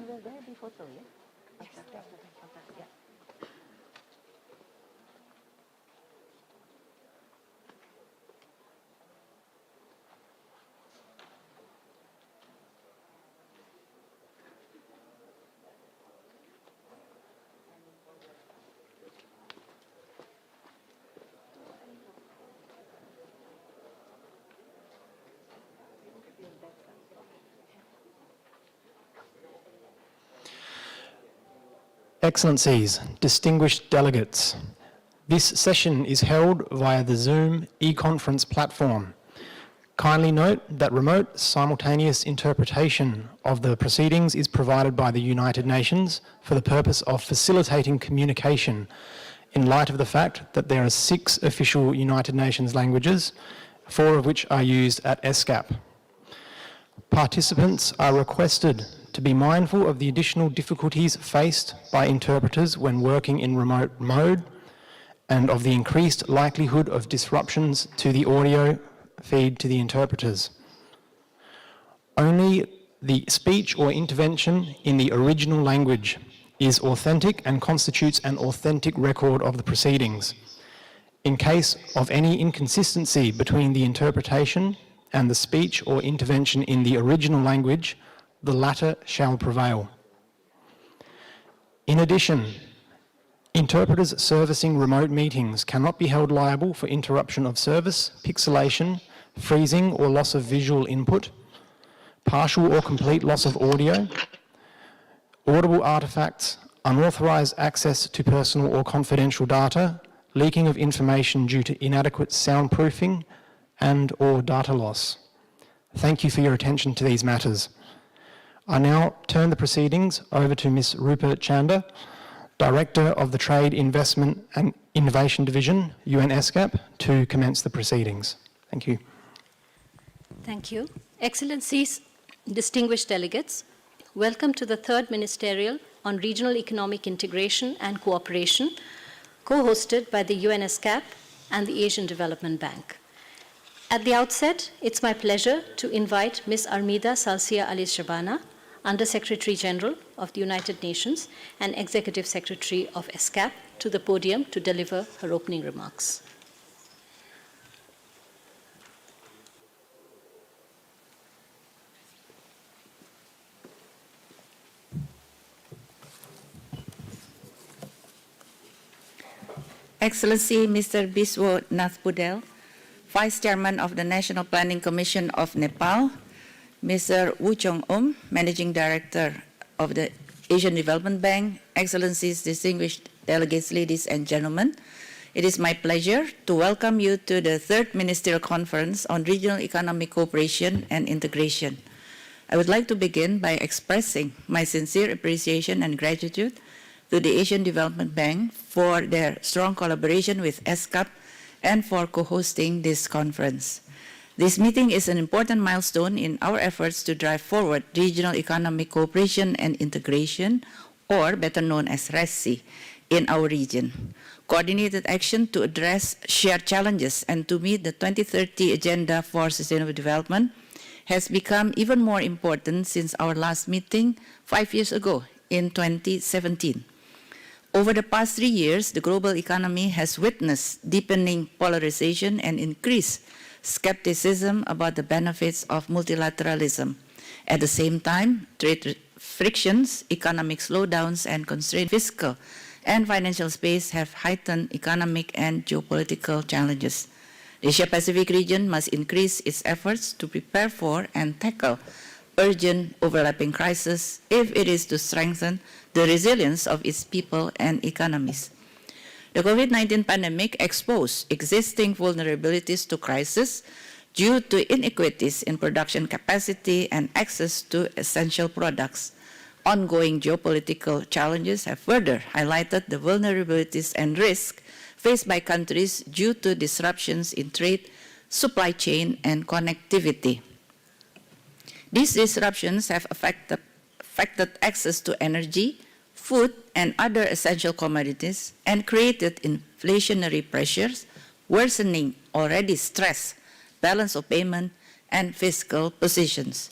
And will there be photo, yeah? Yes. Yeah. Excellencies, distinguished delegates, this session is held via the Zoom e-conference platform. Kindly note that remote simultaneous interpretation of the proceedings is provided by the United Nations for the purpose of facilitating communication in light of the fact that there are 6 official United Nations languages, 4 of which are used at ESCAP. Participants are requested to be mindful of the additional difficulties faced by interpreters when working in remote mode and of the increased likelihood of disruptions to the audio feed to the interpreters. Only the speech or intervention in the original language is authentic and constitutes an authentic record of the proceedings. In case of any inconsistency between the interpretation and the speech or intervention in the original language, the latter shall prevail. In addition, interpreters servicing remote meetings cannot be held liable for interruption of service, pixelation, freezing or loss of visual input, partial or complete loss of audio, audible artifacts, unauthorized access to personal or confidential data, leaking of information due to inadequate soundproofing, and/or data loss. Thank you for your attention to these matters. I now turn the proceedings over to Ms. Rupa Chanda, Director of the Trade, Investment and Innovation Division, UN ESCAP, to commence the proceedings. Thank you. Thank you. Excellencies, distinguished delegates, welcome to the third Ministerial on Regional Economic Integration and Cooperation, co-hosted by the UN ESCAP and the Asian Development Bank. At the outset, it's my pleasure to invite Ms. Armida Salcia Alishabana, Under-Secretary General of the United Nations and Executive Secretary of ESCAP, to the podium to deliver her opening remarks. Excellency Mr. Biswa Nath Pudel, Vice Chairman of the National Planning Commission of Nepal, Mr. Wu Chong-um, Managing Director of the Asian Development Bank, Excellencies, distinguished delegates, ladies and gentlemen, it is my pleasure to welcome you to the third Ministerial Conference on Regional Economic Cooperation and Integration. I would like to begin by expressing my sincere appreciation and gratitude to the Asian Development Bank for their strong collaboration with ESCAP and for co-hosting this conference. This meeting is an important milestone in our efforts to drive forward regional economic cooperation and integration, or better known as RECI, in our region. Coordinated action to address shared challenges and to meet the 2030 Agenda for Sustainable Development has become even more important since our last meeting 5 years ago in 2017. Over the past 3 years, the global economy has witnessed deepening polarization and increased skepticism about the benefits of multilateralism. At the same time, trade frictions, economic slowdowns, and constrained fiscal and financial space have heightened economic and geopolitical challenges. The Asia-Pacific region must increase its efforts to prepare for and tackle urgent overlapping crises if it is to strengthen the resilience of its people and economies. The COVID-19 pandemic exposed existing vulnerabilities to crisis due to inequities in production capacity and access to essential products. Ongoing geopolitical challenges have further highlighted the vulnerabilities and risks faced by countries due to disruptions in trade, supply chain, and connectivity. These disruptions have affected access to energy, food, and other essential commodities, and created inflationary pressures, worsening already stressed balance of payment and fiscal positions.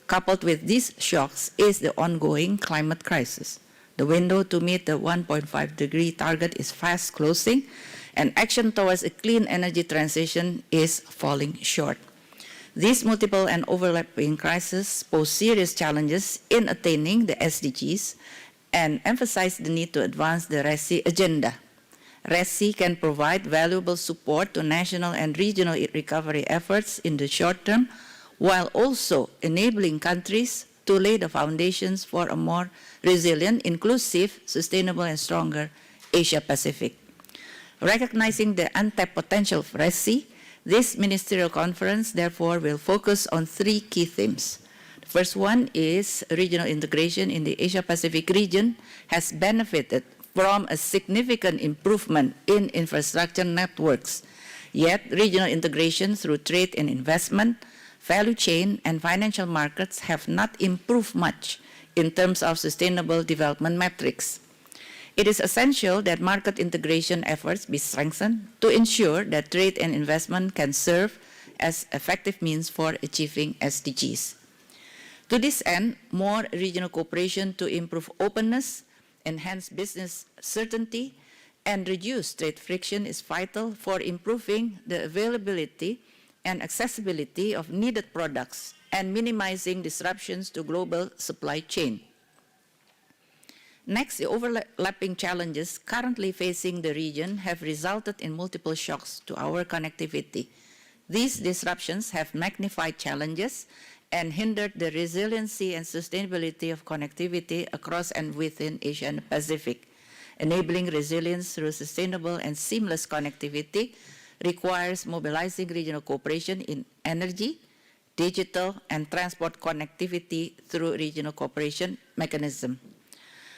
Coupled with these shocks is the ongoing climate crisis. The window to meet the 1.5-degree target is fast closing, and action towards a clean energy transition is falling short. These multiple and overlapping crises pose serious challenges in attaining the SDGs and emphasize the need to advance the RECI agenda. RECI can provide valuable support to national and regional recovery efforts in the short term, while also enabling countries to lay the foundations for a more resilient, inclusive, sustainable, and stronger Asia-Pacific. Recognizing the untapped potential of RECI, this ministerial conference, therefore, will focus on 3 key themes. The first one is regional integration in the Asia-Pacific region has benefited from a significant improvement in infrastructure networks. Yet, regional integration through trade and investment, value chain, and financial markets have not improved much in terms of sustainable development metrics. It is essential that market integration efforts be strengthened to ensure that trade and investment can serve as effective means for achieving SDGs. To this end, more regional cooperation to improve openness, enhance business certainty, and reduce trade friction is vital for improving the availability and accessibility of needed products and minimizing disruptions to global supply chain. Next, the overlapping challenges currently facing the region have resulted in multiple shocks to our connectivity. These disruptions have magnified challenges and hindered the resiliency and sustainability of connectivity across and within Asia and the Pacific. Enabling resilience through sustainable and seamless connectivity requires mobilizing regional cooperation in energy, digital, and transport connectivity through regional cooperation mechanism.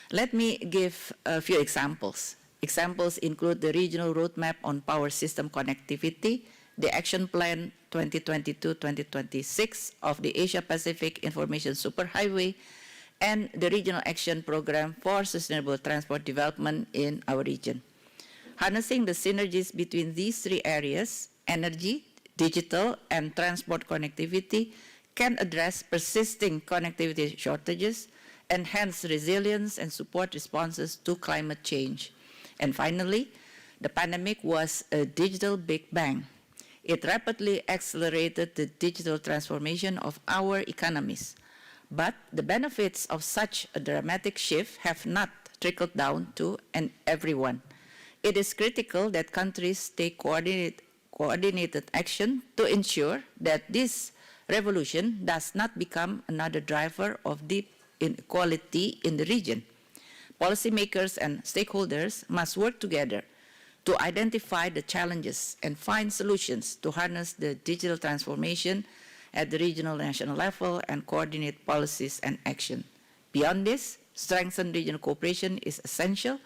Let me give a few examples. Examples include the regional roadmap on power system connectivity, the Action Plan 2022-2026 of the Asia-Pacific Information Superhighway, and the Regional Action Program for Sustainable Transport Development in our region. Harnessing the synergies between these 3 areas, energy, digital, and transport connectivity, can address persisting connectivity shortages, enhance resilience, and support responses to climate change. And finally, the pandemic was a digital Big Bang. It rapidly accelerated the digital transformation of our economies. But the benefits of such a dramatic shift have not trickled down to everyone. It is critical that countries take coordinated action to ensure that this revolution does not become another driver of deep inequality in the region. Policymakers and stakeholders must work together to identify the challenges and find solutions to harness the digital transformation at the regional national level and coordinate policies and action. Beyond this, strengthened regional cooperation is essential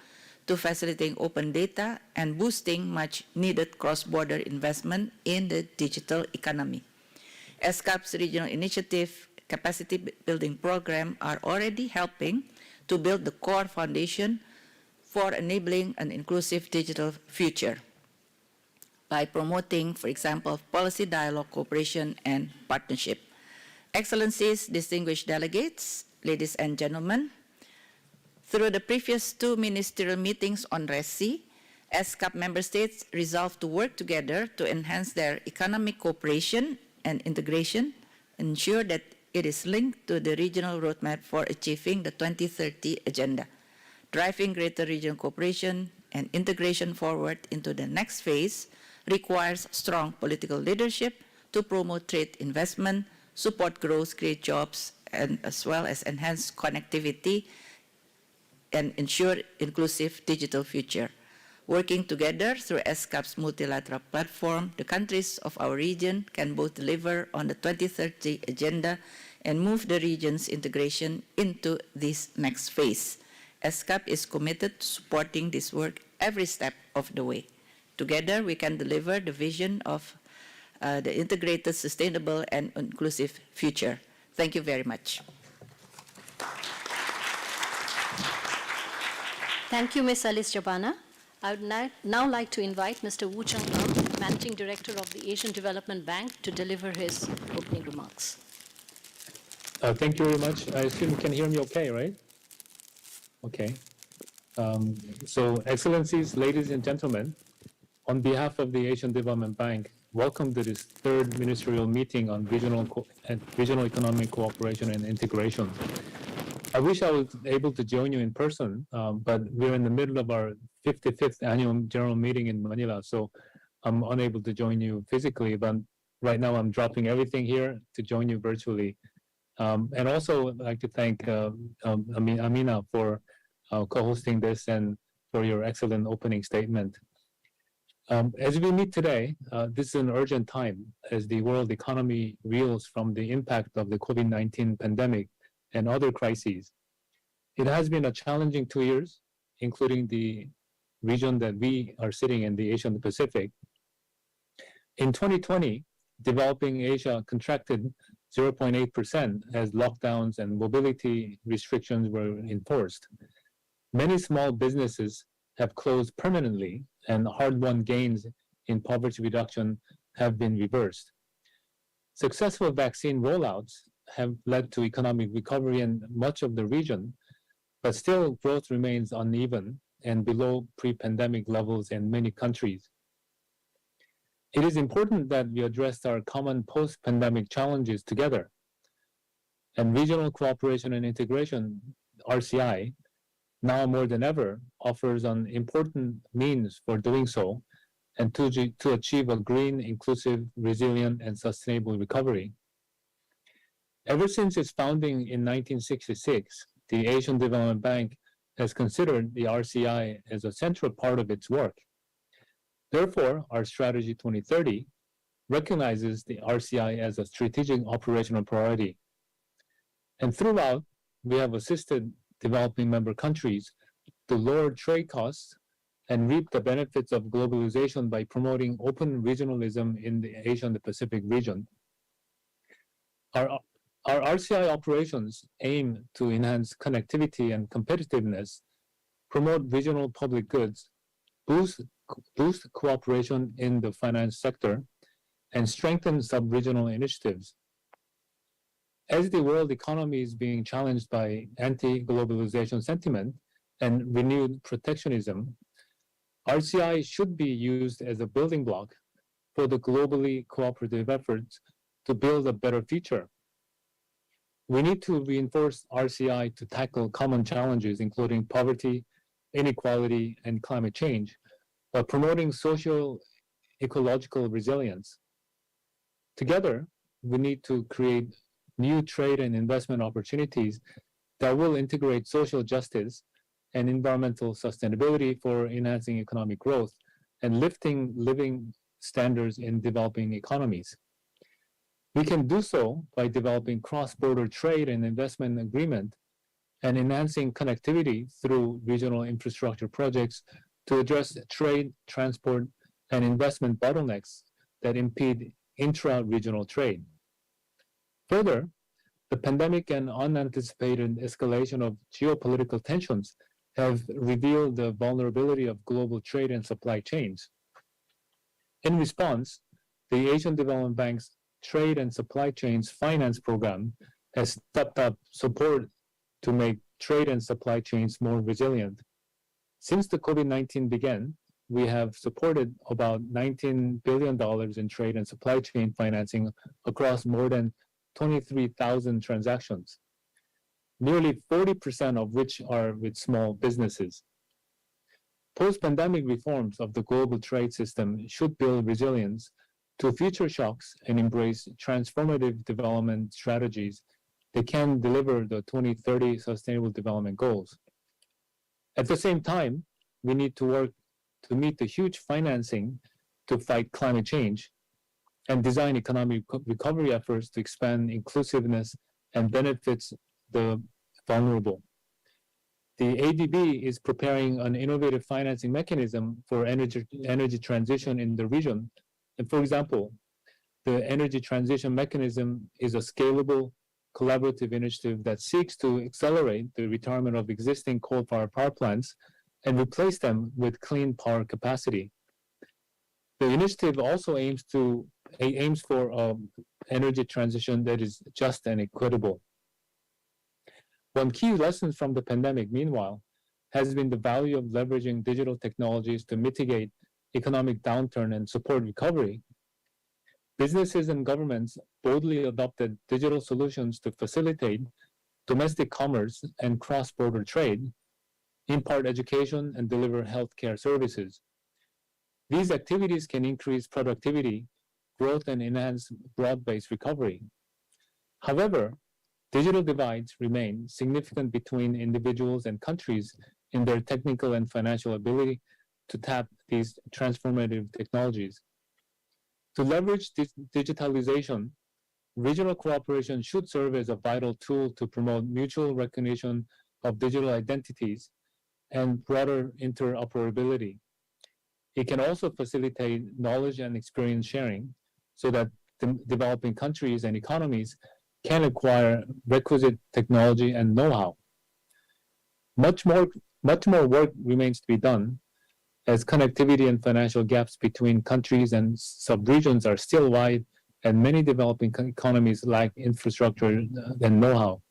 to facilitating open data and boosting much-needed cross-border investment in the digital economy. ESCAP's regional initiative capacity building program are already helping to build the core foundation for enabling an inclusive digital future by promoting, for example, policy dialogue, cooperation, and partnership. Excellencies, distinguished delegates, ladies and gentlemen, through the previous 2 ministerial meetings on RECI, ESCAP member states resolved to work together to enhance their economic cooperation and integration, ensure that it is linked to the regional roadmap for achieving the 2030 agenda, driving greater regional cooperation and integration forward into the next phase requires strong political leadership to promote trade investment, support growth, create jobs, and as well as enhance connectivity and ensure inclusive digital future. Working together through ESCAP's multilateral platform, the countries of our region can both deliver on the 2030 agenda and move the region's integration into this next phase. ESCAP is committed to supporting this work every step of the way. Together, we can deliver the vision of the integrated, sustainable, and inclusive future. Thank you very much. Thank you, Ms. Alice Jabana. I would now like to invite Mr. Woo Chung-um, Managing Director of the Asian Development Bank, to deliver his opening remarks. Thank you very much. I assume you can hear me okay, right? Okay. So, Excellencies, ladies and gentlemen, on behalf of the Asian Development Bank, welcome to this third ministerial meeting on regional economic cooperation and integration. I wish I was able to join you in person, but we're in the middle of our 55th annual general meeting in Manila, so I'm unable to join you physically, but right now I'm dropping everything here to join you virtually. And also, I'd like to thank Amina for co-hosting this and for your excellent opening statement. As we meet today, this is an urgent time as the world economy reels from the impact of the COVID-19 pandemic and other crises. It has been a challenging 2 years, including the region that we are sitting in, the Asian Pacific. In 2020, developing Asia contracted 0.8% as lockdowns and mobility restrictions were enforced. Many small businesses have closed permanently, and hard-won gains in poverty reduction have been reversed. Successful vaccine rollouts have led to economic recovery in much of the region, but still growth remains uneven and below pre-pandemic levels in many countries. It is important that we address our common post-pandemic challenges together. And regional cooperation and integration, RCI, now more than ever, offers an important means for doing so and to achieve a green, inclusive, resilient, and sustainable recovery. Ever since its founding in 1966, the Asian Development Bank has considered the RCI as a central part of its work. Therefore, our Strategy 2030 recognizes the RCI as a strategic operational priority. And throughout, we have assisted developing member countries to lower trade costs and reap the benefits of globalization by promoting open regionalism in the Asia and the Pacific region. Our RCI operations aim to enhance connectivity and competitiveness, promote regional public goods, boost cooperation in the finance sector, and strengthen sub-regional initiatives. As the world economy is being challenged by anti-globalization sentiment and renewed protectionism, RCI should be used as a building block for the globally cooperative efforts to build a better future. We need to reinforce RCI to tackle common challenges, including poverty, inequality, and climate change, while promoting social ecological resilience. Together, we need to create new trade and investment opportunities that will integrate social justice and environmental sustainability for enhancing economic growth and lifting living standards in developing economies. We can do so by developing cross-border trade and investment agreement and enhancing connectivity through regional infrastructure projects to address trade, transport, and investment bottlenecks that impede intra-regional trade. Further, the pandemic and unanticipated escalation of geopolitical tensions have revealed the vulnerability of global trade and supply chains. In response, the Asian Development Bank's Trade and Supply Chains Finance Program has stepped up support to make trade and supply chains more resilient. Since the COVID-19 began, we have supported about $19 billion in trade and supply chain financing across more than 23,000 transactions, nearly 40% of which are with small businesses. Post-pandemic reforms of the global trade system should build resilience to future shocks and embrace transformative development strategies that can deliver the 2030 Sustainable Development Goals. At the same time, we need to work to meet the huge financing to fight climate change and design economic recovery efforts to expand inclusiveness and benefits the vulnerable. The ADB is preparing an innovative financing mechanism for energy transition in the region. And for example, the energy transition mechanism is a scalable, collaborative initiative that seeks to accelerate the retirement of existing coal-fired power plants and replace them with clean power capacity. The initiative also aims for energy transition that is just and equitable. One key lesson from the pandemic, meanwhile, has been the value of leveraging digital technologies to mitigate economic downturn and support recovery. Businesses and governments boldly adopted digital solutions to facilitate domestic commerce and cross-border trade, impart education, and deliver healthcare services. These activities can increase productivity, growth, and enhance broad-based recovery. However, digital divides remain significant between individuals and countries in their technical and financial ability to tap these transformative technologies. To leverage digitalization, regional cooperation should serve as a vital tool to promote mutual recognition of digital identities and broader interoperability. It can also facilitate knowledge and experience sharing so that developing countries and economies can acquire requisite technology and know-how. Much more work remains to be done, as connectivity and financial gaps between countries and sub-regions are still wide, and many developing economies lack infrastructure and know-how.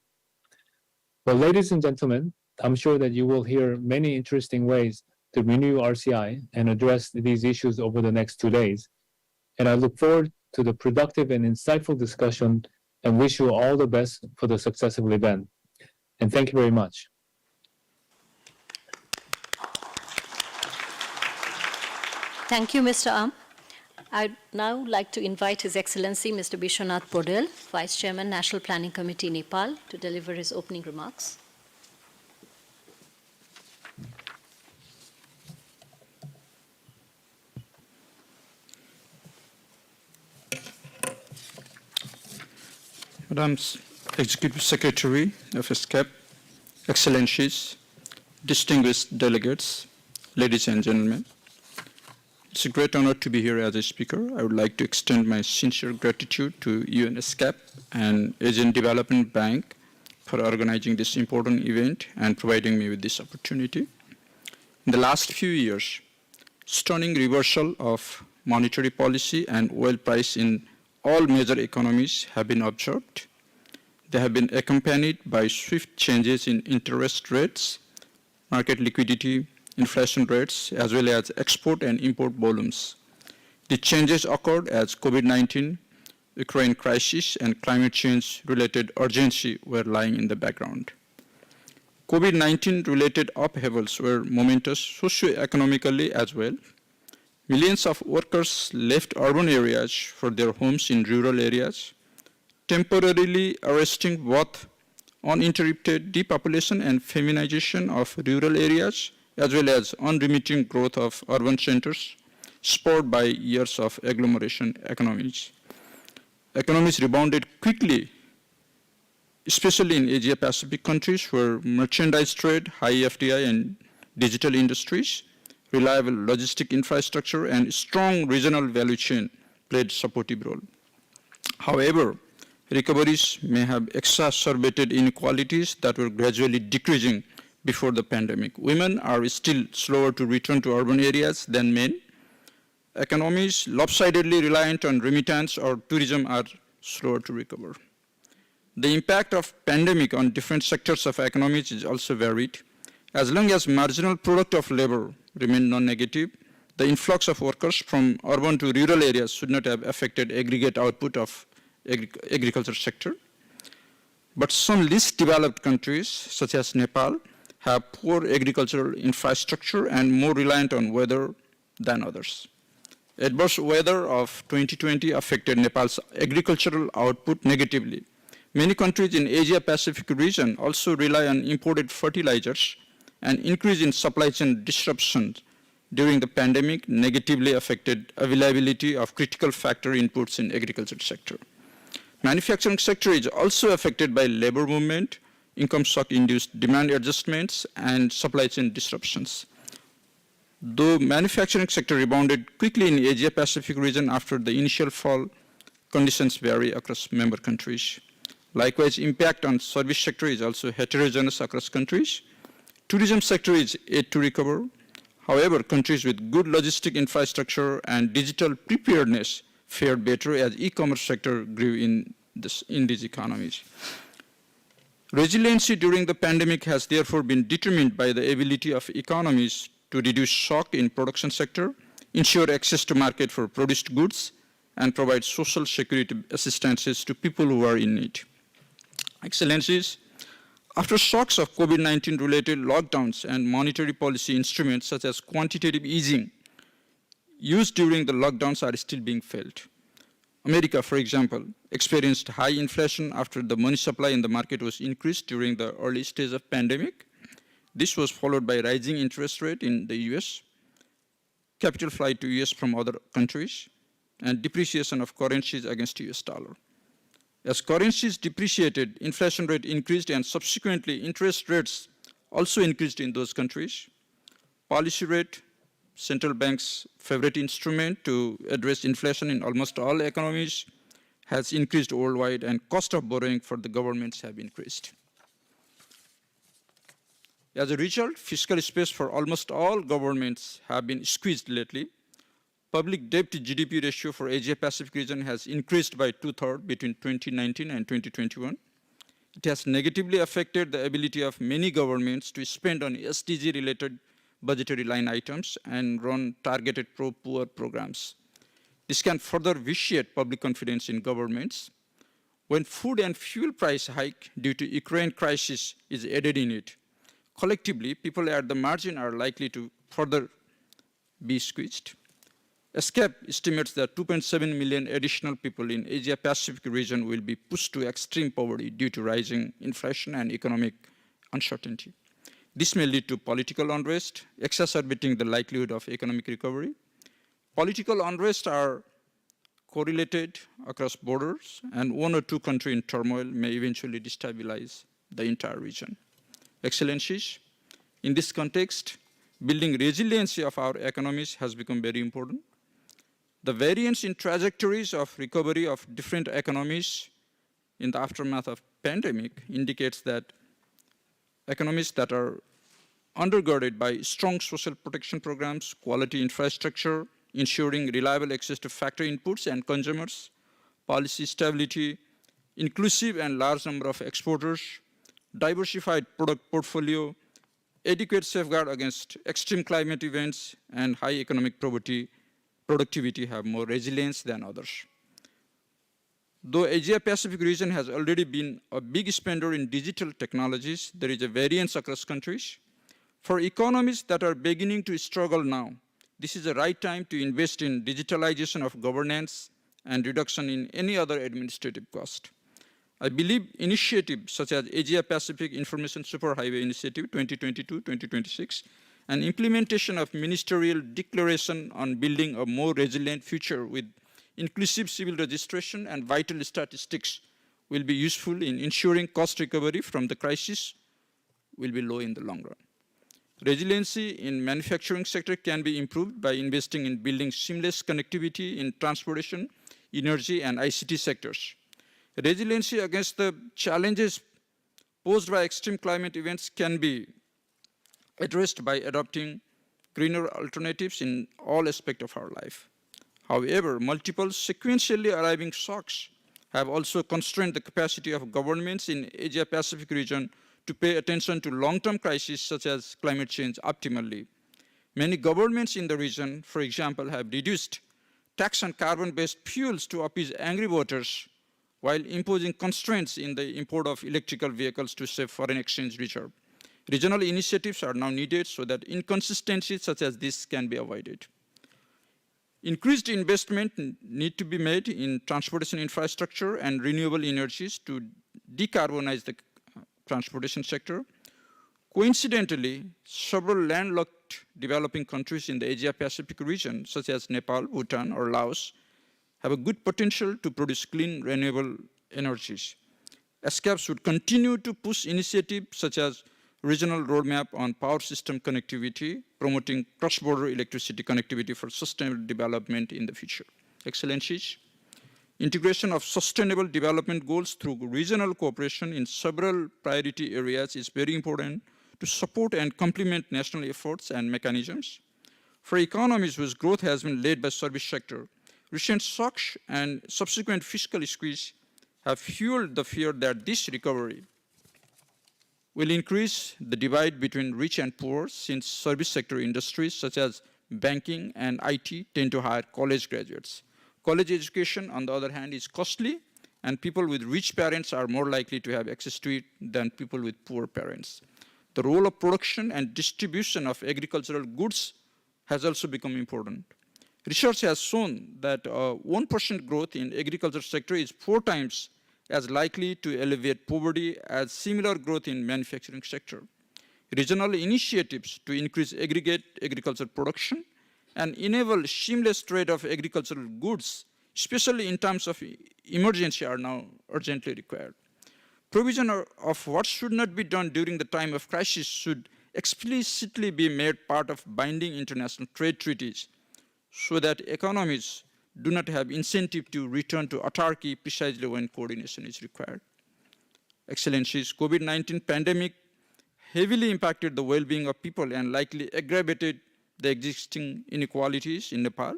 Well, ladies and gentlemen, I'm sure that you will hear many interesting ways to renew RCI and address these issues over the next 2 days. And I look forward to the productive and insightful discussion and wish you all the best for the successful event. And thank you very much. Thank you, Mr. Am. I'd now like to invite His Excellency Mr. Bishwanath Podel, Vice Chairman, National Planning Committee, Nepal, to deliver his opening remarks. Madam Executive Secretary of ESCAP, Excellencies, distinguished delegates, ladies and gentlemen, it's a great honor to be here as a speaker. I would like to extend my sincere gratitude to ESCAP and Asian Development Bank for organizing this important event and providing me with this opportunity. In the last few years, stunning reversal of monetary policy and oil price in all major economies have been observed. They have been accompanied by swift changes in interest rates, market liquidity, inflation rates, as well as export and import volumes. The changes occurred as COVID-19, Ukraine crisis, and climate change-related urgency were lying in the background. COVID-19 related upheavals were momentous socio-economically as well. Millions of workers left urban areas for their homes in rural areas, temporarily arresting both uninterrupted depopulation and feminization of rural areas, as well as unremitting growth of urban centers, spurred by years of agglomeration economies. Economies rebounded quickly, especially in Asia-Pacific countries where merchandise trade, high FDI, and digital industries, reliable logistic infrastructure, and strong regional value chain played supportive role. However, recoveries may have exacerbated inequalities that were gradually decreasing before the pandemic. Women are still slower to return to urban areas than men. Economies lopsidedly reliant on remittance or tourism are slower to recover. The impact of pandemic on different sectors of economies is also varied. As long as marginal product of labor remained non-negative, the influx of workers from urban to rural areas should not have affected aggregate output of agriculture sector. But some least developed countries, such as Nepal, have poor agricultural infrastructure and more reliant on weather than others. Adverse weather of 2020 affected Nepal's agricultural output negatively. Many countries in Asia-Pacific region also rely on imported fertilizers, and increase in supply chain disruptions during the pandemic negatively affected availability of critical factor inputs in agriculture sector. Manufacturing sector is also affected by labor movement, income shock-induced demand adjustments, and supply chain disruptions. Though manufacturing sector rebounded quickly in Asia-Pacific region after the initial fall, conditions vary across member countries. Likewise, impact on service sector is also heterogeneous across countries. Tourism sector is yet to recover. However, countries with good logistic infrastructure and digital preparedness fared better as e-commerce sector grew in these economies. Resiliency during the pandemic has therefore been determined by the ability of economies to reduce shock in production sector, ensure access to market for produced goods, and provide social security assistances to people who are in need. Excellencies, after shocks of COVID-19 related lockdowns and monetary policy instruments such as quantitative easing used during the lockdowns are still being felt. America, for example, experienced high inflation after the money supply in the market was increased during the early stage of pandemic. This was followed by rising interest rate in the US, capital flight to US from other countries, and depreciation of currencies against US dollar. As currencies depreciated, inflation rate increased and subsequently interest rates also increased in those countries. Policy rate, central bank's favorite instrument to address inflation in almost all economies, has increased worldwide, and cost of borrowing for the governments have increased. As a result, fiscal space for almost all governments have been squeezed lately. Public debt to GDP ratio for Asia-Pacific region has increased by 2/3 between 2019 and 2021. It has negatively affected the ability of many governments to spend on SDG-related budgetary line items and run targeted pro-poor programs. This can further vitiate public confidence in governments. When food and fuel price hike due to Ukraine crisis is added in it, collectively, people at the margin are likely to further be squeezed. ESCAP estimates that 2.7 million additional people in Asia-Pacific region will be pushed to extreme poverty due to rising inflation and economic uncertainty. This may lead to political unrest, exacerbating the likelihood of economic recovery. Political unrest are correlated across borders, and one or two countries in turmoil may eventually destabilize the entire region. Excellencies, in this context, building resiliency of our economies has become very important. The variance in trajectories of recovery of different economies in the aftermath of pandemic indicates that economies that are undergirded by strong social protection programs, quality infrastructure, ensuring reliable access to factory inputs and consumers, policy stability, inclusive and large number of exporters, diversified product portfolio, adequate safeguard against extreme climate events, and high economic productivity have more resilience than others. Though Asia-Pacific region has already been a big spender in digital technologies, there is a variance across countries. For economies that are beginning to struggle now, this is the right time to invest in digitalization of governance and reduction in any other administrative cost. I believe initiatives such as Asia-Pacific Information Superhighway Initiative 2022-2026 and implementation of Ministerial Declaration on building a more resilient future with inclusive civil registration and vital statistics will be useful in ensuring cost recovery from the crisis will be low in the long run. Resiliency in manufacturing sector can be improved by investing in building seamless connectivity in transportation, energy, and ICT sectors. Resiliency against the challenges posed by extreme climate events can be addressed by adopting greener alternatives in all aspects of our life. However, multiple sequentially arriving shocks have also constrained the capacity of governments in Asia-Pacific region to pay attention to long-term crises such as climate change optimally. Many governments in the region, for example, have reduced tax on carbon-based fuels to appease angry voters while imposing constraints in the import of electrical vehicles to save foreign exchange reserve. Regional initiatives are now needed so that inconsistencies such as this can be avoided. Increased investment need to be made in transportation infrastructure and renewable energies to decarbonize the transportation sector. Coincidentally, several landlocked developing countries in the Asia-Pacific region, such as Nepal, Bhutan, or Laos, have a good potential to produce clean, renewable energies. ESCAP should continue to push initiatives such as regional roadmap on power system connectivity, promoting cross-border electricity connectivity for sustainable development in the future. Excellencies, integration of sustainable development goals through regional cooperation in several priority areas is very important to support and complement national efforts and mechanisms. For economies whose growth has been led by service sector, recent shocks and subsequent fiscal squeeze have fueled the fear that this recovery will increase the divide between rich and poor, since service sector industries such as banking and IT tend to hire college graduates. College education, on the other hand, is costly, and people with rich parents are more likely to have access to it than people with poor parents. The role of production and distribution of agricultural goods has also become important. Research has shown that 1% growth in agriculture sector is 4 times as likely to alleviate poverty as similar growth in manufacturing sector. Regional initiatives to increase aggregate agriculture production and enable seamless trade of agricultural goods, especially in times of emergency, are now urgently required. Provision of what should not be done during the time of crisis should explicitly be made part of binding international trade treaties, so that economies do not have incentive to return to autarky precisely when coordination is required. Excellencies, COVID-19 pandemic heavily impacted the well-being of people and likely aggravated the existing inequalities in Nepal.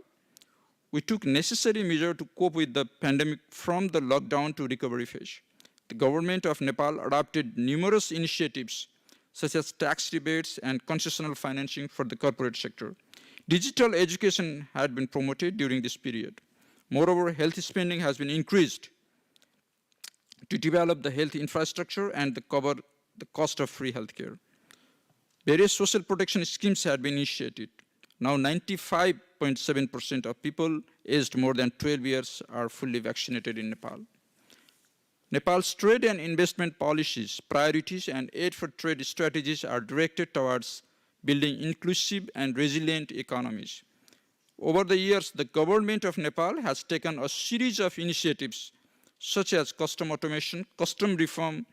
We took necessary measures to cope with the pandemic from the lockdown to recovery phase. The government of Nepal adopted numerous initiatives such as tax rebates and concessional financing for the corporate sector. Digital education had been promoted during this period. Moreover, health spending has been increased to develop the health infrastructure and cover the cost of free healthcare. Various social protection schemes had been initiated. Now 95.7% of people aged more than 12 years are fully vaccinated in Nepal. Nepal's trade and investment policies, priorities, and aid for trade strategies are directed towards building inclusive and resilient economies. Over the years, the government of Nepal has taken a series of initiatives such as custom automation, custom reform,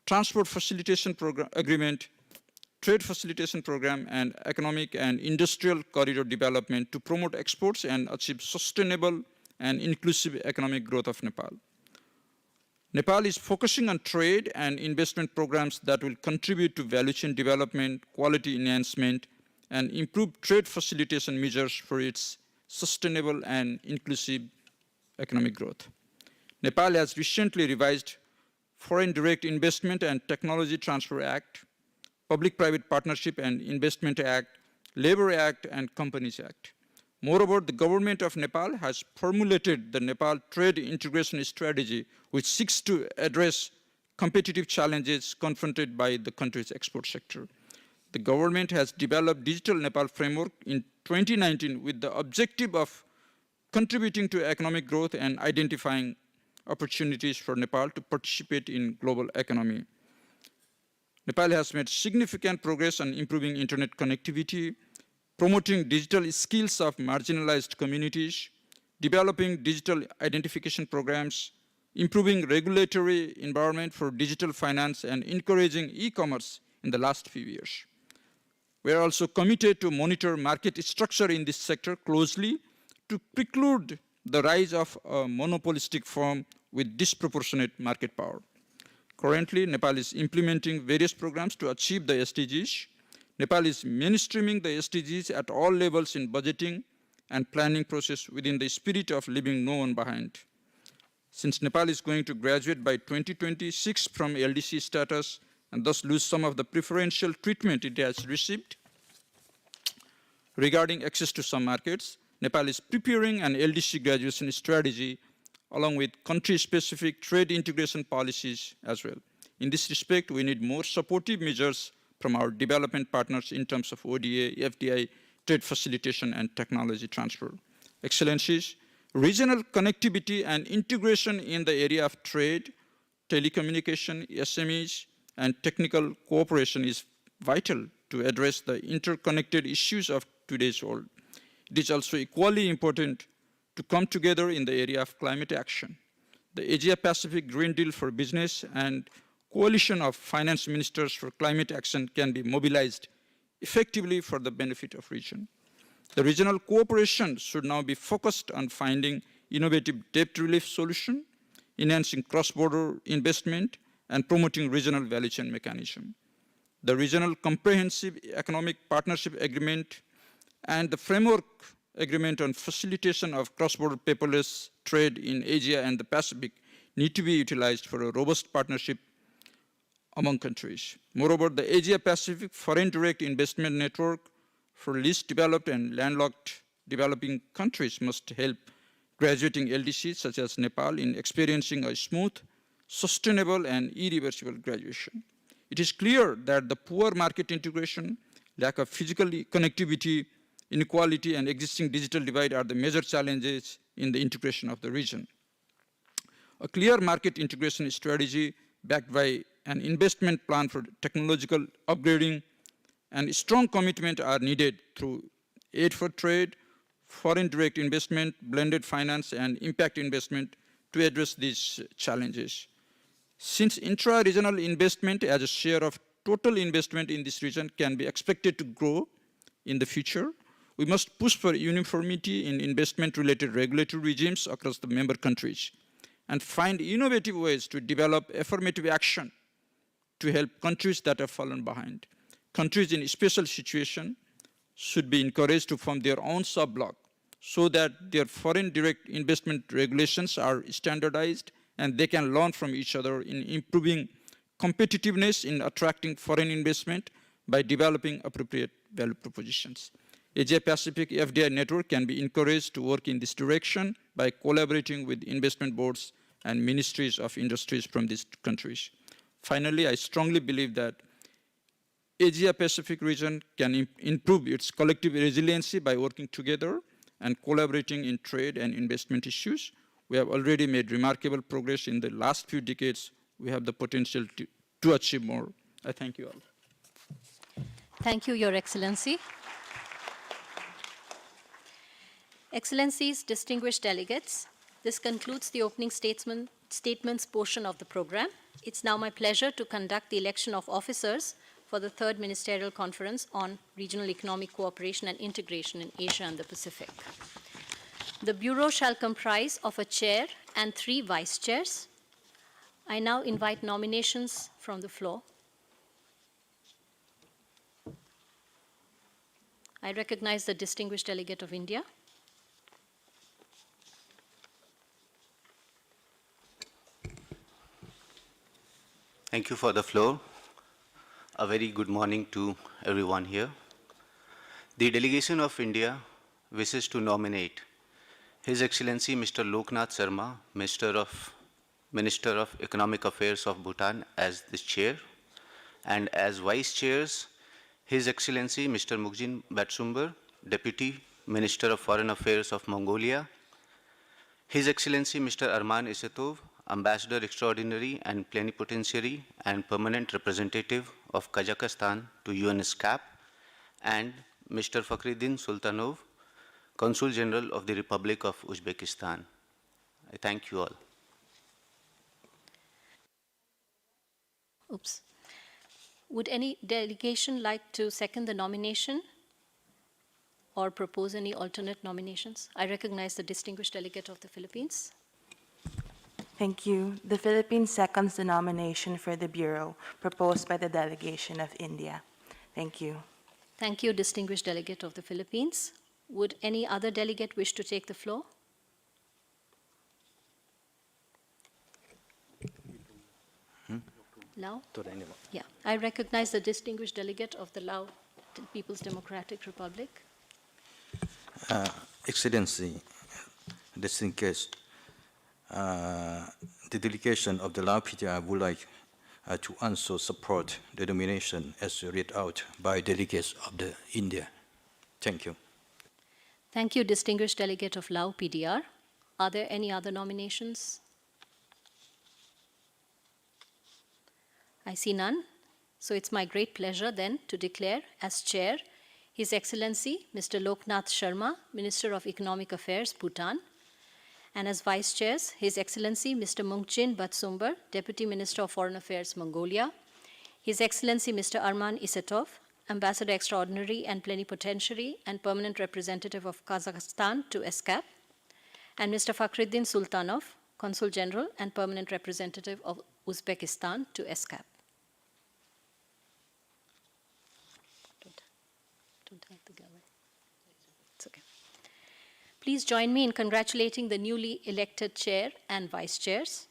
transport facilitation agreement, trade facilitation program, and economic and industrial corridor development to promote exports and achieve sustainable and inclusive economic growth of Nepal. Nepal is focusing on trade and investment programs that will contribute to value chain development, quality enhancement, and improve trade facilitation measures for its sustainable and inclusive economic growth. Nepal has recently revised Foreign Direct Investment and Technology Transfer Act, Public-Private Partnership and Investment Act, Labor Act, and Companies Act. Moreover, the government of Nepal has formulated the Nepal Trade Integration Strategy, which seeks to address competitive challenges confronted by the country's export sector. The government has developed Digital Nepal Framework in 2019 with the objective of contributing to economic growth and identifying opportunities for Nepal to participate in global economy. Nepal has made significant progress on improving internet connectivity, promoting digital skills of marginalized communities, developing digital identification programs, improving regulatory environment for digital finance, and encouraging e-commerce in the last few years. We are also committed to monitor market structure in this sector closely to preclude the rise of a monopolistic firm with disproportionate market power. Currently, Nepal is implementing various programs to achieve the SDGs. Nepal is mainstreaming the SDGs at all levels in budgeting and planning process within the spirit of leaving no one behind. Since Nepal is going to graduate by 2026 from LDC status and thus lose some of the preferential treatment it has received regarding access to some markets, Nepal is preparing an LDC graduation strategy along with country-specific trade integration policies as well. In this respect, we need more supportive measures from our development partners in terms of ODA, FDI, trade facilitation, and technology transfer. Excellencies, regional connectivity and integration in the area of trade, telecommunication, SMEs, and technical cooperation is vital to address the interconnected issues of today's world. It is also equally important to come together in the area of climate action. The Asia-Pacific Green Deal for Business and Coalition of Finance Ministers for Climate Action can be mobilized effectively for the benefit of region. The regional cooperation should now be focused on finding innovative debt relief solution, enhancing cross-border investment, and promoting regional value chain mechanism. The Regional Comprehensive Economic Partnership Agreement and the Framework Agreement on Facilitation of Cross-Border Paperless Trade in Asia and the Pacific need to be utilized for a robust partnership among countries. Moreover, the Asia-Pacific Foreign Direct Investment Network for least developed and landlocked developing countries must help graduating LDCs such as Nepal in experiencing a smooth, sustainable, and irreversible graduation. It is clear that the poor market integration, lack of physical connectivity, inequality, and existing digital divide are the major challenges in the integration of the region. A clear market integration strategy backed by an investment plan for technological upgrading and strong commitment are needed through aid for trade, foreign direct investment, blended finance, and impact investment to address these challenges. Since intra-regional investment as a share of total investment in this region can be expected to grow in the future, we must push for uniformity in investment-related regulatory regimes across the member countries and find innovative ways to develop affirmative action to help countries that have fallen behind. Countries in special situation should be encouraged to form their own sub-bloc so that their foreign direct investment regulations are standardized and they can learn from each other in improving competitiveness in attracting foreign investment by developing appropriate value propositions. Asia-Pacific FDI network can be encouraged to work in this direction by collaborating with investment boards and ministries of industries from these countries. Finally, I strongly believe that Asia-Pacific region can improve its collective resiliency by working together and collaborating in trade and investment issues. We have already made remarkable progress in the last few decades. We have the potential to achieve more. I thank you all. Thank you, Your Excellency. Excellencies, distinguished delegates, this concludes the opening statements portion of the program. It's now my pleasure to conduct the election of officers for the third Ministerial Conference on Regional Economic Cooperation and Integration in Asia and the Pacific. The Bureau shall comprise of a chair and 3 vice chairs. I now invite nominations from the floor. I recognize the distinguished delegate of India. Thank you for the floor. A very good morning to everyone here. The delegation of India wishes to nominate His Excellency Mr. Loknath Sharma, Minister of Economic Affairs of Bhutan, as the chair, and as vice chairs, His Excellency Mr. Mugjin Batsumber, Deputy Minister of Foreign Affairs of Mongolia, His Excellency Mr. Arman Isetov, Ambassador Extraordinary and Plenipotentiary and Permanent Representative of Kazakhstan to ESCAP, and Mr. Fakhruddin Sultanov, Consul General of the Republic of Uzbekistan. I thank you all. Oops. Would any delegation like to second the nomination or propose any alternate nominations? I recognize the distinguished delegate of the Philippines. Thank you. The Philippines seconds the nomination for the Bureau proposed by the delegation of India. Thank you. Thank you, distinguished delegate of the Philippines. Would any other delegate wish to take the floor? Lao? Yeah, I recognize the distinguished delegate of the Lao People's Democratic Republic. Excellency, distinguished guests, the delegation of the Lao PTI would like to also support the nomination as read out by delegates of the India. Thank you. Thank you, distinguished delegate of Lao PDR. Are there any other nominations? I see none. So it's my great pleasure then to declare as chair His Excellency Mr. Loknath Sharma, Minister of Economic Affairs, Bhutan, and as vice chairs His Excellency Mr. Mugjin Batsumber, Deputy Minister of Foreign Affairs, Mongolia, His Excellency Mr. Arman Isetov, Ambassador Extraordinary and Plenipotentiary and Permanent Representative of Kazakhstan to ESCAP, and Mr. Fakhruddin Sultanov, Consul General and Permanent Representative of Uzbekistan to ESCAP. Don't have to go away. It's okay. Please join me in congratulating the newly elected chair and vice chairs.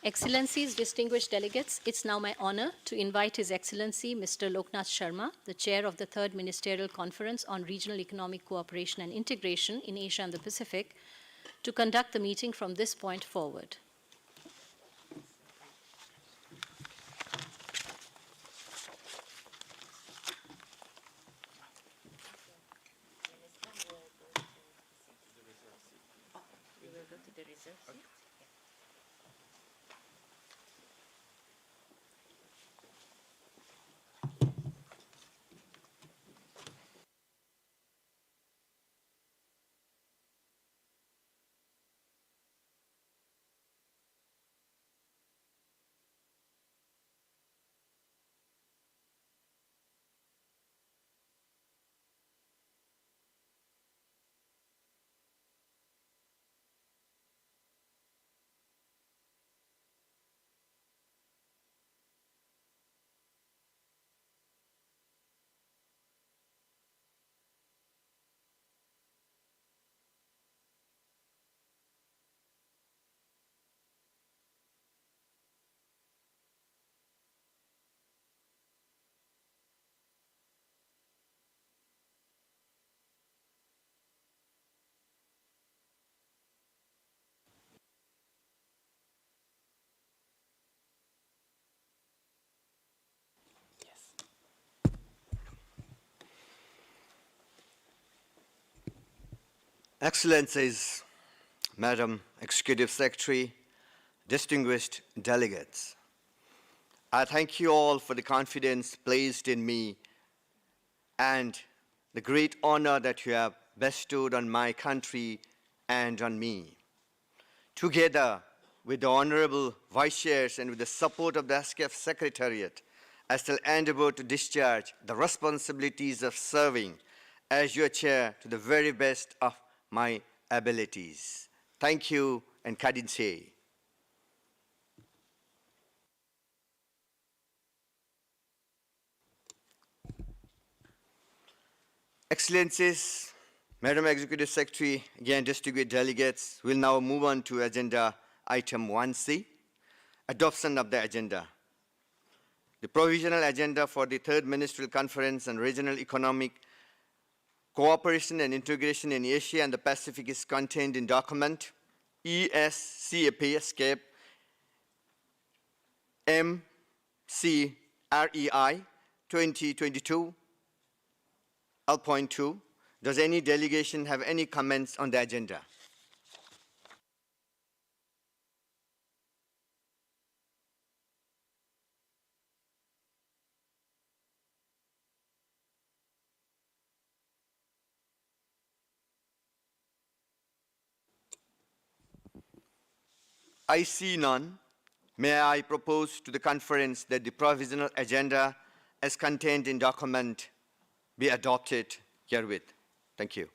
Excellencies, distinguished delegates, it's now my honor to invite His Excellency Mr. Loknath Sharma, the Chair of the Third Ministerial Conference on Regional Economic Cooperation and Integration in Asia and the Pacific, to conduct the meeting from this point forward. Excellencies, Madam Executive Secretary, distinguished delegates, I thank you all for the confidence placed in me and the great honor that you have bestowed on my country and on me. Together with the Honorable Vice Chairs and with the support of the ESCAP Secretariat, I shall endeavor to discharge the responsibilities of serving as your chair to the very best of my abilities. Thank you and Kadinse. Excellencies, Madam Executive Secretary, again distinguished delegates, we'll now move on to agenda item 1C, adoption of the agenda. The provisional agenda for the Third Ministerial Conference on Regional Economic Cooperation and Integration in Asia and the Pacific is contained in document ESCAP MCREI 2022 L.2. Does any delegation have any comments on the agenda? I see none. May I propose to the conference that the provisional agenda as contained in document be adopted herewith. Thank you.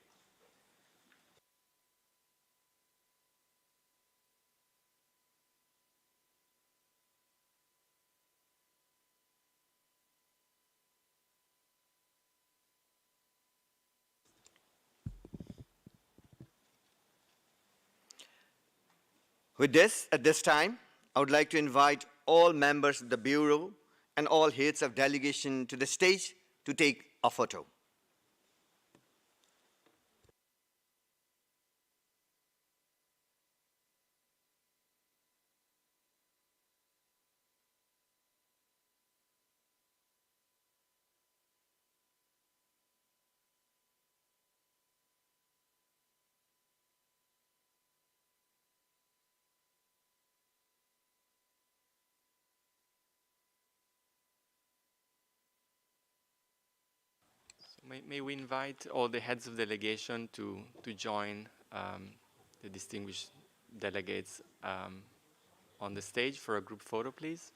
With this, at this time, I would like to invite all members of the Bureau and all heads of delegation to the stage to take a photo. May we invite all the heads of delegation to join the distinguished delegates on the stage for a group photo, please?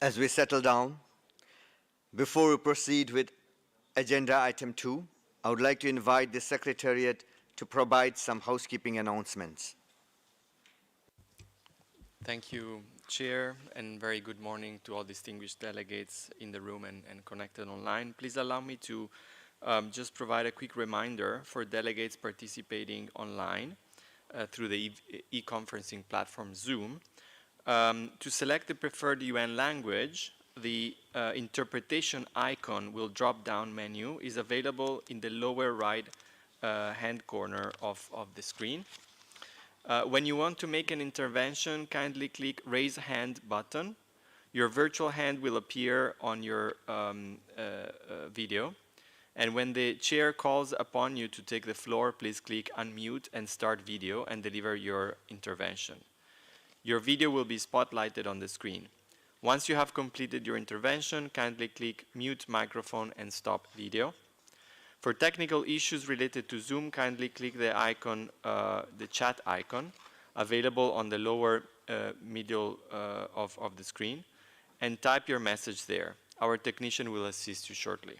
as we settle down, before we proceed with agenda item 2, I would like to invite the Secretariat to provide some housekeeping announcements. Thank you, Chair, and very good morning to all distinguished delegates in the room and connected online. Please allow me to just provide a quick reminder for delegates participating online through the e-conferencing platform Zoom. To select the preferred UN language, the interpretation icon will drop-down menu is available in the lower right hand corner of the screen. When you want to make an intervention, kindly click Raise Hand button. Your virtual hand will appear on your video. And when the chair calls upon you to take the floor, please click Unmute and Start Video and deliver your intervention. Your video will be spotlighted on the screen. Once you have completed your intervention, kindly click Mute Microphone and Stop Video. For technical issues related to Zoom, kindly click the icon, the chat icon, available on the lower middle of the screen, and type your message there. Our technician will assist you shortly.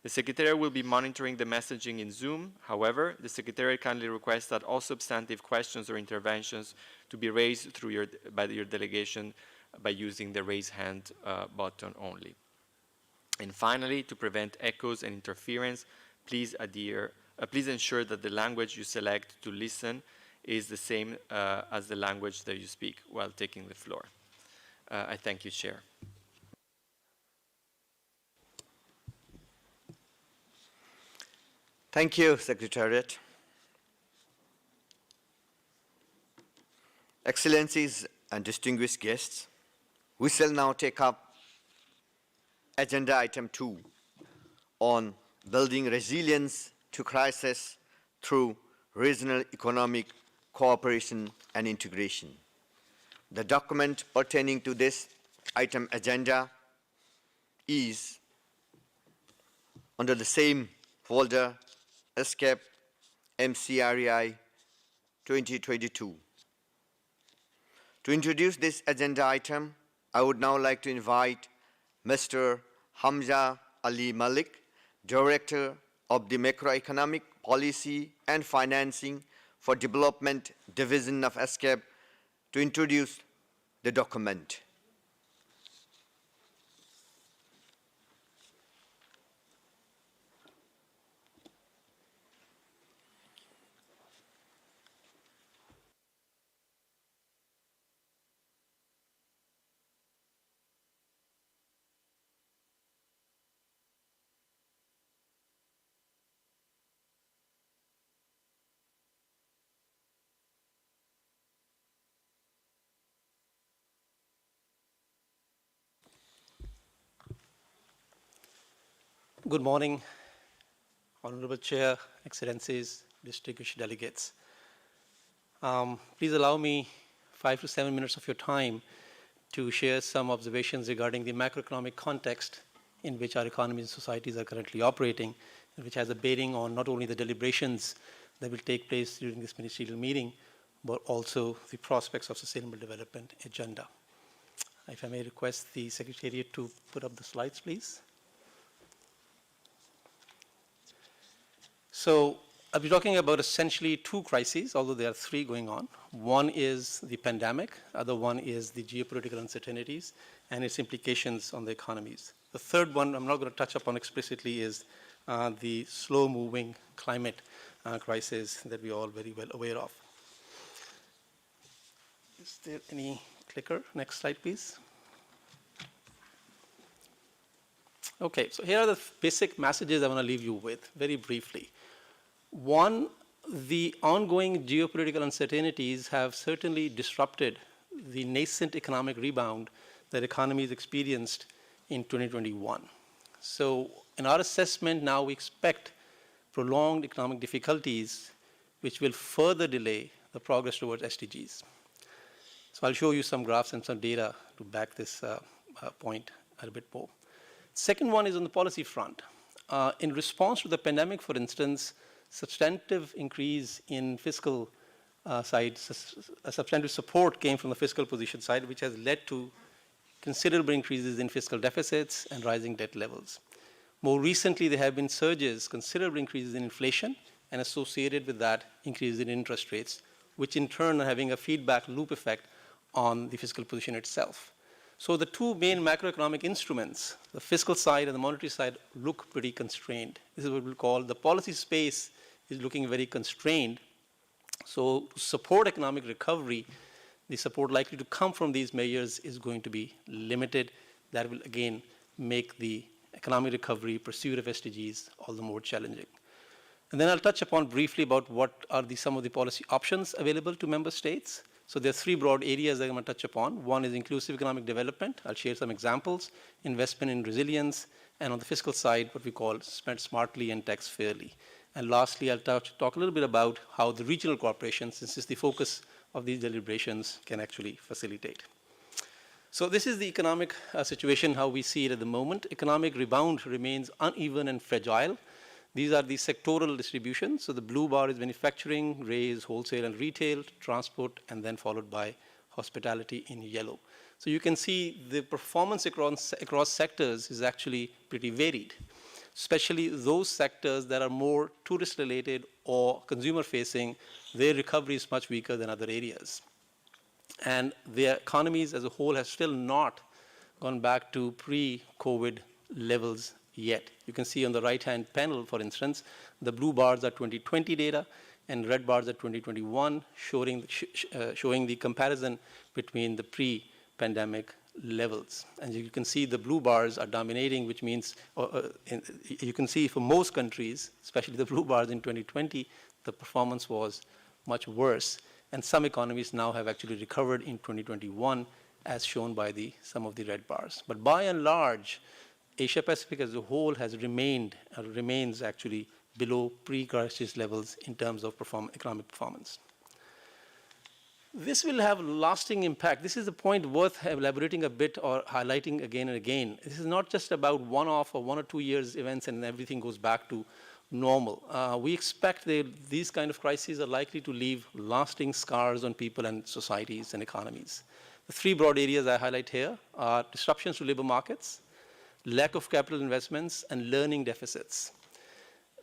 The Secretariat will be monitoring the messaging in Zoom. However, the Secretariat kindly requests that all substantive questions or interventions to be raised through by your delegation by using the Raise Hand button only. And finally, to prevent echoes and interference, please ensure that the language you select to listen is the same as the language that you speak while taking the floor. I thank you, Chair. Thank you, Secretariat. Excellencies and distinguished guests, we shall now take up agenda item 2 on building resilience to crisis through regional economic cooperation and integration. The document pertaining to this item agenda is under the same folder, ESCAP MCREI 2022. To introduce this agenda item, I would now like to invite Mr. Hamza Ali Malik, Director of the Macroeconomic Policy and Financing for Development Division of ESCAP, to introduce the document. Good morning, Honorable Chair, Excellencies, distinguished delegates. Please allow me 5 to 7 minutes of your time to share some observations regarding the macroeconomic context in which our economies and societies are currently operating, and which has a bearing on not only the deliberations that will take place during this ministerial meeting, but also the prospects of sustainable development agenda. If I may request the Secretariat to put up the slides, please. So I'll be talking about essentially two crises, although there are three going on. One is the pandemic, other one is the geopolitical uncertainties and its implications on the economies. The third one I'm not going to touch upon explicitly is the slow-moving climate crisis that we're all very well aware of. Is there any clicker? Next slide, please. Okay, so here are the basic messages I want to leave you with very briefly. One, the ongoing geopolitical uncertainties have certainly disrupted the nascent economic rebound that economies experienced in 2021. So in our assessment now, we expect prolonged economic difficulties which will further delay the progress towards SDGs. So I'll show you some graphs and some data to back this point a bit more. Second one is on the policy front. In response to the pandemic, for instance, substantive increase in fiscal side, substantive support came from the fiscal position side, which has led to considerable increases in fiscal deficits and rising debt levels. More recently, there have been surges, considerable increases in inflation, and associated with that, increases in interest rates, which in turn are having a feedback loop effect on the fiscal position itself. So the two main macroeconomic instruments, the fiscal side and the monetary side, look pretty constrained. This is what we call the policy space is looking very constrained. So to support economic recovery, the support likely to come from these measures is going to be limited. That will again make the economic recovery, pursuit of SDGs, all the more challenging. And then I'll touch upon briefly about what are some of the policy options available to member states. So there are three broad areas that I'm going to touch upon. One is inclusive economic development. I'll share some examples, investment in resilience, and on the fiscal side, what we call spend smartly and tax fairly. And lastly, I'll talk a little bit about how the regional cooperation, since it's the focus of these deliberations, can actually facilitate. So this is the economic situation, how we see it at the moment. Economic rebound remains uneven and fragile. These are the sectoral distributions. So the blue bar is manufacturing, gray is wholesale and retail, transport, and then followed by hospitality in yellow. So you can see the performance across sectors is actually pretty varied, especially those sectors that are more tourist-related or consumer-facing. Their recovery is much weaker than other areas. And the economies as a whole have still not gone back to pre-COVID levels yet. You can see on the right-hand panel, for instance, the blue bars are 2020 data and red bars are 2021, showing the comparison between the pre-pandemic levels. And you can see the blue bars are dominating, which means you can see for most countries, especially the blue bars in 2020, the performance was much worse. And some economies now have actually recovered in 2021, as shown by some of the red bars. But by and large, Asia Pacific as a whole has remains actually below pre-crisis levels in terms of economic performance. This will have lasting impact. This is a point worth elaborating a bit or highlighting again and again. This is not just about one-off or 1 or 2 years events and everything goes back to normal. We expect these kind of crises are likely to leave lasting scars on people and societies and economies. The three broad areas I highlight here are disruptions to labor markets, lack of capital investments, and learning deficits.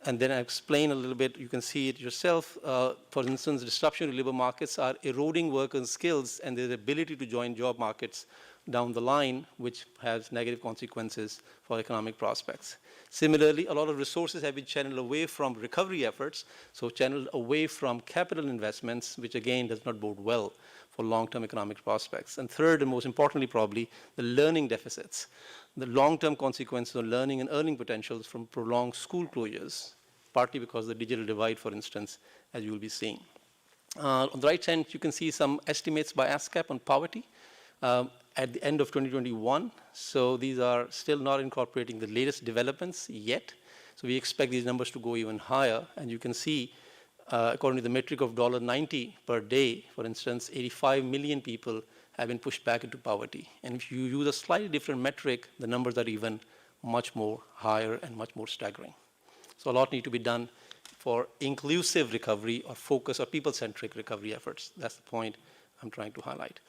And then I explain a little bit, you can see it yourself. For instance, disruption to labor markets are eroding workers' skills and their ability to join job markets down the line, which has negative consequences for economic prospects. Similarly, a lot of resources have been channeled away from recovery efforts, so channeled away from capital investments, which again does not bode well for long-term economic prospects. And third, and most importantly probably, the learning deficits, the long-term consequences of learning and earning potentials from prolonged school closures, partly because of the digital divide, for instance, as you will be seeing. On the right hand, you can see some estimates by ESCAP on poverty at the end of 2021. So these are still not incorporating the latest developments yet. So we expect these numbers to go even higher. And you can see, according to the metric of $90 per day, for instance, 85 million people have been pushed back into poverty. And if you use a slightly different metric, the numbers are even much more higher and much more staggering. So a lot need to be done for inclusive recovery or focus or people-centric recovery efforts. That's the point I'm trying to highlight.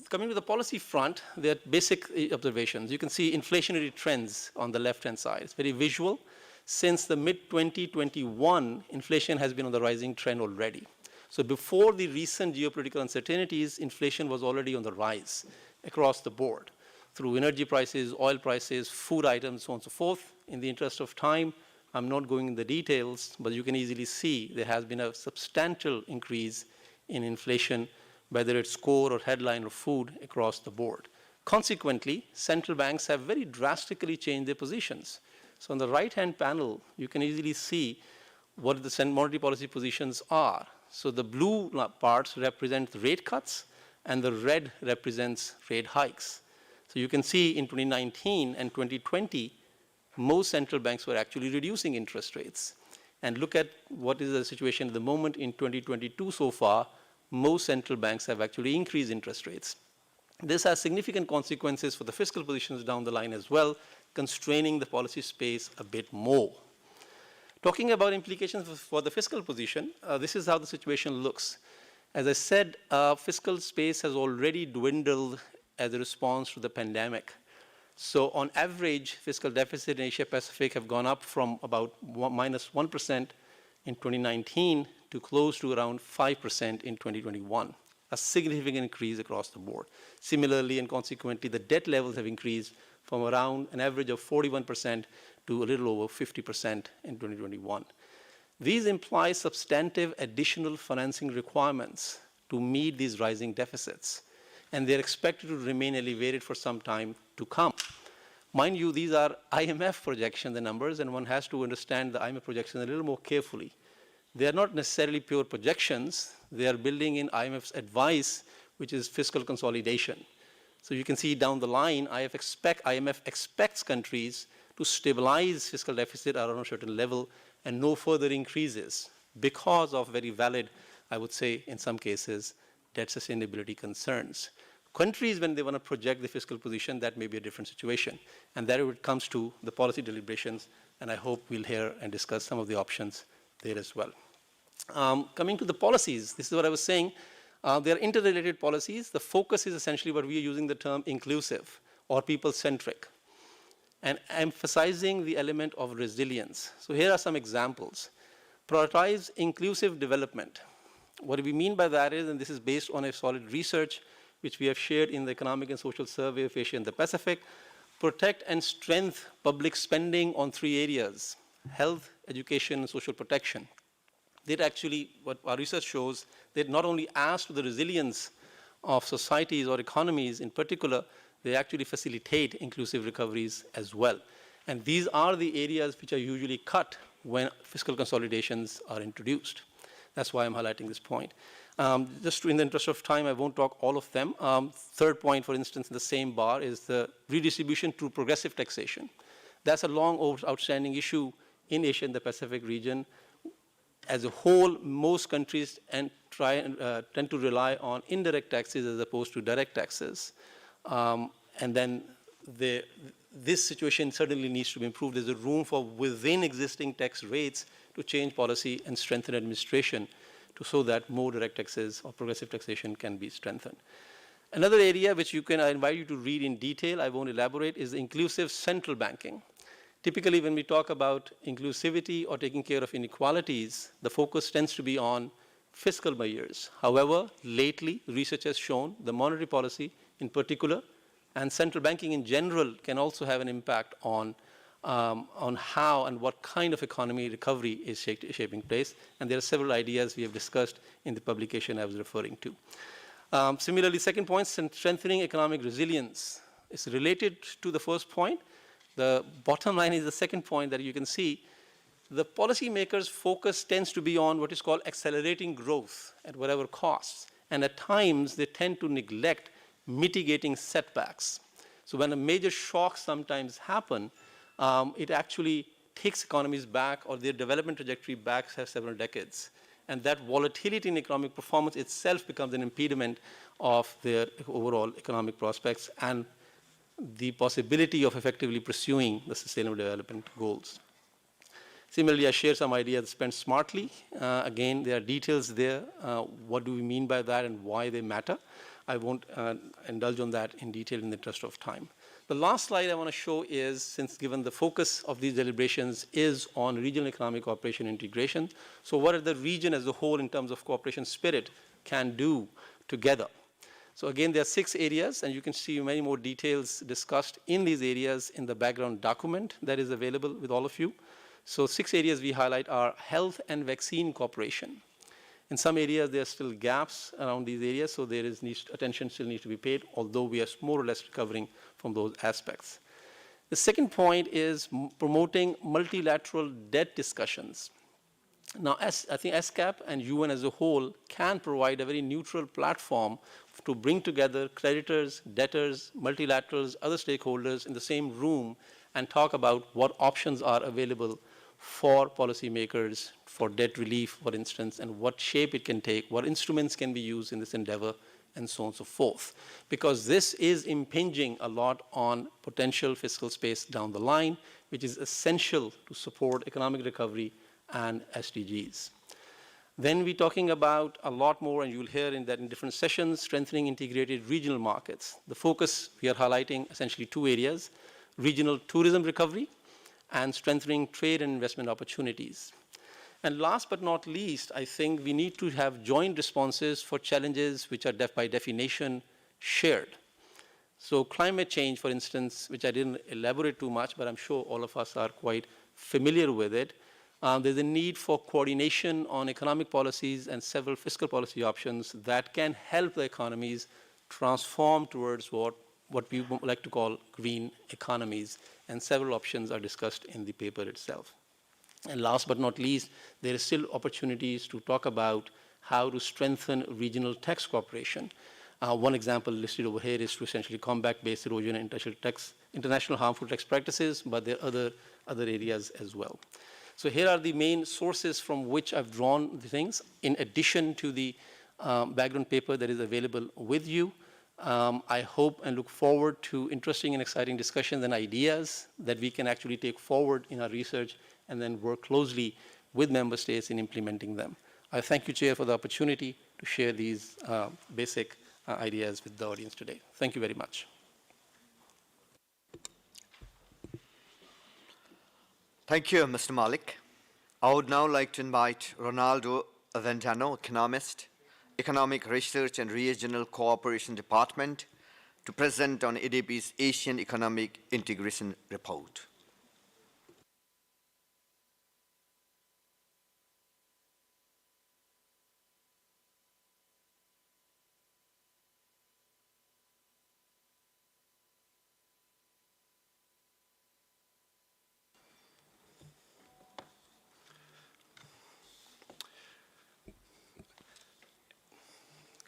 Coming to the policy front, there are basic observations. You can see inflationary trends on the left-hand side. It's very visual. Since the mid-2021, inflation has been on the rising trend already. So before the recent geopolitical uncertainties, inflation was already on the rise across the board through energy prices, oil prices, food items, so on and so forth. In the interest of time, I'm not going into the details, but you can easily see there has been a substantial increase in inflation, whether it's core or headline or food across the board. Consequently, central banks have very drastically changed their positions. So on the right-hand panel, you can easily see what the monetary policy positions are. So the blue parts represent rate cuts, and the red represents rate hikes. So you can see in 2019 and 2020, most central banks were actually reducing interest rates. And look at what is the situation at the moment in 2022 so far. Most central banks have actually increased interest rates. This has significant consequences for the fiscal positions down the line as well, constraining the policy space a bit more. Talking about implications for the fiscal position, this is how the situation looks. As I said, fiscal space has already dwindled as a response to the pandemic. So on average, fiscal deficit in Asia Pacific have gone up from about minus 1% in 2019 to close to around 5% in 2021, a significant increase across the board. Similarly and consequently, the debt levels have increased from around an average of 41% to a little over 50% in 2021. These imply substantive additional financing requirements to meet these rising deficits, and they're expected to remain elevated for some time to come. Mind you, these are IMF projections, the numbers, and one has to understand the IMF projections a little more carefully. They are not necessarily pure projections. They are building in IMF's advice, which is fiscal consolidation. So you can see down the line, IMF expects countries to stabilize fiscal deficit around a certain level and no further increases because of very valid, I would say in some cases, debt sustainability concerns. Countries, when they want to project the fiscal position, that may be a different situation. And there it comes to the policy deliberations, and I hope we'll hear and discuss some of the options there as well. Coming to the policies, this is what I was saying. They are interrelated policies. The focus is essentially what we are using the term inclusive or people-centric, and emphasizing the element of resilience. So here are some examples. Prioritize inclusive development. What we mean by that is, and this is based on a solid research which we have shared in the Economic and Social Survey of Asia and the Pacific, protect and strengthen public spending on 3 areas: health, education, and social protection. That actually, what our research shows, that not only adds to the resilience of societies or economies in particular, they actually facilitate inclusive recoveries as well. And these are the areas which are usually cut when fiscal consolidations are introduced. That's why I'm highlighting this point. Just in the interest of time, I won't talk all of them. Third point, for instance, in the same bar is the redistribution through progressive taxation. That's a long outstanding issue in Asia and the Pacific region. As a whole, most countries tend to rely on indirect taxes as opposed to direct taxes. And then this situation certainly needs to be improved. There's a room for within existing tax rates to change policy and strengthen administration so that more direct taxes or progressive taxation can be strengthened. Another area which I invite you to read in detail, I won't elaborate, is inclusive central banking. Typically, when we talk about inclusivity or taking care of inequalities, the focus tends to be on fiscal measures. However, lately, research has shown the monetary policy in particular and central banking in general can also have an impact on how and what kind of economy recovery is shaping place. And there are several ideas we have discussed in the publication I was referring to. Similarly, second point, strengthening economic resilience is related to the first point. The bottom line is the second point that you can see. The policymakers' focus tends to be on what is called accelerating growth at whatever costs. And at times, they tend to neglect mitigating setbacks. So when a major shock sometimes happen, it actually takes economies back or their development trajectory back several decades. And that volatility in economic performance itself becomes an impediment of their overall economic prospects and the possibility of effectively pursuing the sustainable development goals. Similarly, I share some ideas, spend smartly. Again, there are details there. What do we mean by that and why they matter? I won't indulge on that in detail in the interest of time. The last slide I want to show is, since given the focus of these deliberations is on regional economic cooperation integration, so what the region as a whole in terms of cooperation spirit can do together. So again, there are 6 areas, and you can see many more details discussed in these areas in the background document that is available with all of you. So 6 areas we highlight are health and vaccine cooperation. In some areas, there are still gaps around these areas, so there is attention still needs to be paid, although we are more or less recovering from those aspects. The second point is promoting multilateral debt discussions. Now, I think ESCAP and UN as a whole can provide a very neutral platform to bring together creditors, debtors, multilaterals, other stakeholders in the same room and talk about what options are available for policymakers, for debt relief, for instance, and what shape it can take, what instruments can be used in this endeavor, and so on and so forth. Because this is impinging a lot on potential fiscal space down the line, which is essential to support economic recovery and SDGs. Then we're talking about a lot more, and you'll hear in that in different sessions, strengthening integrated regional markets. The focus, we are highlighting essentially two areas: regional tourism recovery and strengthening trade and investment opportunities. And last but not least, I think we need to have joint responses for challenges which are by definition shared. So climate change, for instance, which I didn't elaborate too much, but I'm sure all of us are quite familiar with it. There's a need for coordination on economic policies and several fiscal policy options that can help the economies transform towards what we like to call green economies, and several options are discussed in the paper itself. And last but not least, there is still opportunities to talk about how to strengthen regional tax cooperation. One example listed over here is to essentially combat base erosion and international harmful tax practices, but there are other areas as well. So here are the main sources from which I've drawn the things, in addition to the background paper that is available with you. I hope and look forward to interesting and exciting discussions and ideas that we can actually take forward in our research and then work closely with member states in implementing them. I thank you, Chair, for the opportunity to share these basic ideas with the audience today. Thank you very much. Thank you, Mr. Malik. I would now like to invite Ronaldo Avendano, economist, Economic Research and Regional Cooperation Department, to present on ADB's Asian Economic Integration Report.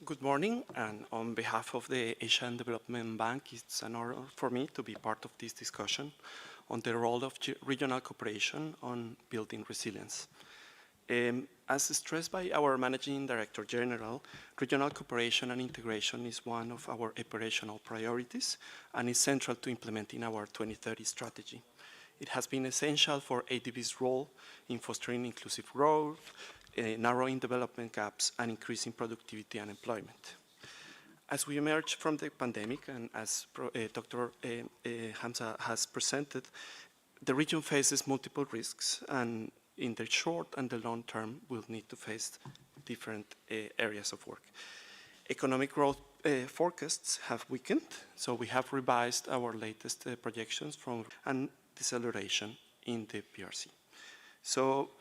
Good morning, and on behalf of the Asian Development Bank, it's an honor for me to be part of this discussion on the role of regional cooperation on building resilience. As stressed by our Managing Director General, regional cooperation and integration is one of our operational priorities and is central to implementing our 2030 strategy. It has been essential for ADB's role in fostering inclusive growth, narrowing development gaps, and increasing productivity and employment. As we emerge from the pandemic, and as Dr. Hamza has presented, the region faces multiple risks, and in the short and the long term, we'll need to face different areas of work. Economic growth forecasts have weakened, so we have revised our latest projections from and deceleration in the PRC. So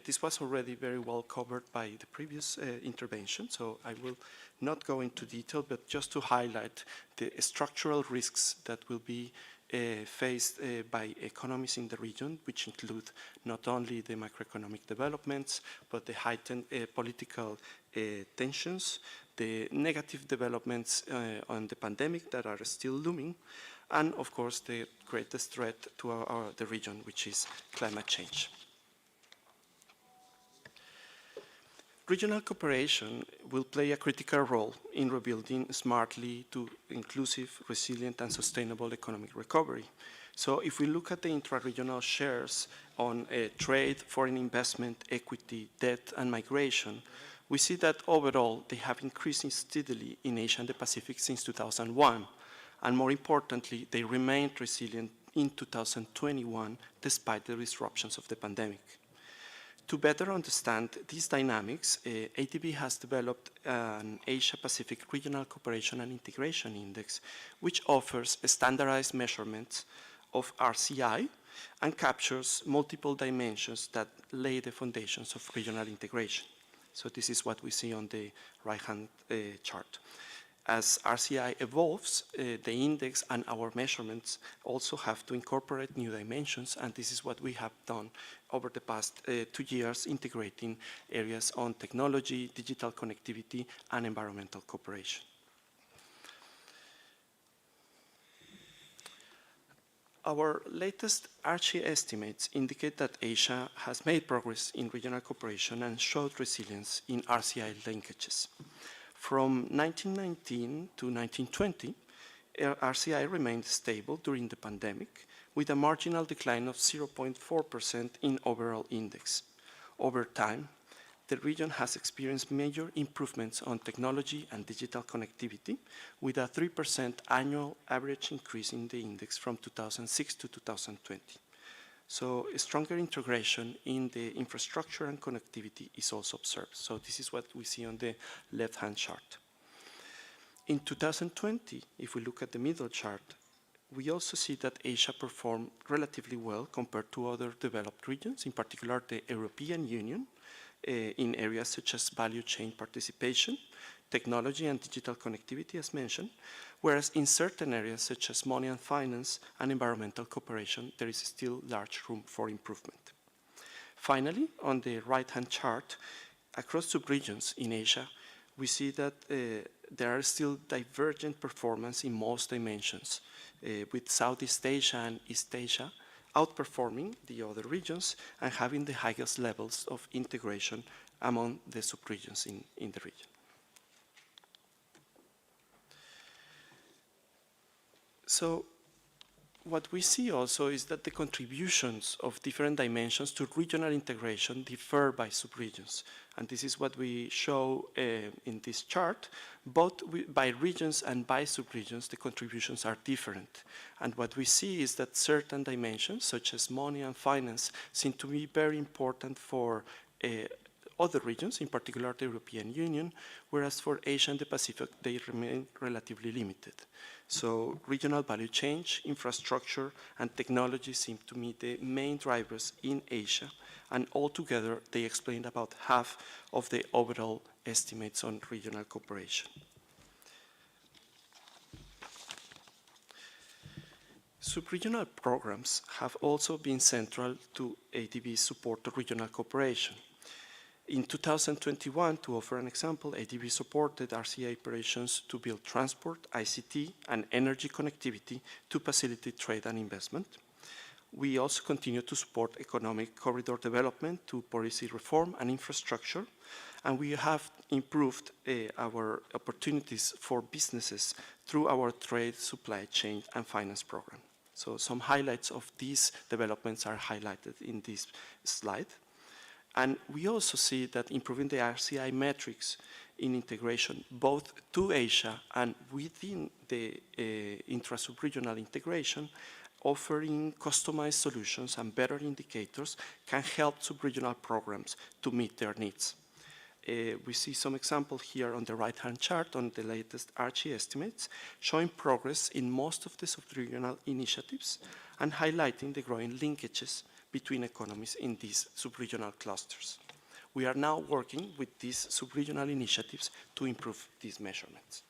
this was already very well covered by the previous intervention, so I will not go into detail, but just to highlight the structural risks that will be faced by economies in the region, which include not only the macroeconomic developments, but the heightened political tensions, the negative developments on the pandemic that are still looming, and of course the greatest threat to the region, which is climate change. Regional cooperation will play a critical role in rebuilding smartly to inclusive, resilient, and sustainable economic recovery. So if we look at the intra-regional shares on trade, foreign investment, equity, debt, and migration, we see that overall they have increased steadily in Asia and the Pacific since 2001. And more importantly, they remained resilient in 2021 despite the disruptions of the pandemic. To better understand these dynamics, ADB has developed an Asia-Pacific Regional Cooperation and Integration Index, which offers standardized measurements of RCI and captures multiple dimensions that lay the foundations of regional integration. So this is what we see on the right-hand chart. As RCI evolves, the index and our measurements also have to incorporate new dimensions, and this is what we have done over the past 2 years, integrating areas on technology, digital connectivity, and environmental cooperation. Our latest RCI estimates indicate that Asia has made progress in regional cooperation and showed resilience in RCI linkages. From 1919 to 1920, RCI remained stable during the pandemic, with a marginal decline of 0.4% in overall index. Over time, the region has experienced major improvements on technology and digital connectivity, with a 3% annual average increase in the index from 2006 to 2020. So a stronger integration in the infrastructure and connectivity is also observed. So this is what we see on the left-hand chart. In 2020, if we look at the middle chart, we also see that Asia performed relatively well compared to other developed regions, in particular the European Union, in areas such as value chain participation, technology and digital connectivity, as mentioned, whereas in certain areas such as money and finance and environmental cooperation, there is still large room for improvement. Finally, on the right-hand chart, across sub-regions in Asia, we see that there are still divergent performance in most dimensions, with Southeast Asia and East Asia outperforming the other regions and having the highest levels of integration among the sub-regions in the region. So what we see also is that the contributions of different dimensions to regional integration differ by sub-regions. And this is what we show in this chart. Both by regions and by sub-regions, the contributions are different. And what we see is that certain dimensions, such as money and finance, seem to be very important for other regions, in particular the European Union, whereas for Asia and the Pacific, they remain relatively limited. So regional value chain, infrastructure, and technology seem to be the main drivers in Asia, and altogether they explain about half of the overall estimates on regional cooperation. Sub-regional programs have also been central to ADB's support to regional cooperation. In 2021, to offer an example, ADB supported RCI operations to build transport, ICT, and energy connectivity to facilitate trade and investment. We also continue to support economic corridor development to policy reform and infrastructure, and we have improved our opportunities for businesses through our trade, supply chain, and finance program. So some highlights of these developments are highlighted in this slide. And we also see that improving the RCI metrics in integration, both to Asia and within the intra-sub-regional integration, offering customized solutions and better indicators can help sub-regional programs to meet their needs. We see some examples here on the right-hand chart on the latest RECI estimates, showing progress in most of the sub-regional initiatives and highlighting the growing linkages between economies in these sub-regional clusters. We are now working with these sub-regional initiatives to improve these measurements.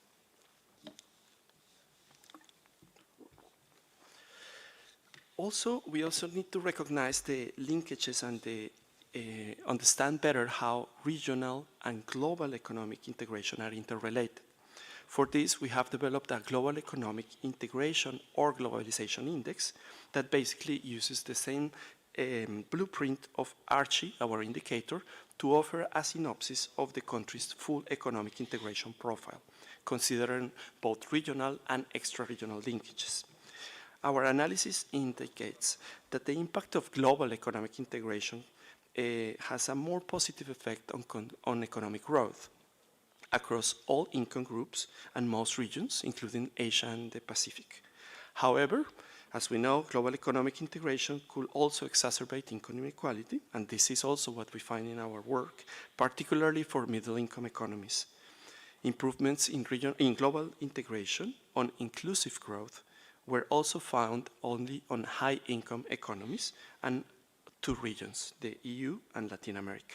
Also, we also need to recognize the linkages and understand better how regional and global economic integration are interrelated. For this, we have developed a global economic integration or globalization index that basically uses the same blueprint of RECI, our indicator, to offer a synopsis of the country's full economic integration profile, considering both regional and extra-regional linkages. Our analysis indicates that the impact of global economic integration has a more positive effect on economic growth across all income groups and most regions, including Asia and the Pacific. However, as we know, global economic integration could also exacerbate income inequality, and this is also what we find in our work, particularly for middle-income economies. Improvements in global integration on inclusive growth were also found only on high-income economies and two regions, the EU and Latin America.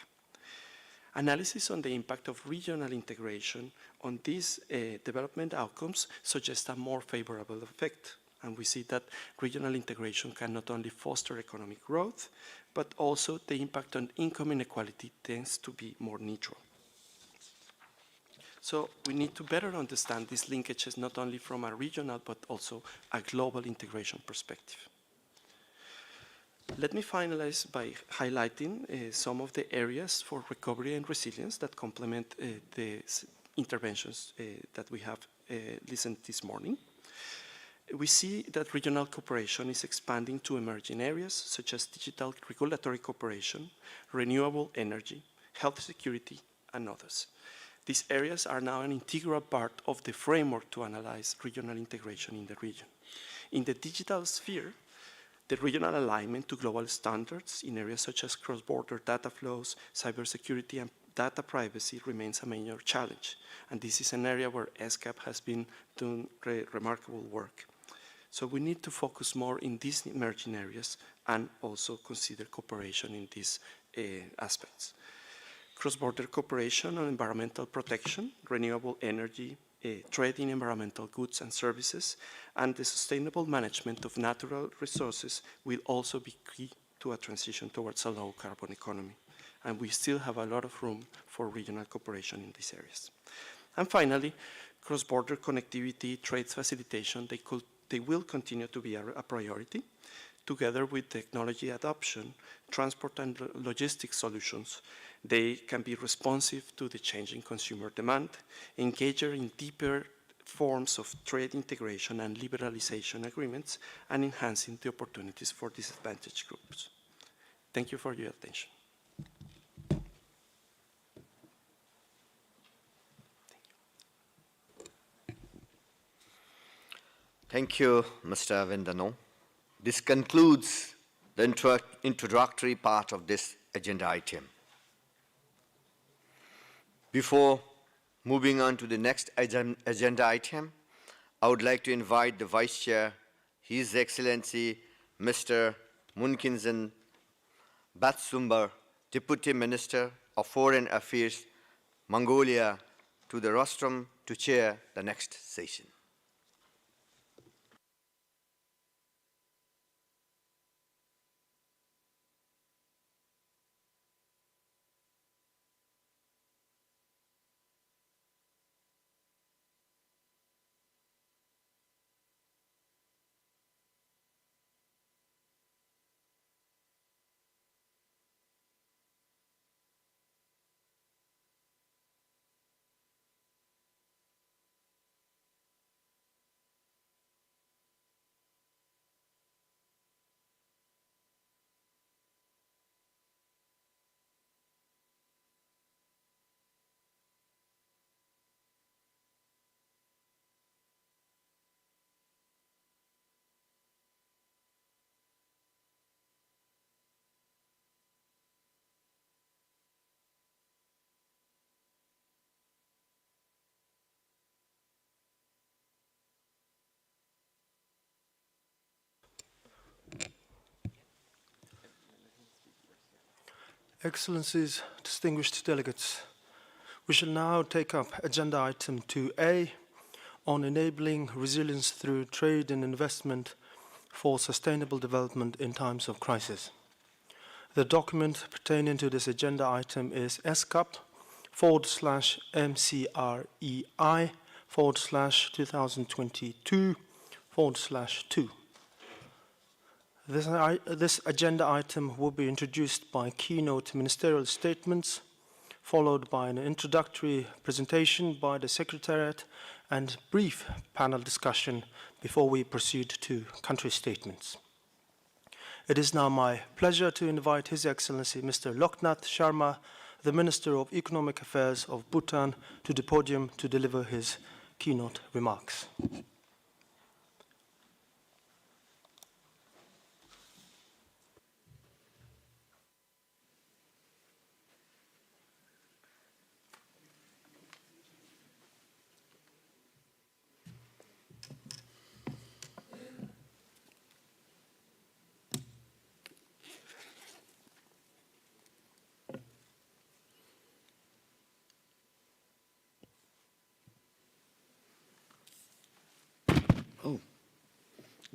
Analysis on the impact of regional integration on these development outcomes suggests a more favorable effect. And we see that regional integration can not only foster economic growth, but also the impact on income inequality tends to be more neutral. So we need to better understand these linkages not only from a regional, but also a global integration perspective. Let me finalize by highlighting some of the areas for recovery and resilience that complement the interventions that we have listened this morning. We see that regional cooperation is expanding to emerging areas such as digital regulatory cooperation, renewable energy, health security, and others. These areas are now an integral part of the framework to analyze regional integration in the region. In the digital sphere, the regional alignment to global standards in areas such as cross-border data flows, cybersecurity, and data privacy remains a major challenge. And this is an area where ESCAP has been doing remarkable work. So we need to focus more in these emerging areas and also consider cooperation in these aspects. Cross-border cooperation on environmental protection, renewable energy, trade in environmental goods and services, and the sustainable management of natural resources will also be key to a transition towards a low-carbon economy. And we still have a lot of room for regional cooperation in these areas. And finally, cross-border connectivity, trade facilitation, they will continue to be a priority. Together with technology adoption, transport and logistics solutions, they can be responsive to the changing consumer demand, engage in deeper forms of trade integration and liberalization agreements, and enhancing the opportunities for disadvantaged groups. Thank you for your attention. Thank you, Mr. Vendano. This concludes the introductory part of this agenda item. Before moving on to the next agenda item, I would like to invite the Vice Chair, His Excellency Mr. Munkinson Batsumbar, Deputy Minister of Foreign Affairs, Mongolia, to the rostrum to chair the next session. Excellencies, distinguished delegates, we shall now take up agenda item 2A on enabling resilience through trade and investment for sustainable development in times of crisis. The document pertaining to this agenda item is ESCAP/MCREI/2022/2. This agenda item will be introduced by keynote ministerial statements, followed by an introductory presentation by the Secretariat and brief panel discussion before we proceed to country statements. It is now my pleasure to invite His Excellency Mr. Loknath Sharma, the Minister of Economic Affairs of Bhutan, to the podium to deliver his keynote remarks. Oh,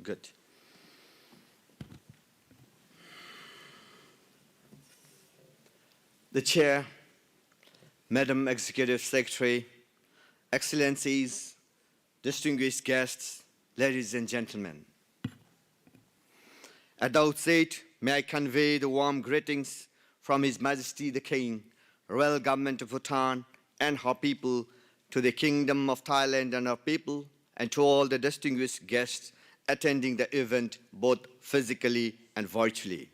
good. The Chair, Madam Executive Secretary, Excellencies, distinguished guests, ladies and gentlemen. At the outset, may I convey the warm greetings from His Majesty the King, Royal Government of Bhutan, and her people to the Kingdom of Thailand and our people, and to all the distinguished guests attending the event both physically and virtually.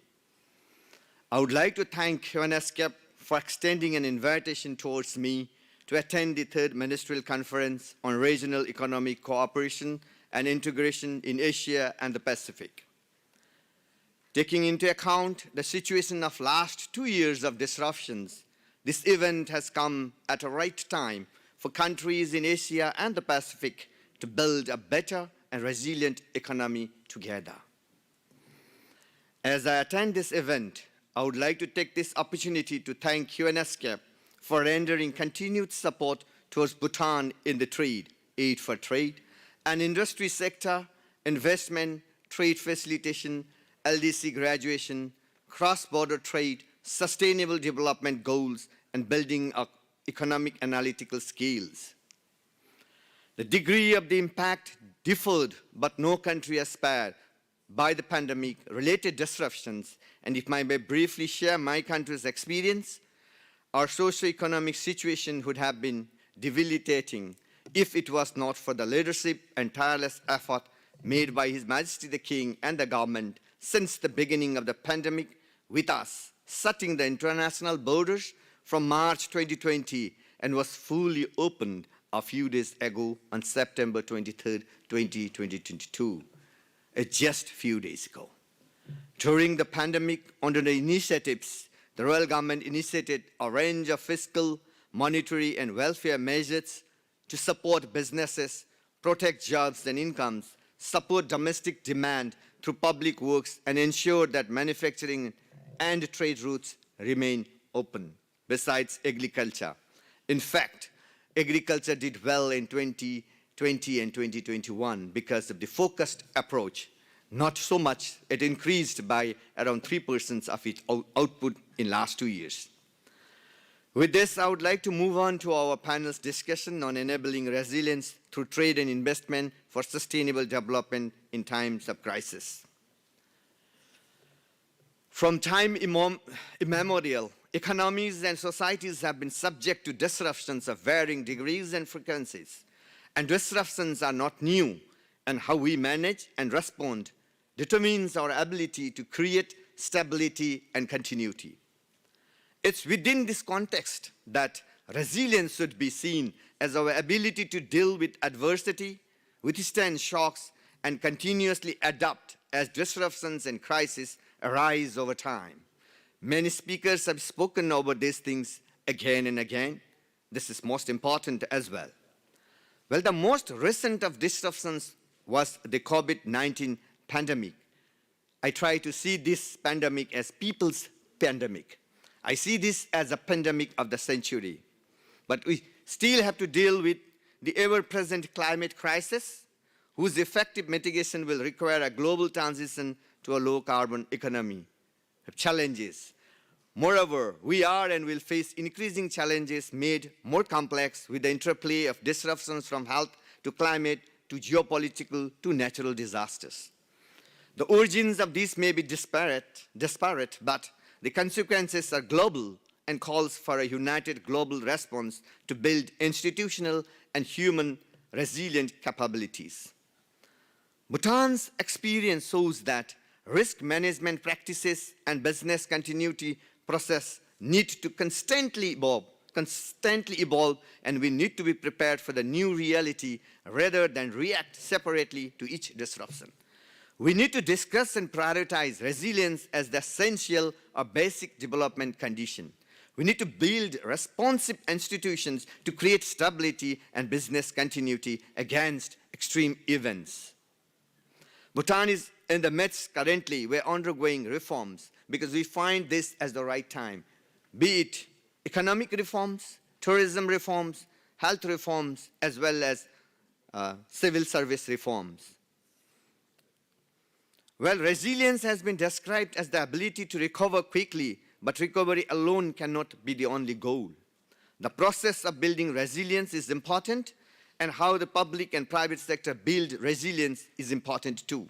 I would like to thank ESCAP for extending an invitation towards me to attend the third Ministerial Conference on Regional Economic Cooperation and Integration in Asia and the Pacific. Taking into account the situation of last 2 years of disruptions, this event has come at a right time for countries in Asia and the Pacific to build a better and resilient economy together. As I attend this event, I would like to take this opportunity to thank ESCAP for rendering continued support towards Bhutan in the trade, aid for trade, and industry sector, investment, trade facilitation, LDC graduation, cross-border trade, sustainable development goals, and building up economic analytical skills. The degree of the impact differed, but no country has spared by the pandemic-related disruptions, and if I may briefly share my country's experience, our socio-economic situation would have been debilitating if it was not for the leadership and tireless effort made by His Majesty the King and the government since the beginning of the pandemic, with us shutting the international borders from March 2020 and was fully opened a few days ago on September 23, 2022, just a few days ago. During the pandemic, under the initiatives, the royal government initiated a range of fiscal, monetary, and welfare measures to support businesses, protect jobs and incomes, support domestic demand through public works, and ensure that manufacturing and trade routes remain open, besides agriculture. In fact, agriculture did well in 2020 and 2021 because of the focused approach. Not so much, it increased by around 3% of its output in last 2 years. With this, I would like to move on to our panel's discussion on enabling resilience through trade and investment for sustainable development in times of crisis. From time immemorial, economies and societies have been subject to disruptions of varying degrees and frequencies. And disruptions are not new, and how we manage and respond determines our ability to create stability and continuity. It's within this context that resilience should be seen as our ability to deal with adversity, withstand shocks, and continuously adapt as disruptions and crises arise over time. Many speakers have spoken about these things again and again. This is most important as well. Well, the most recent of disruptions was the COVID-19 pandemic. I try to see this pandemic as people's pandemic. I see this as a pandemic of the century. But we still have to deal with the ever-present climate crisis, whose effective mitigation will require a global transition to a low-carbon economy. Challenges. Moreover, we are and will face increasing challenges made more complex with the interplay of disruptions from health to climate to geopolitical to natural disasters. The origins of these may be disparate, but the consequences are global and calls for a united global response to build institutional and human resilient capabilities. Bhutan's experience shows that risk management practices and business continuity process need to constantly evolve, and we need to be prepared for the new reality rather than react separately to each disruption. We need to discuss and prioritize resilience as the essential or basic development condition. We need to build responsive institutions to create stability and business continuity against extreme events. Bhutan is in the midst currently, we're undergoing reforms because we find this as the right time, be it economic reforms, tourism reforms, health reforms, as well as civil service reforms. Well, resilience has been described as the ability to recover quickly, but recovery alone cannot be the only goal. The process of building resilience is important, and how the public and private sector build resilience is important too.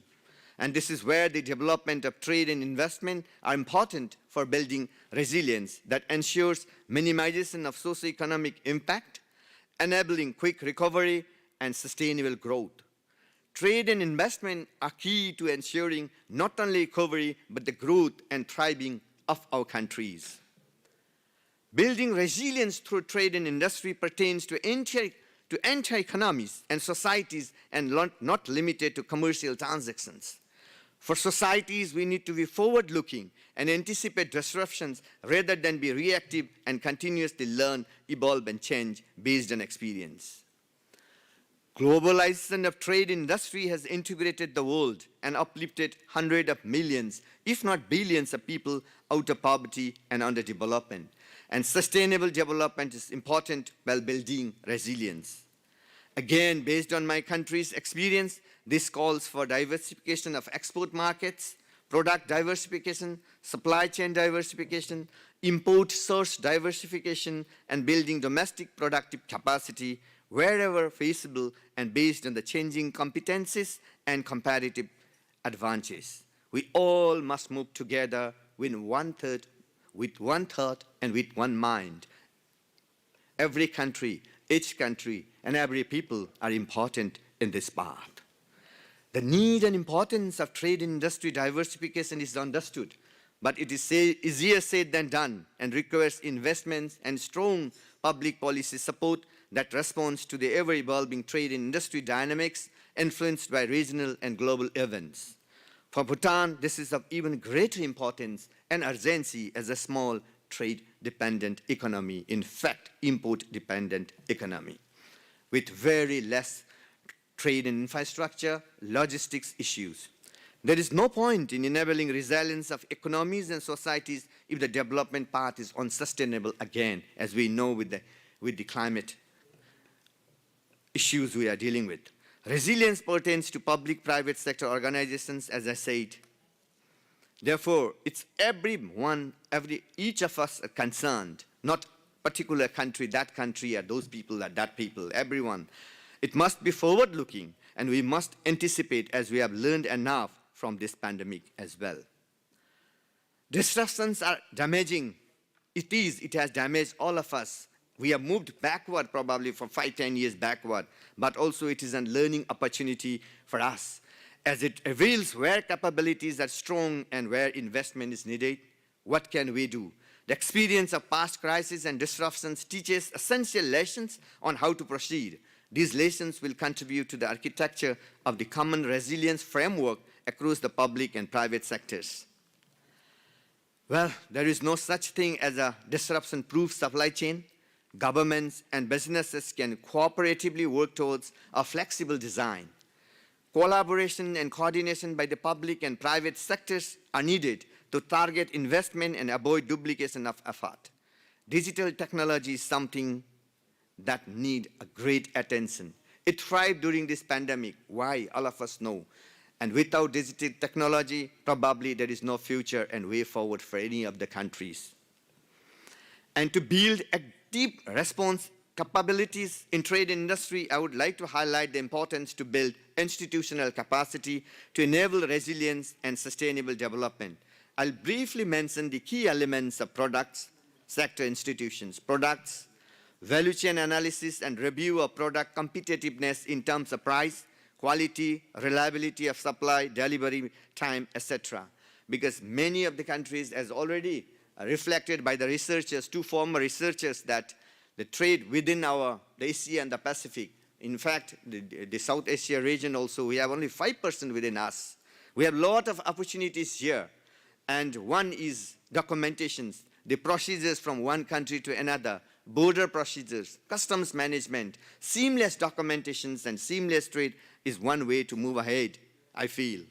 And this is where the development of trade and investment are important for building resilience that ensures minimization of socioeconomic impact, enabling quick recovery and sustainable growth. Trade and investment are key to ensuring not only recovery, but the growth and thriving of our countries. Building resilience through trade and industry pertains to entire economies and societies and not limited to commercial transactions. For societies, we need to be forward-looking and anticipate disruptions rather than be reactive and continuously learn, evolve, and change based on experience. Globalization of trade industry has integrated the world and uplifted hundreds of millions, if not billions of people out of poverty and underdevelopment. And sustainable development is important while building resilience. Again, based on my country's experience, this calls for diversification of export markets, product diversification, supply chain diversification, import source diversification, and building domestic productive capacity wherever feasible and based on the changing competencies and comparative advantages. We all must move together with one thought and with one mind. Every country, each country, and every people are important in this path. The need and importance of trade and industry diversification is understood, but it is easier said than done and requires investments and strong public policy support that responds to the ever-evolving trade and industry dynamics influenced by regional and global events. For Bhutan, this is of even greater importance and urgency as a small trade-dependent economy, in fact, import-dependent economy, with very less trade and infrastructure, logistics issues. There is no point in enabling resilience of economies and societies if the development path is unsustainable again, as we know with the climate issues we are dealing with. Resilience pertains to public-private sector organizations, as I said. Therefore, it's each of us are concerned, not particular country, or those people, or that people, everyone. It must be forward-looking, and we must anticipate as we have learned enough from this pandemic as well. Disruptions are damaging. It has damaged all of us. We have moved backward probably for 5-10 years backward, but also it is a learning opportunity for us as it reveals where capabilities are strong and where investment is needed. What can we do? The experience of past crises and disruptions teaches essential lessons on how to proceed. These lessons will contribute to the architecture of the common resilience framework across the public and private sectors. Well, there is no such thing as a disruption-proof supply chain. Governments and businesses can cooperatively work towards a flexible design. Collaboration and coordination by the public and private sectors are needed to target investment and avoid duplication of effort. Digital technology is something that needs a great attention. It thrived during this pandemic. Why? All of us know. And without digital technology, probably there is no future and way forward for any of the countries. And to build a deep response capabilities in trade and industry, I would like to highlight the importance to build institutional capacity to enable resilience and sustainable development. I'll briefly mention the key elements of products, sector institutions, products, value chain analysis and review of product competitiveness in terms of price, quality, reliability of supply, delivery time, etc. Because many of the countries, as already reflected by the researchers, 2 former researchers, that the trade within the Asia and the Pacific, in fact, the South Asia region also, we have only 5% within us. We have a lot of opportunities here. And one is documentations, the procedures from one country to another, border procedures, customs management, seamless documentations and seamless trade is one way to move ahead, I feel.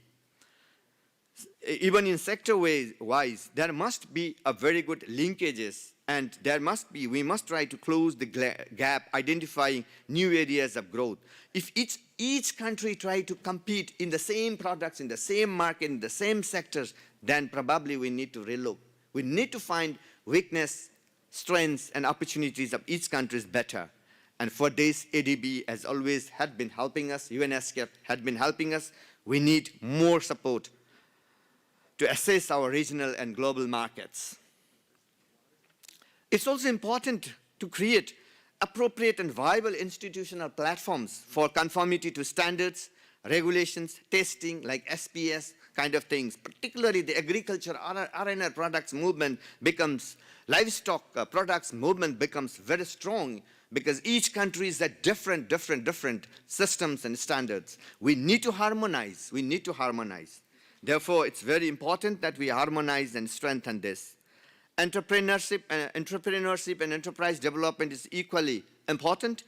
Even in sector-wise, there must be a very good linkages, and we must try to close the gap, identifying new areas of growth. If each country try to compete in the same products, in the same market, in the same sectors, then probably we need to relook. We need to find weakness, strengths, and opportunities of each country better. And for this, ADB, as always, had been helping us, ESCAP had been helping us. We need more support to assess our regional and global markets. It's also important to create appropriate and viable institutional platforms for conformity to standards, regulations, testing, like SPS kind of things. Particularly the agriculture RNR products movement becomes livestock products movement becomes very strong because each country is at different systems and standards. We need to harmonize. We need to harmonize. Therefore, it's very important that we harmonize and strengthen this. Entrepreneurship and enterprise development is equally important.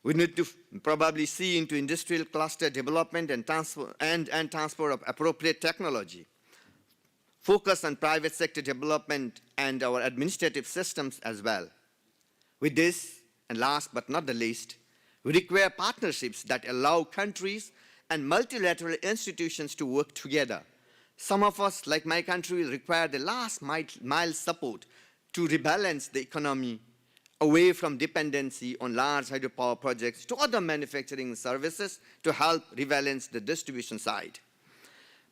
We need to probably see into industrial cluster development and transfer of appropriate technology. Focus on private sector development and our administrative systems as well. With this, and last but not the least, we require partnerships that allow countries and multilateral institutions to work together. Some of us, like my country, will require the last mile support to rebalance the economy away from dependency on large hydropower projects to other manufacturing services to help rebalance the distribution side.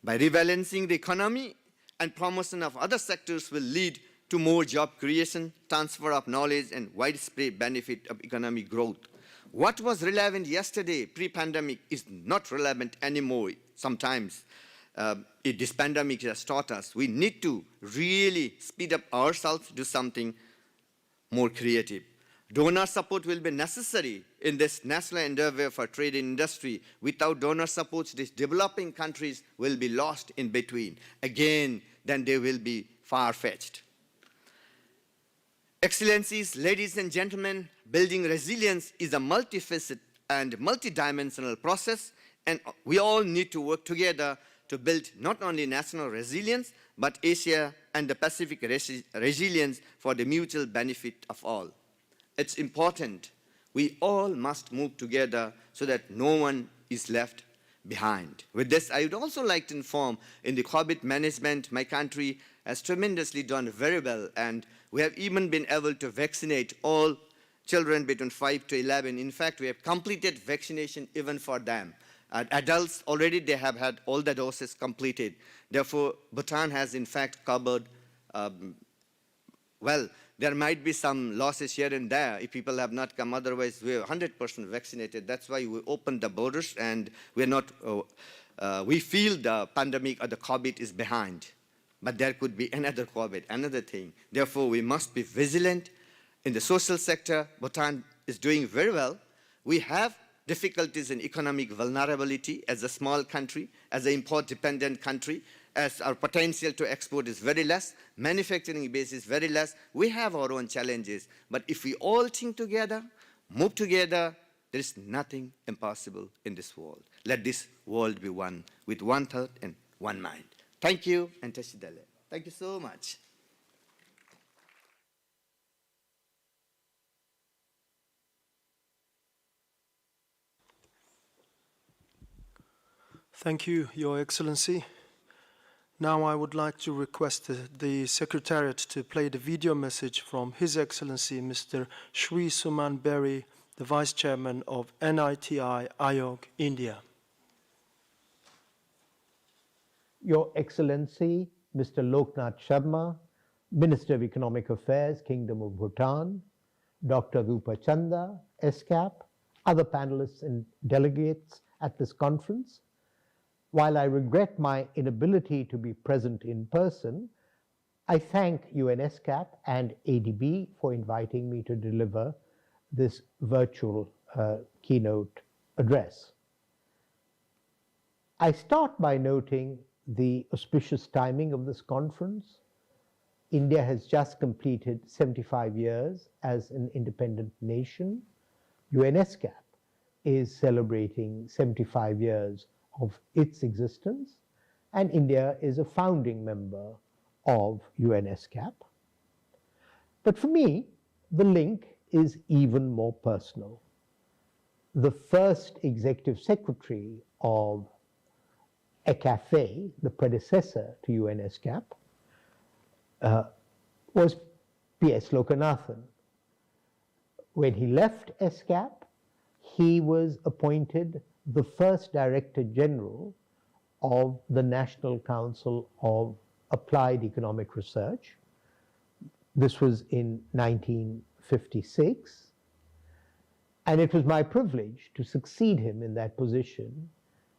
By rebalancing the economy and promotion of other sectors will lead to more job creation, transfer of knowledge, and widespread benefit of economic growth. What was relevant yesterday, pre-pandemic, is not relevant anymore sometimes. This pandemic has taught us we need to really speed up ourselves, do something more creative. Donor support will be necessary in this national endeavor for trade and industry. Without donor support, these developing countries will be lost in between. Again, then they will be far-fetched. Excellencies, ladies and gentlemen, building resilience is a multifaceted and multidimensional process, and we all need to work together to build not only national resilience, but Asia and the Pacific resilience for the mutual benefit of all. It's important. We all must move together so that no one is left behind. With this, I would also like to inform in the COVID management, my country has tremendously done very well, and we have even been able to vaccinate all children between 5 to 11. In fact, we have completed vaccination even for them. Adults, already they have had all the doses completed. Therefore, Bhutan has in fact covered, well, there might be some losses here and there if people have not come. Otherwise, we are 100% vaccinated. That's why we opened the borders, and we're not, we feel the pandemic or the COVID is behind. But there could be another COVID, another thing. Therefore, we must be vigilant. In the social sector, Bhutan is doing very well. We have difficulties in economic vulnerability as a small country, as an import-dependent country, as our potential to export is very less, manufacturing base is very less. We have our own challenges. But if we all think together, move together, there is nothing impossible in this world. Let this world be one, with one thought and one mind. Thank you, and Tashidale. Thank you so much. Thank you, Your Excellency. Now I would like to request the Secretariat to play the video message from His Excellency Mr. Shri Suman Berry, the Vice Chairman of NITI Ayog, India. Your Excellency, Mr. Loknath Sharma, Minister of Economic Affairs, Kingdom of Bhutan, Dr. Rupa Chanda, ESCAP, other panelists and delegates at this conference. While I regret my inability to be present in person, I thank ESCAP and ADB for inviting me to deliver this virtual keynote address. I start by noting the auspicious timing of this conference. India has just completed 75 years as an independent nation. ESCAP is celebrating 75 years of its existence, and India is a founding member of ESCAP. But for me, the link is even more personal. The first executive secretary of ECAFE, the predecessor to ESCAP, was P.S. Lokanathan. When he left ESCAP, he was appointed the first Director General of the National Council of Applied Economic Research. This was in 1956, and it was my privilege to succeed him in that position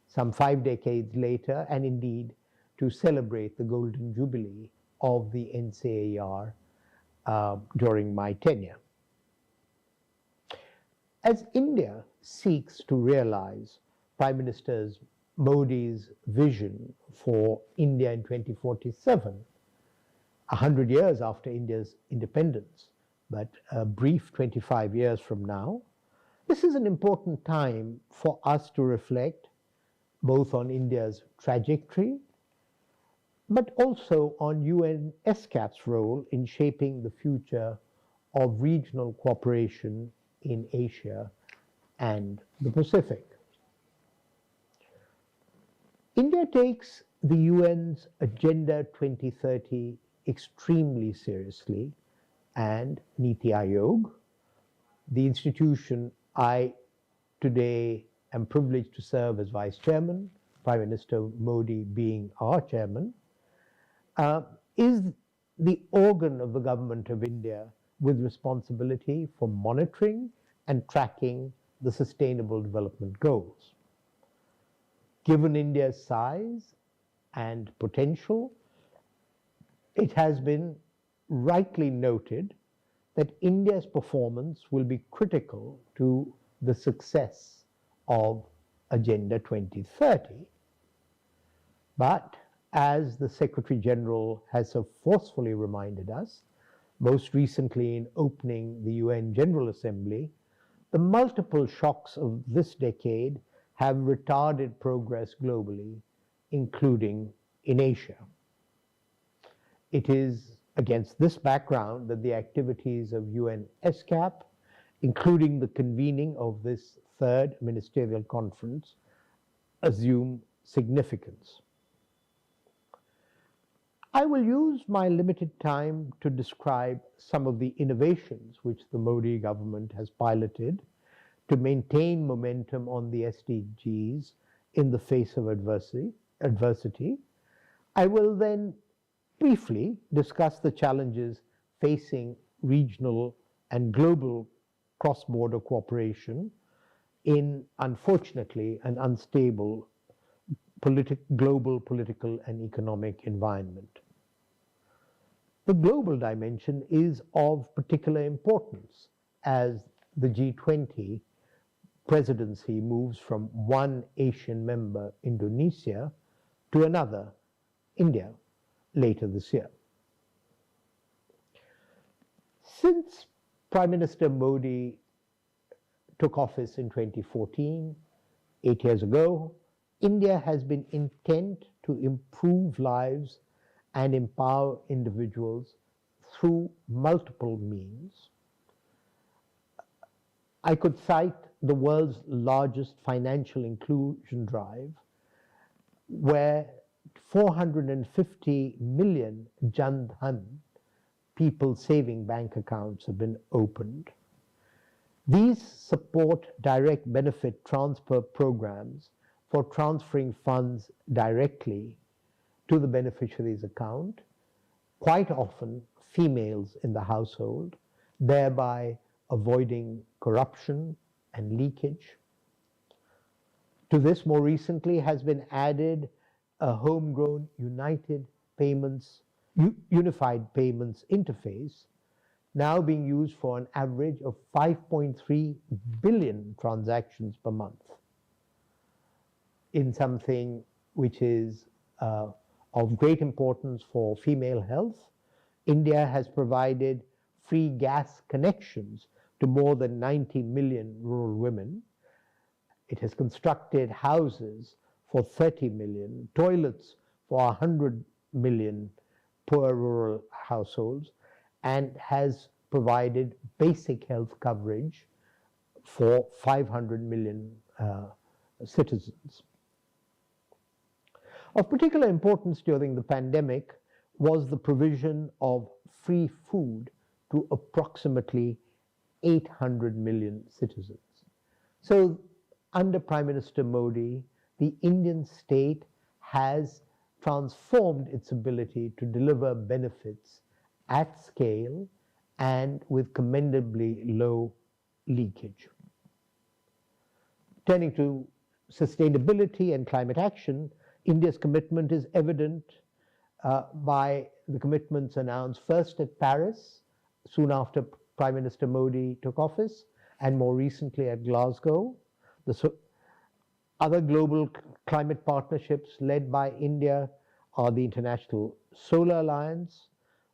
some 5 decades later, and indeed to celebrate the Golden Jubilee of the NCAR during my tenure. As India seeks to realize Prime Minister Modi's vision for India in 2047, 100 years after India's independence, but a brief 25 years from now, this is an important time for us to reflect both on India's trajectory, but also on UN ESCAP's role in shaping the future of regional cooperation in Asia and the Pacific. India takes the UN's Agenda 2030 extremely seriously, and Niti Aayog, the institution I today am privileged to serve as Vice Chairman, Prime Minister Modi being our Chairman, is the organ of the Government of India with responsibility for monitoring and tracking the Sustainable Development Goals. Given India's size and potential, it has been rightly noted that India's performance will be critical to the success of Agenda 2030. But as the Secretary General has so forcefully reminded us, most recently in opening the UN General Assembly, the multiple shocks of this decade have retarded progress globally, including in Asia. It is against this background that the activities of UN ESCAP, including the convening of this third ministerial conference, assume significance. I will use my limited time to describe some of the innovations which the Modi government has piloted to maintain momentum on the SDGs in the face of adversity. I will then briefly discuss the challenges facing regional and global cross-border cooperation in, unfortunately, an unstable global political and economic environment. The global dimension is of particular importance as the G20 presidency moves from one Asian member, Indonesia, to another, India, later this year. Since Prime Minister Modi took office in 2014, 8 years ago, India has been intent to improve lives and empower individuals through multiple means. I could cite the world's largest financial inclusion drive, where 450 million Jan Dhan, people saving bank accounts, have been opened. These support direct benefit transfer programs for transferring funds directly to the beneficiary's account, quite often females in the household, thereby avoiding corruption and leakage. To this, more recently, has been added a homegrown unified payments interface, now being used for an average of 5.3 billion transactions per month, in something which is of great importance for female health. India has provided free gas connections to more than 90 million rural women. It has constructed houses for 30 million, toilets for 100 million poor rural households, and has provided basic health coverage for 500 million citizens. Of particular importance during the pandemic was the provision of free food to approximately 800 million citizens. So, under Prime Minister Modi, the Indian state has transformed its ability to deliver benefits at scale and with commendably low leakage. Turning to sustainability and climate action, India's commitment is evident by the commitments announced first at Paris, soon after Prime Minister Modi took office, and more recently at Glasgow. Other global climate partnerships led by India are the International Solar Alliance,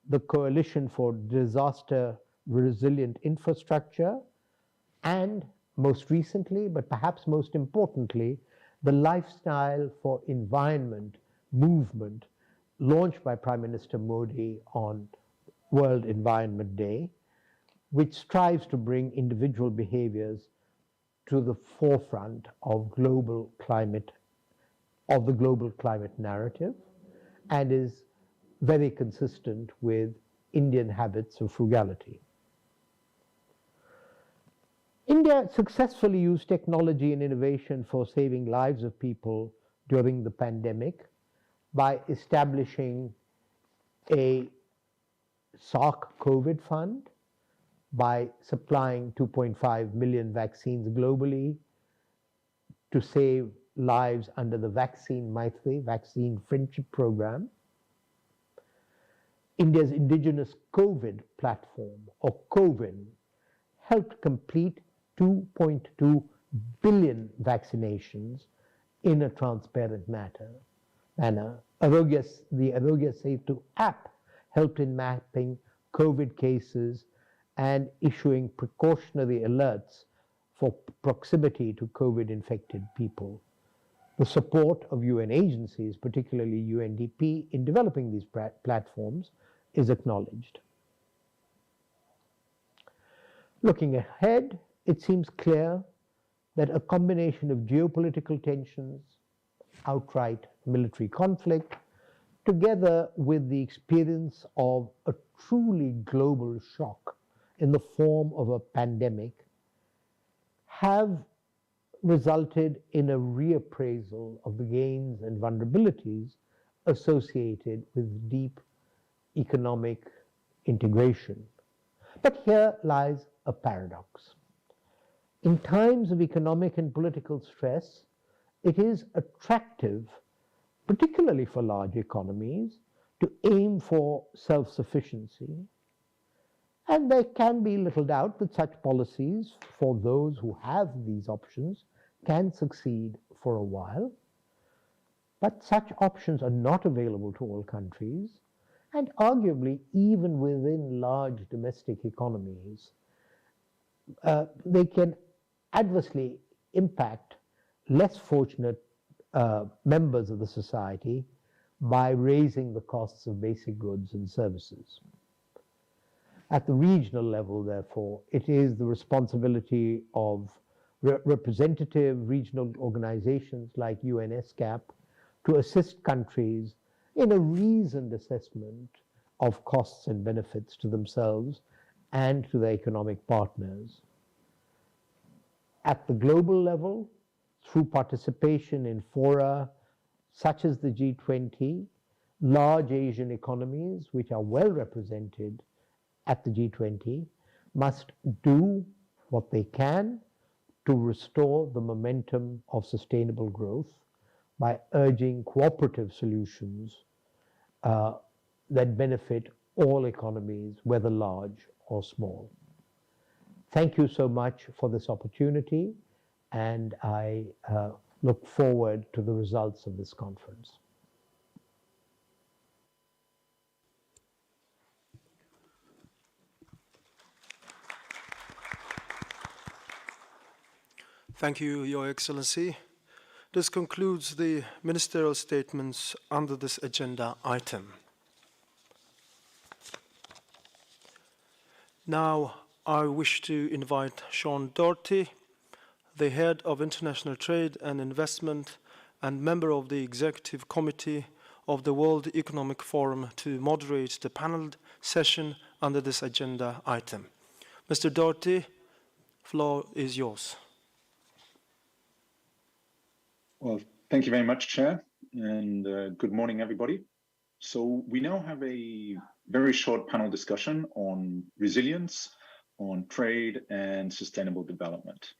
the Coalition for Disaster Resilient Infrastructure, and most recently, but perhaps most importantly, the Lifestyle for Environment movement launched by Prime Minister Modi on World Environment Day, which strives to bring individual behaviors to the forefront of the global climate narrative, and is very consistent with Indian habits of frugality. India successfully used technology and innovation for saving lives of people during the pandemic by establishing a SARC COVID fund, by supplying 2.5 million vaccines globally to save lives under the Vaccine Maitri, Vaccine Friendship Program. India's indigenous COVID platform, or COVIN, helped complete 2.2 billion vaccinations in a transparent manner. The Arogya Setu app helped in mapping COVID cases and issuing precautionary alerts for proximity to COVID-infected people. The support of UN agencies, particularly UNDP, in developing these platforms is acknowledged. Looking ahead, it seems clear that a combination of geopolitical tensions, outright military conflict, together with the experience of a truly global shock in the form of a pandemic, have resulted in a reappraisal of the gains and vulnerabilities associated with deep economic integration. But here lies a paradox. In times of economic and political stress, it is attractive, particularly for large economies, to aim for self-sufficiency. And there can be little doubt that such policies, for those who have these options, can succeed for a while. But such options are not available to all countries, and arguably even within large domestic economies, they can adversely impact less fortunate members of the society by raising the costs of basic goods and services. At the regional level, therefore, it is the responsibility of representative regional organizations like ESCAP to assist countries in a reasoned assessment of costs and benefits to themselves and to their economic partners. At the global level, through participation in fora such as the G20, large Asian economies, which are well represented at the G20, must do what they can to restore the momentum of sustainable growth by urging cooperative solutions that benefit all economies, whether large or small. Thank you so much for this opportunity, and I look forward to the results of this conference. Thank you, Your Excellency. This concludes the ministerial statements under this agenda item. Now, I wish to invite Sean Doherty, the Head of International Trade and Investment and member of the Executive Committee of the World Economic Forum, to moderate the panel session under this agenda item. Mr. Doherty, floor is yours. Well, thank you very much, Chair, and good morning, everybody. So we now have a very short panel discussion on resilience, on trade and sustainable development.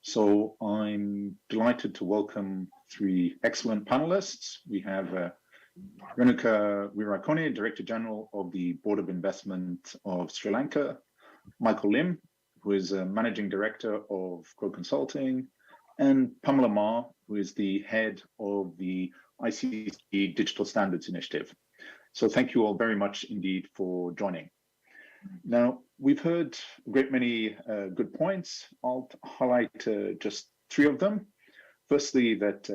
So I'm delighted to welcome three excellent panelists. We have Renuka Wirakone, Director General of the Board of Investment of Sri Lanka, Michael Lim, who is a Managing Director of Crow Consulting, and Pamela Ma, who is the head of the ICC Digital Standards Initiative. So thank you all very much indeed for joining. Now, we've heard a great many good points. I'll highlight just 3 of them. Firstly, that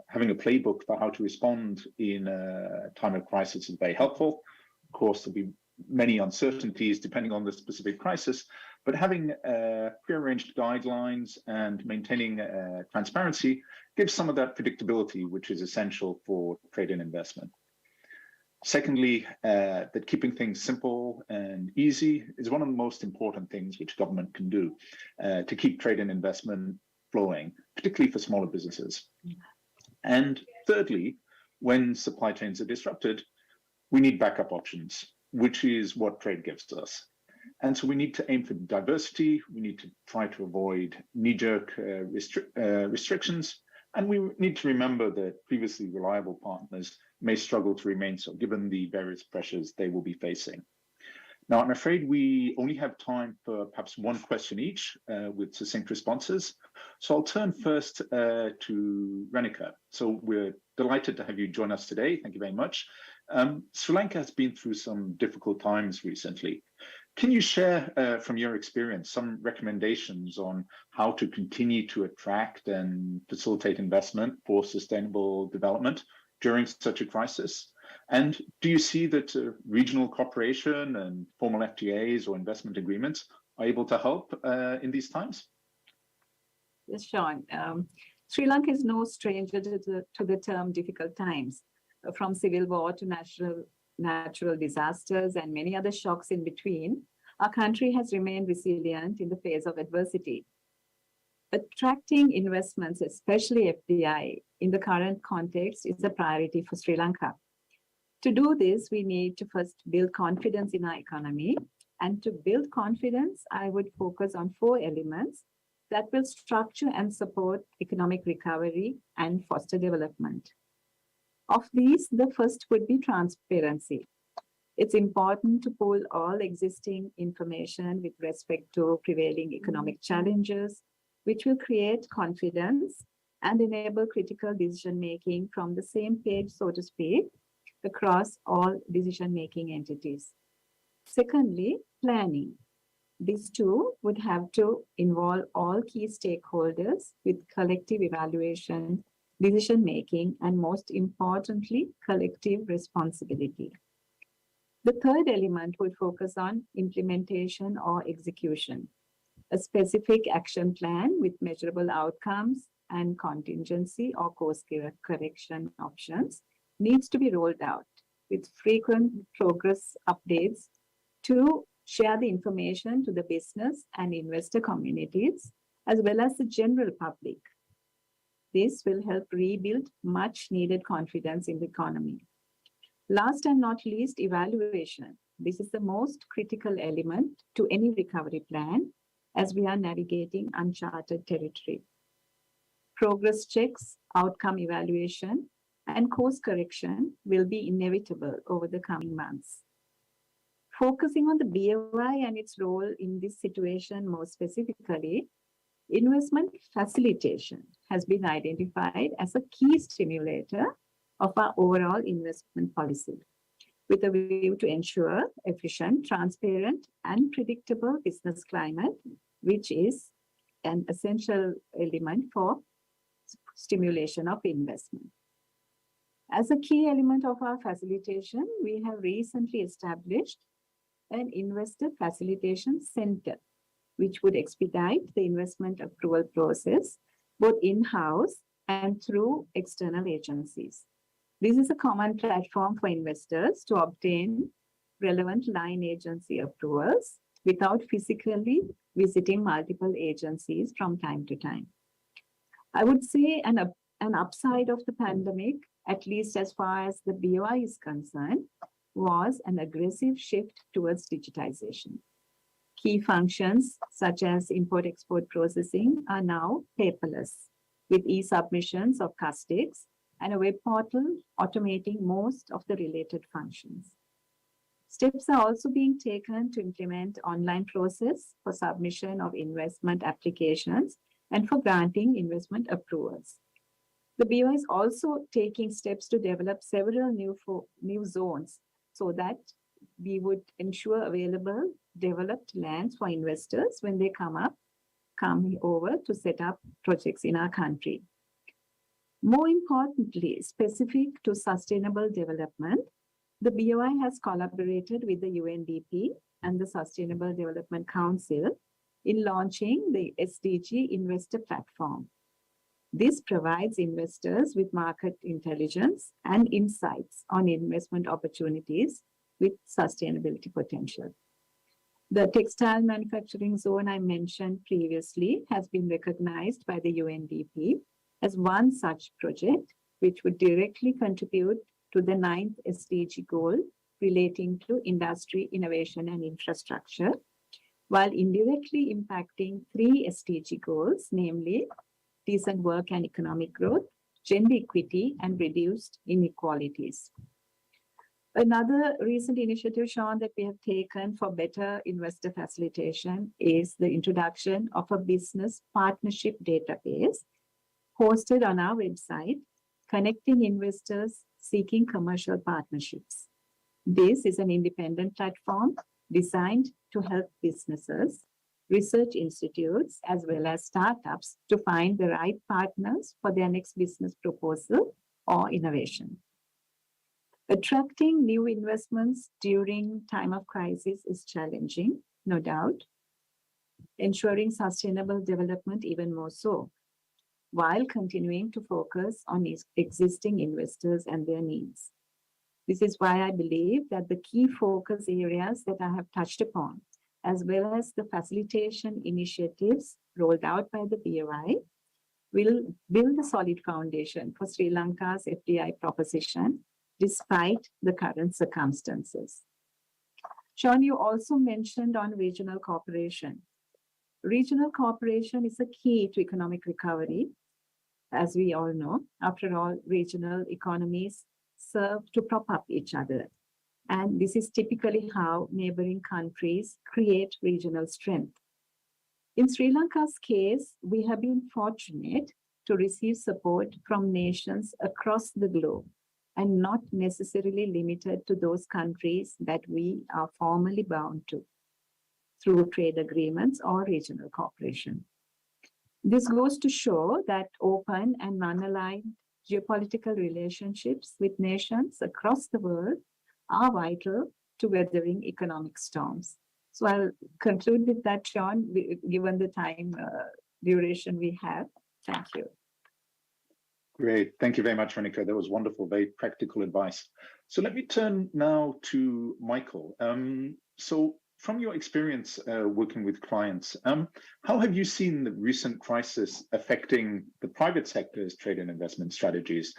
having a playbook for how to respond in a time of crisis is very helpful. Of course, there'll be many uncertainties depending on the specific crisis, but having prearranged guidelines and maintaining transparency gives some of that predictability, which is essential for trade and investment. Secondly, that keeping things simple and easy is one of the most important things which government can do to keep trade and investment flowing, particularly for smaller businesses. And thirdly, when supply chains are disrupted, we need backup options, which is what trade gives us. And so we need to aim for diversity. We need to try to avoid knee-jerk restrictions. And we need to remember that previously reliable partners may struggle to remain so, given the various pressures they will be facing. Now, I'm afraid we only have time for perhaps one question each with succinct responses. So I'll turn first to Renuka. So we're delighted to have you join us today. Thank you very much. Sri Lanka has been through some difficult times recently. Can you share from your experience some recommendations on how to continue to attract and facilitate investment for sustainable development during such a crisis? And do you see that regional cooperation and formal FTAs or investment agreements are able to help in these times? Yes, Sean. Sri Lanka is no stranger to the term difficult times. From civil war to natural disasters and many other shocks in between, our country has remained resilient in the face of adversity. Attracting investments, especially FDI, in the current context is a priority for Sri Lanka. To do this, we need to first build confidence in our economy. And to build confidence, I would focus on 4 elements that will structure and support economic recovery and foster development. Of these, the first would be transparency. It's important to pool all existing information with respect to prevailing economic challenges, which will create confidence and enable critical decision-making from the same page, so to speak, across all decision-making entities. Secondly, planning. These two would have to involve all key stakeholders with collective evaluation, decision-making, and most importantly, collective responsibility. The third element would focus on implementation or execution. A specific action plan with measurable outcomes and contingency or course correction options needs to be rolled out with frequent progress updates to share the information to the business and investor communities, as well as the general public. This will help rebuild much needed confidence in the economy. Last and not least, evaluation. This is the most critical element to any recovery plan as we are navigating uncharted territory. Progress checks, outcome evaluation, and course correction will be inevitable over the coming months. Focusing on the BOI and its role in this situation more specifically, investment facilitation has been identified as a key stimulator of our overall investment policy, with a view to ensure efficient, transparent, and predictable business climate, which is an essential element for stimulation of investment. As a key element of our facilitation, we have recently established an investor facilitation center, which would expedite the investment approval process, both in-house and through external agencies. This is a common platform for investors to obtain relevant line agency approvals without physically visiting multiple agencies from time to time. I would say an upside of the pandemic, at least as far as the BOI is concerned, was an aggressive shift towards digitization. Key functions such as import-export processing are now paperless, with e-submissions of custics and a web portal automating most of the related functions. Steps are also being taken to implement online process for submission of investment applications and for granting investment approvals. The BOI is also taking steps to develop several new zones so that we would ensure available developed lands for investors when they come over to set up projects in our country. More importantly, specific to sustainable development, the BOI has collaborated with the UNDP and the Sustainable Development Council in launching the SDG Investor Platform. This provides investors with market intelligence and insights on investment opportunities with sustainability potential. The textile manufacturing zone I mentioned previously has been recognized by the UNDP as one such project, which would directly contribute to the 9th SDG goal relating to industry, innovation, and infrastructure, while indirectly impacting 3 SDG goals, namely decent work and economic growth, gender equity, and reduced inequalities. Another recent initiative, Sean, that we have taken for better investor facilitation is the introduction of a business partnership database hosted on our website, connecting investors seeking commercial partnerships. This is an independent platform designed to help businesses, research institutes, as well as startups to find the right partners for their next business proposal or innovation. Attracting new investments during time of crisis is challenging, no doubt. Ensuring sustainable development even more so, while continuing to focus on existing investors and their needs. This is why I believe that the key focus areas that I have touched upon, as well as the facilitation initiatives rolled out by the BOI, will build a solid foundation for Sri Lanka's FDI proposition despite the current circumstances. Sean, you also mentioned on regional cooperation. Regional cooperation is a key to economic recovery, as we all know. After all, regional economies serve to prop up each other. And this is typically how neighboring countries create regional strength. In Sri Lanka's case, we have been fortunate to receive support from nations across the globe and not necessarily limited to those countries that we are formally bound to through trade agreements or regional cooperation. This goes to show that open and non-aligned geopolitical relationships with nations across the world are vital to weathering economic storms. So I'll conclude with that, Sean, given the time duration we have. Thank you. Great. Thank you very much, Renika. That was wonderful, very practical advice. So let me turn now to Michael. So from your experience working with clients, how have you seen the recent crisis affecting the private sector's trade and investment strategies?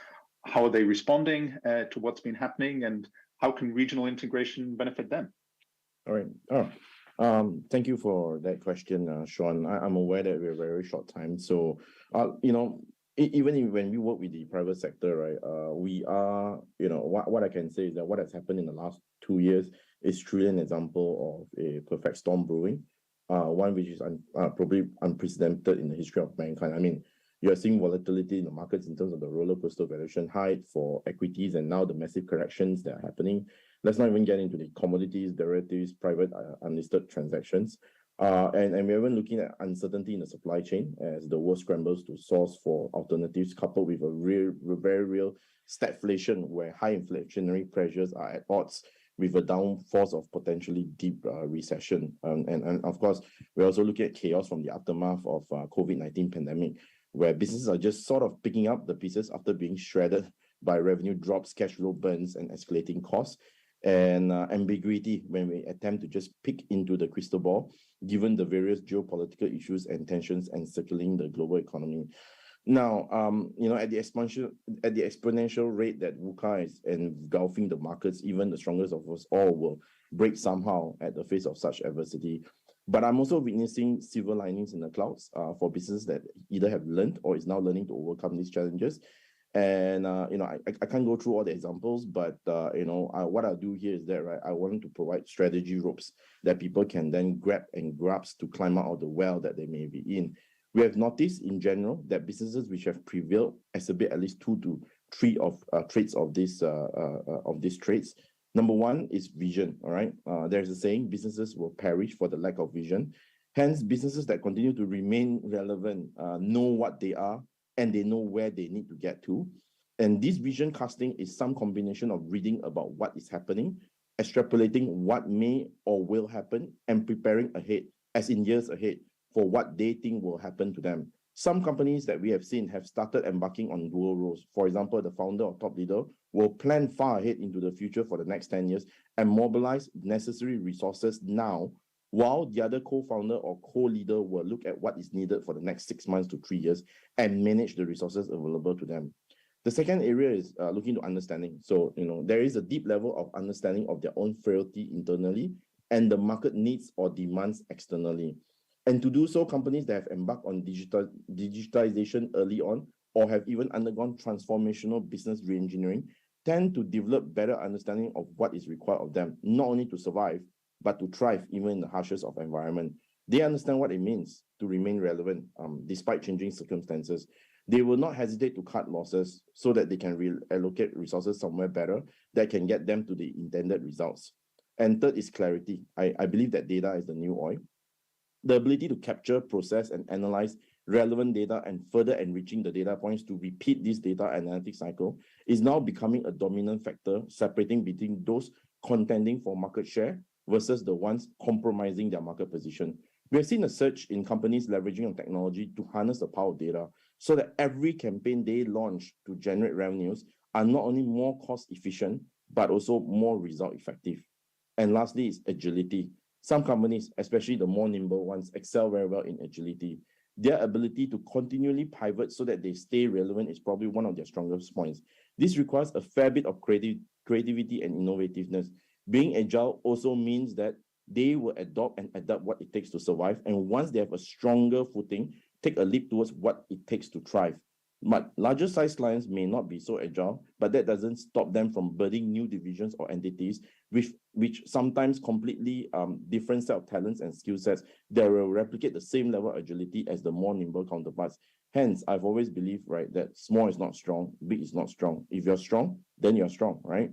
How are they responding to what's been happening, and how can regional integration benefit them? All right. Thank you for that question, Sean. I'm aware that we're very short time. So, even when we work with the private sector, right, we are, what I can say is that what has happened in the last 2 years is truly an example of a perfect storm brewing, one which is probably unprecedented in the history of mankind. I mean, you are seeing volatility in the markets in terms of the roller coaster valuation height for equities, and now the massive corrections that are happening. Let's not even get into the commodities, derivatives, private unlisted transactions. And we're even looking at uncertainty in the supply chain as the world scrambles to source for alternatives, coupled with a very real stagflation where high inflationary pressures are at odds with a downforce of potentially deep recession. And of course, we're also looking at chaos from the aftermath of COVID-19 pandemic, where businesses are just sort of picking up the pieces after being shredded by revenue drops, cash flow burns, and escalating costs, and ambiguity when we attempt to just peek into the crystal ball, given the various geopolitical issues and tensions encircling the global economy. Now, at the exponential rate that VUCA is engulfing the markets, even the strongest of us all will break somehow at the face of such adversity. But I'm also witnessing silver linings in the clouds for businesses that either have learned or is now learning to overcome these challenges. And I can't go through all the examples, but what I'll do here is that, right, I want to provide strategy ropes that people can then grab and grasp to climb out of the well that they may be in. We have noticed in general that businesses which have prevailed exhibit at least 2 to 3 traits of these traits. Number one is vision. All right, there's a saying: businesses will perish for the lack of vision. Hence, businesses that continue to remain relevant know what they are and they know where they need to get to. And this vision casting is some combination of reading about what is happening, extrapolating what may or will happen, and preparing ahead, as in years ahead, for what they think will happen to them. Some companies that we have seen have started embarking on dual roles. For example, the founder or top leader will plan far ahead into the future for the next 10 years and mobilize necessary resources now, while the other co-founder or co-leader will look at what is needed for the next 6 months to 3 years and manage the resources available to them. The second area is looking to understanding. So, there is a deep level of understanding of their own frailty internally and the market needs or demands externally. And to do so, companies that have embarked on digitization early on or have even undergone transformational business reengineering tend to develop better understanding of what is required of them, not only to survive, but to thrive even in the harshest of environment. They understand what it means to remain relevant despite changing circumstances. They will not hesitate to cut losses so that they can reallocate resources somewhere better that can get them to the intended results. And third is clarity. I believe that data is the new oil. The ability to capture, process, and analyze relevant data and further enriching the data points to repeat this data analytics cycle is now becoming a dominant factor, separating between those contending for market share versus the ones compromising their market position. We have seen a surge in companies leveraging on technology to harness the power of data so that every campaign they launch to generate revenues are not only more cost efficient, but also more result effective. And lastly is agility. Some companies, especially the more nimble ones, excel very well in agility. Their ability to continually pivot so that they stay relevant is probably one of their strongest points. This requires a fair bit of creativity and innovativeness. Being agile also means that they will adopt and adapt what it takes to survive. And once they have a stronger footing, take a leap towards what it takes to thrive. But larger size clients may not be so agile, but that doesn't stop them from building new divisions or entities which sometimes completely different set of talents and skill sets that will replicate the same level of agility as the more nimble counterparts. Hence, I've always believed, right, that small is not strong, big is not strong. If you're strong, then you're strong, right?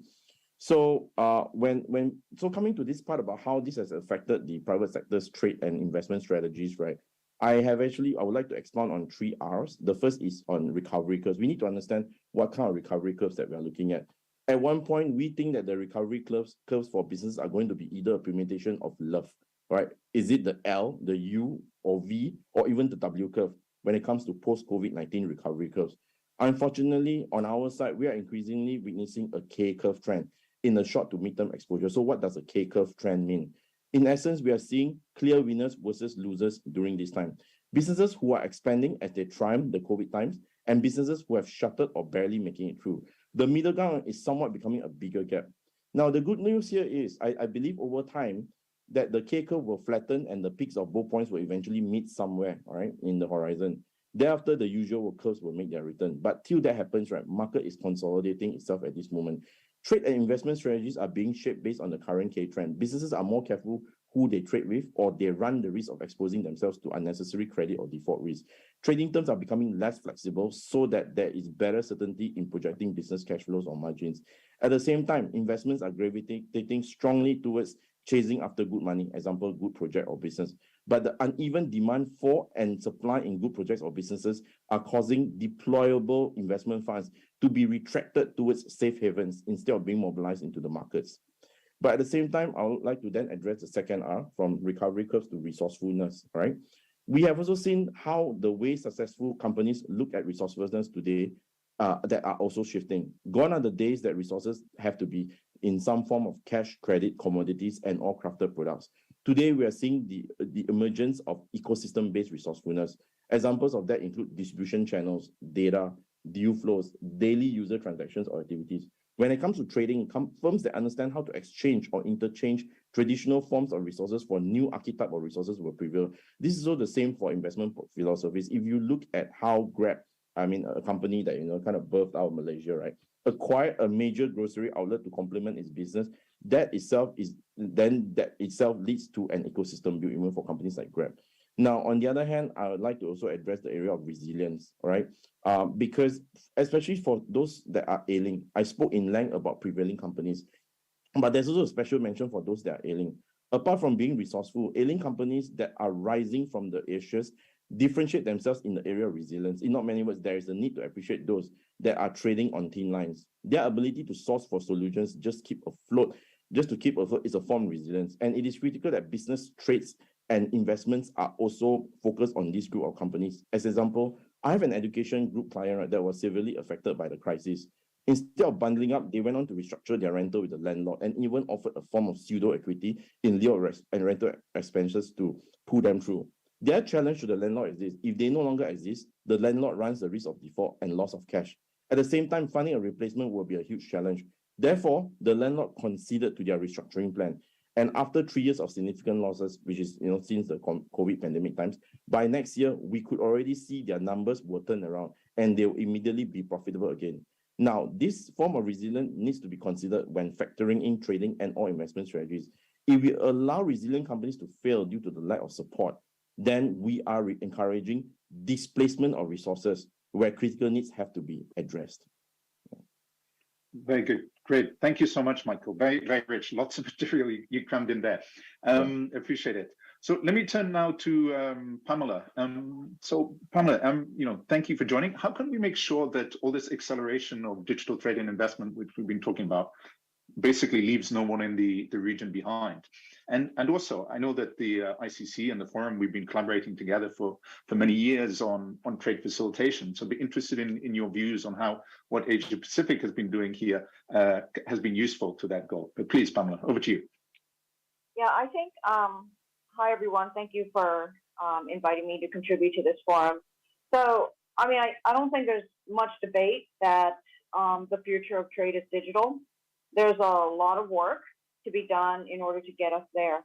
So so coming to this part about how this has affected the private sector's trade and investment strategies, right? I would like to expand on 3 R's. The first is on recovery curves. We need to understand what kind of recovery curves that we are looking at. At one point, we think that the recovery curves for business are going to be either a permutation of love, right? Is it the L, the U, or V, or even the W curve when it comes to post-COVID-19 recovery curves? Unfortunately, on our side, we are increasingly witnessing a K curve trend in the short to mid-term exposure. So what does a K curve trend mean? In essence, we are seeing clear winners versus losers during this time. Businesses who are expanding as they triumph the COVID times, and businesses who have shuttered or barely making it through. The middle ground is somewhat becoming a bigger gap. Now, the good news here is, I believe over time, that the K curve will flatten and the peaks of both points will eventually meet somewhere, all right, in the horizon. Thereafter, the usual curves will make their return. But till that happens, right, market is consolidating itself at this moment. Trade and investment strategies are being shaped based on the current K trend. Businesses are more careful who they trade with, or they run the risk of exposing themselves to unnecessary credit or default risk. Trading terms are becoming less flexible so that there is better certainty in projecting business cash flows or margins. At the same time, investments are gravitating strongly towards chasing after good money, example, good project or business. But the uneven demand for and supply in good projects or businesses are causing deployable investment funds to be retracted towards safe havens instead of being mobilized into the markets. But at the same time, I would like to then address the second R, from recovery curves to resourcefulness, right? We have also seen how the way successful companies look at resourcefulness today that are also shifting. Gone are the days that resources have to be in some form of cash, credit, commodities, and all crafted products. Today, we are seeing the emergence of ecosystem-based resourcefulness. Examples of that include distribution channels, data, deal flows, daily user transactions or activities. When it comes to trading, firms that understand how to exchange or interchange traditional forms of resources for new archetype of resources will prevail. This is also the same for investment philosophies. If you look at how Grab I mean, a company that, kind of birthed out of Malaysia, right, acquired a major grocery outlet to complement its business, that itself leads to an ecosystem built even for companies like Grab. Now, on the other hand, I would like to also address the area of resilience, right? Because especially for those that are ailing, I spoke in length about prevailing companies, but there's also a special mention for those that are ailing. Apart from being resourceful, ailing companies that are rising from the ashes differentiate themselves in the area of resilience. In not many words, there is a need to appreciate those that are trading on thin lines. Their ability to source for solutions, just to keep afloat is a form of resilience. And it is critical that business trades and investments are also focused on this group of companies. As example, I have an education group client that was severely affected by the crisis. Instead of bundling up, they went on to restructure their rental with the landlord and even offered a form of pseudo equity in lieu of rental expenses to pull them through. Their challenge to the landlord is this: if they no longer exist, the landlord runs the risk of default and loss of cash. At the same time, finding a replacement will be a huge challenge. Therefore, the landlord conceded to their restructuring plan. And after 3 years of significant losses, which is since the COVID pandemic times, by next year, we could already see their numbers will turn around and they will immediately be profitable again. Now, this form of resilience needs to be considered when factoring in trading and or investment strategies. If we allow resilient companies to fail due to the lack of support, then we are encouraging displacement of resources where critical needs have to be addressed. Very good. Great. Thank you so much, Michael. Very, very rich. Lots of material you crammed in there. Appreciate it. So let me turn now to Pamela. Pamela, thank you for joining. How can we make sure that all this acceleration of digital trade and investment, which we've been talking about, basically leaves no one in the region behind? And also, I know that the ICC and the forum, we've been collaborating together for many years on trade facilitation. So I'd be interested in your views on how what Asia Pacific has been doing here has been useful to that goal. But please, Pamela, over to you. Yeah, I think, hi everyone, thank you for inviting me to contribute to this forum. So, I mean, I don't think there's much debate that the future of trade is digital. There's a lot of work to be done in order to get us there.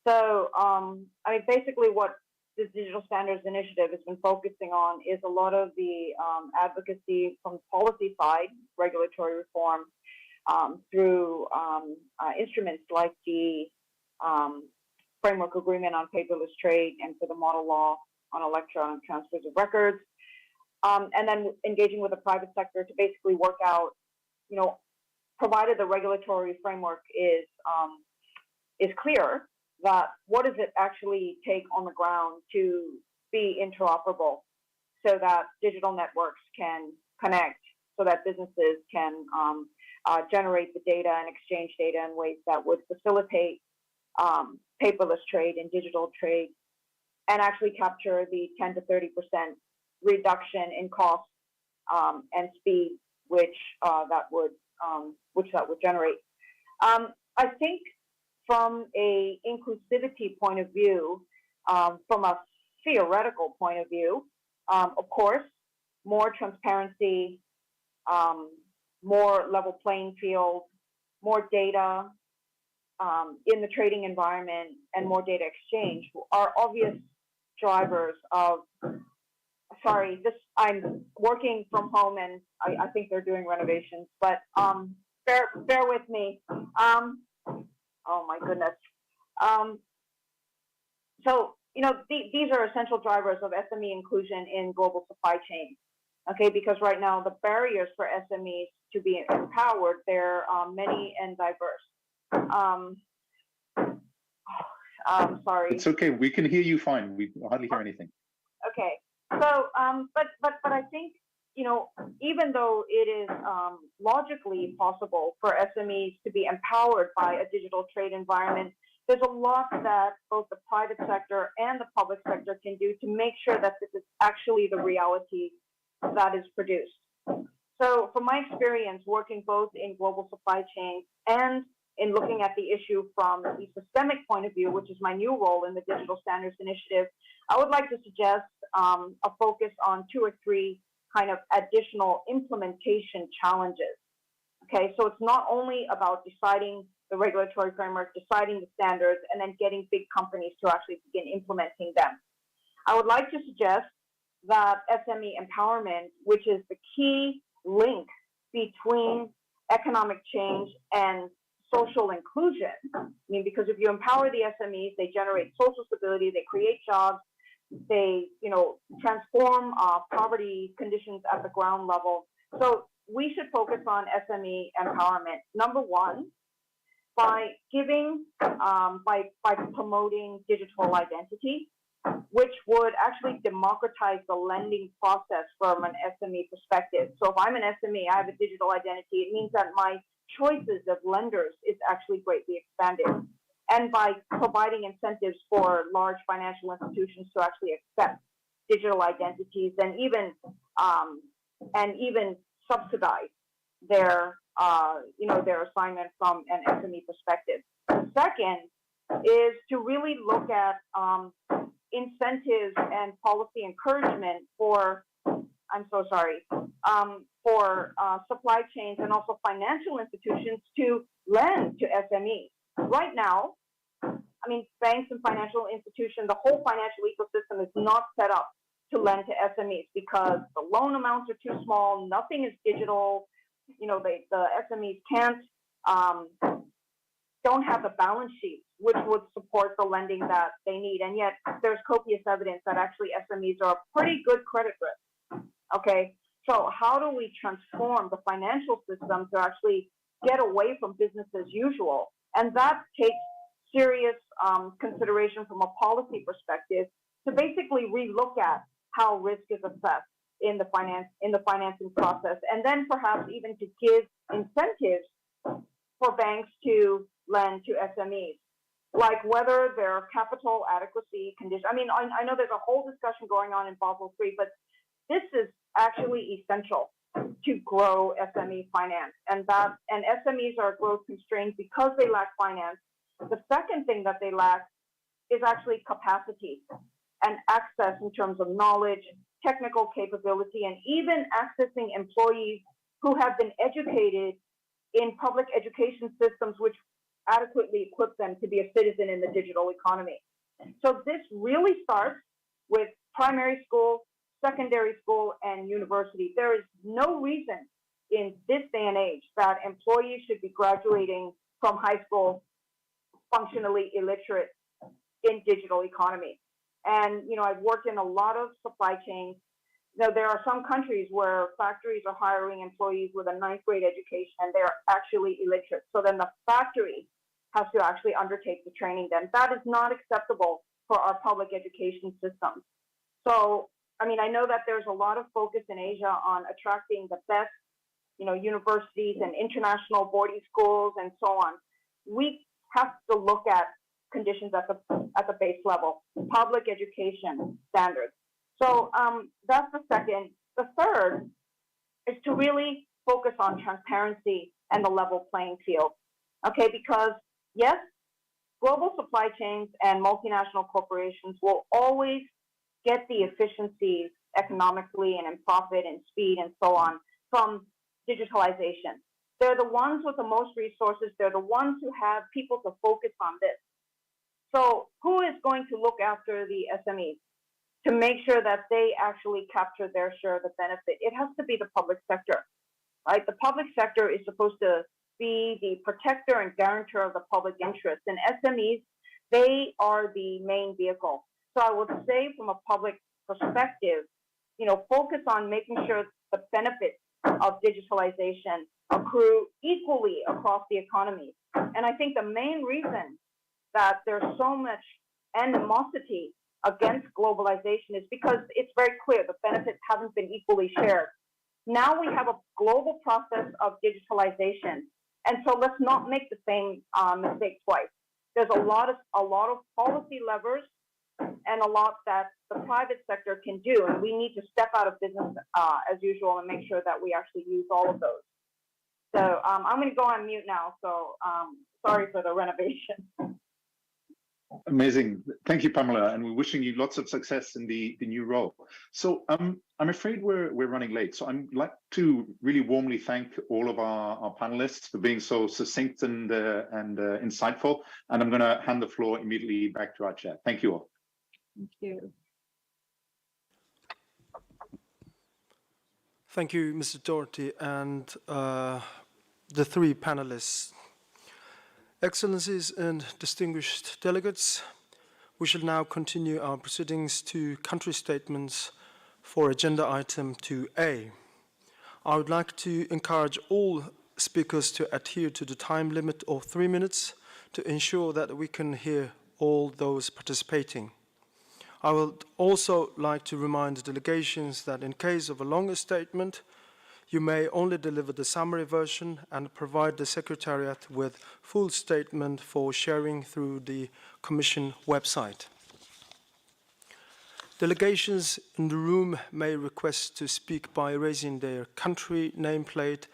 So, I mean, basically what this Digital Standards Initiative has been focusing on is a lot of the advocacy from the policy side, regulatory reform, through instruments like the Framework Agreement on Paperless Trade and for the Model Law on Electronic Transfers of Records, and then engaging with the private sector to basically work out, provided the regulatory framework is clear, that what does it actually take on the ground to be interoperable so that digital networks can connect, so that businesses can generate the data and exchange data in ways that would facilitate paperless trade and digital trade, and actually capture the 10 to 30% reduction in cost and speed which that would generate. I think from a inclusivity point of view, from a theoretical point of view, of course, more transparency, more level playing field, more data in the trading environment, and more data exchange are obvious drivers of, I'm working from home and I think they're doing renovations, but bear with me. Oh my goodness. So, these are essential drivers of SME inclusion in global supply chains. Okay, because right now the barriers for SMEs to be empowered, they're many and diverse. I'm sorry. It's okay. We can hear you fine. We hardly hear anything. Okay. So, but I think, even though it is logically possible for SMEs to be empowered by a digital trade environment, there's a lot that both the private sector and the public sector can do to make sure that this is actually the reality that is produced. So from my experience working both in global supply chains and in looking at the issue from the systemic point of view, which is my new role in the Digital Standards Initiative, I would like to suggest a focus on 2 or 3 kind of additional implementation challenges. Okay, so it's not only about deciding the regulatory framework, deciding the standards, and then getting big companies to actually begin implementing them. I would like to suggest that SME empowerment, which is the key link between economic change and social inclusion. I mean, because if you empower the SMEs, they generate social stability, they create jobs, they, transform poverty conditions at the ground level. So we should focus on SME empowerment. Number one, by giving, by promoting digital identity, which would actually democratize the lending process from an SME perspective. So if I'm an SME, I have a digital identity, it means that my choices of lenders is actually greatly expanded. And by providing incentives for large financial institutions to actually accept digital identities and even subsidize their their assignment from an SME perspective. The second is to really look at incentives and policy encouragement for supply chains and also financial institutions to lend to SMEs. Right now, I mean, banks and financial institutions, the whole financial ecosystem is not set up to lend to SMEs because the loan amounts are too small, nothing is digital, the SMEs don't have the balance sheet which would support the lending that they need. And yet there's copious evidence that actually SMEs are a pretty good credit risk. Okay, so how do we transform the financial system to actually get away from business as usual? And that takes serious consideration from a policy perspective to basically relook at how risk is assessed in the financing process, and then perhaps even to give incentives for banks to lend to SMEs, like whether there are capital adequacy conditions. I mean, I know there's a whole discussion going on in Basel III, but this is actually essential to grow SME finance, and SMEs are growth constrained because they lack finance. The second thing that they lack is actually capacity and access in terms of knowledge, technical capability, and even accessing employees who have been educated in public education systems which adequately equip them to be a citizen in the digital economy. So this really starts with primary school, secondary school, and university. There is no reason in this day and age that employees should be graduating from high school functionally illiterate in digital economy. And, I've worked in a lot of supply chains. Now, there are some countries where factories are hiring employees with a 9th grade education and they're actually illiterate. So then the factory has to actually undertake the training then. That is not acceptable for our public education systems. So, I know that there's a lot of focus in Asia on attracting the best, universities and international boarding schools and so on. We have to look at conditions at the base level, public education standards. So that's the second. The third is to really focus on transparency and the level playing field. Okay, because yes, global supply chains and multinational corporations will always get the efficiencies economically and in profit and speed and so on from digitalization. They're the ones with the most resources. They're the ones who have people to focus on this. So who is going to look after the SMEs to make sure that they actually capture their share of the benefit? It has to be the public sector, right? The public sector is supposed to be the protector and guarantor of the public interest. And SMEs, they are the main vehicle. So I would say from a public perspective, focus on making sure the benefits of digitalization accrue equally across the economy. And I think the main reason that there's so much animosity against globalization is because it's very clear the benefits haven't been equally shared. Now we have a global process of digitalization, and so let's not make the same mistake twice. There's a lot of policy levers and a lot that the private sector can do, and we need to step out of business as usual and make sure that we actually use all of those. So I'm going to go on mute now. So sorry for the renovation. Amazing. Thank you, Pamela, and we're wishing you lots of success in the new role. So I'm afraid we're running late. So I'd like to really warmly thank all of our panelists for being so succinct and insightful. And I'm going to hand the floor immediately back to our chair. Thank you all. Thank you. Thank you, Mr. Doherty, and the three panelists. Excellencies and distinguished delegates, we shall now continue our proceedings to country statements for agenda item 2A. I would like to encourage all speakers to adhere to the time limit of 3 minutes to ensure that we can hear all those participating. I would also like to remind the delegations that in case of a longer statement, you may only deliver the summary version and provide the Secretariat with full statement for sharing through the Commission website. Delegations in the room may request to speak by raising their country nameplate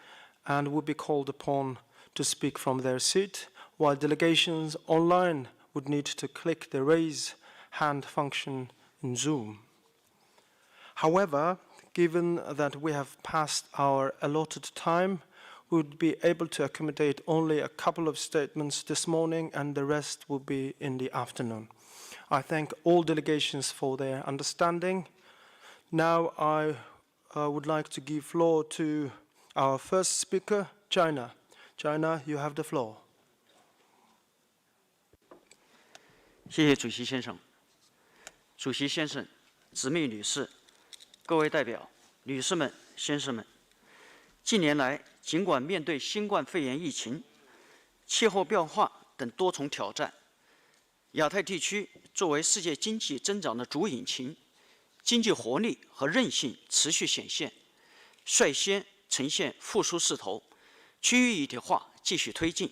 and will be called upon to speak from their seat, while delegations online would need to click the raise hand function in Zoom. However, given that we have passed our allotted time, we would be able to accommodate only a couple of statements this morning and the rest will be in the afternoon. I thank all delegations for their understanding. Now I would like to give floor to our first speaker, China. China, you have the floor. 谢谢主席先生。主席先生、姊妹女士、各位代表、女士们、先生们，近年来，尽管面对新冠肺炎疫情、气候变化等多重挑战，亚太地区作为世界经济增长的主引擎，经济活力和韧性持续显现，率先呈现复苏势头，区域一体化继续推进。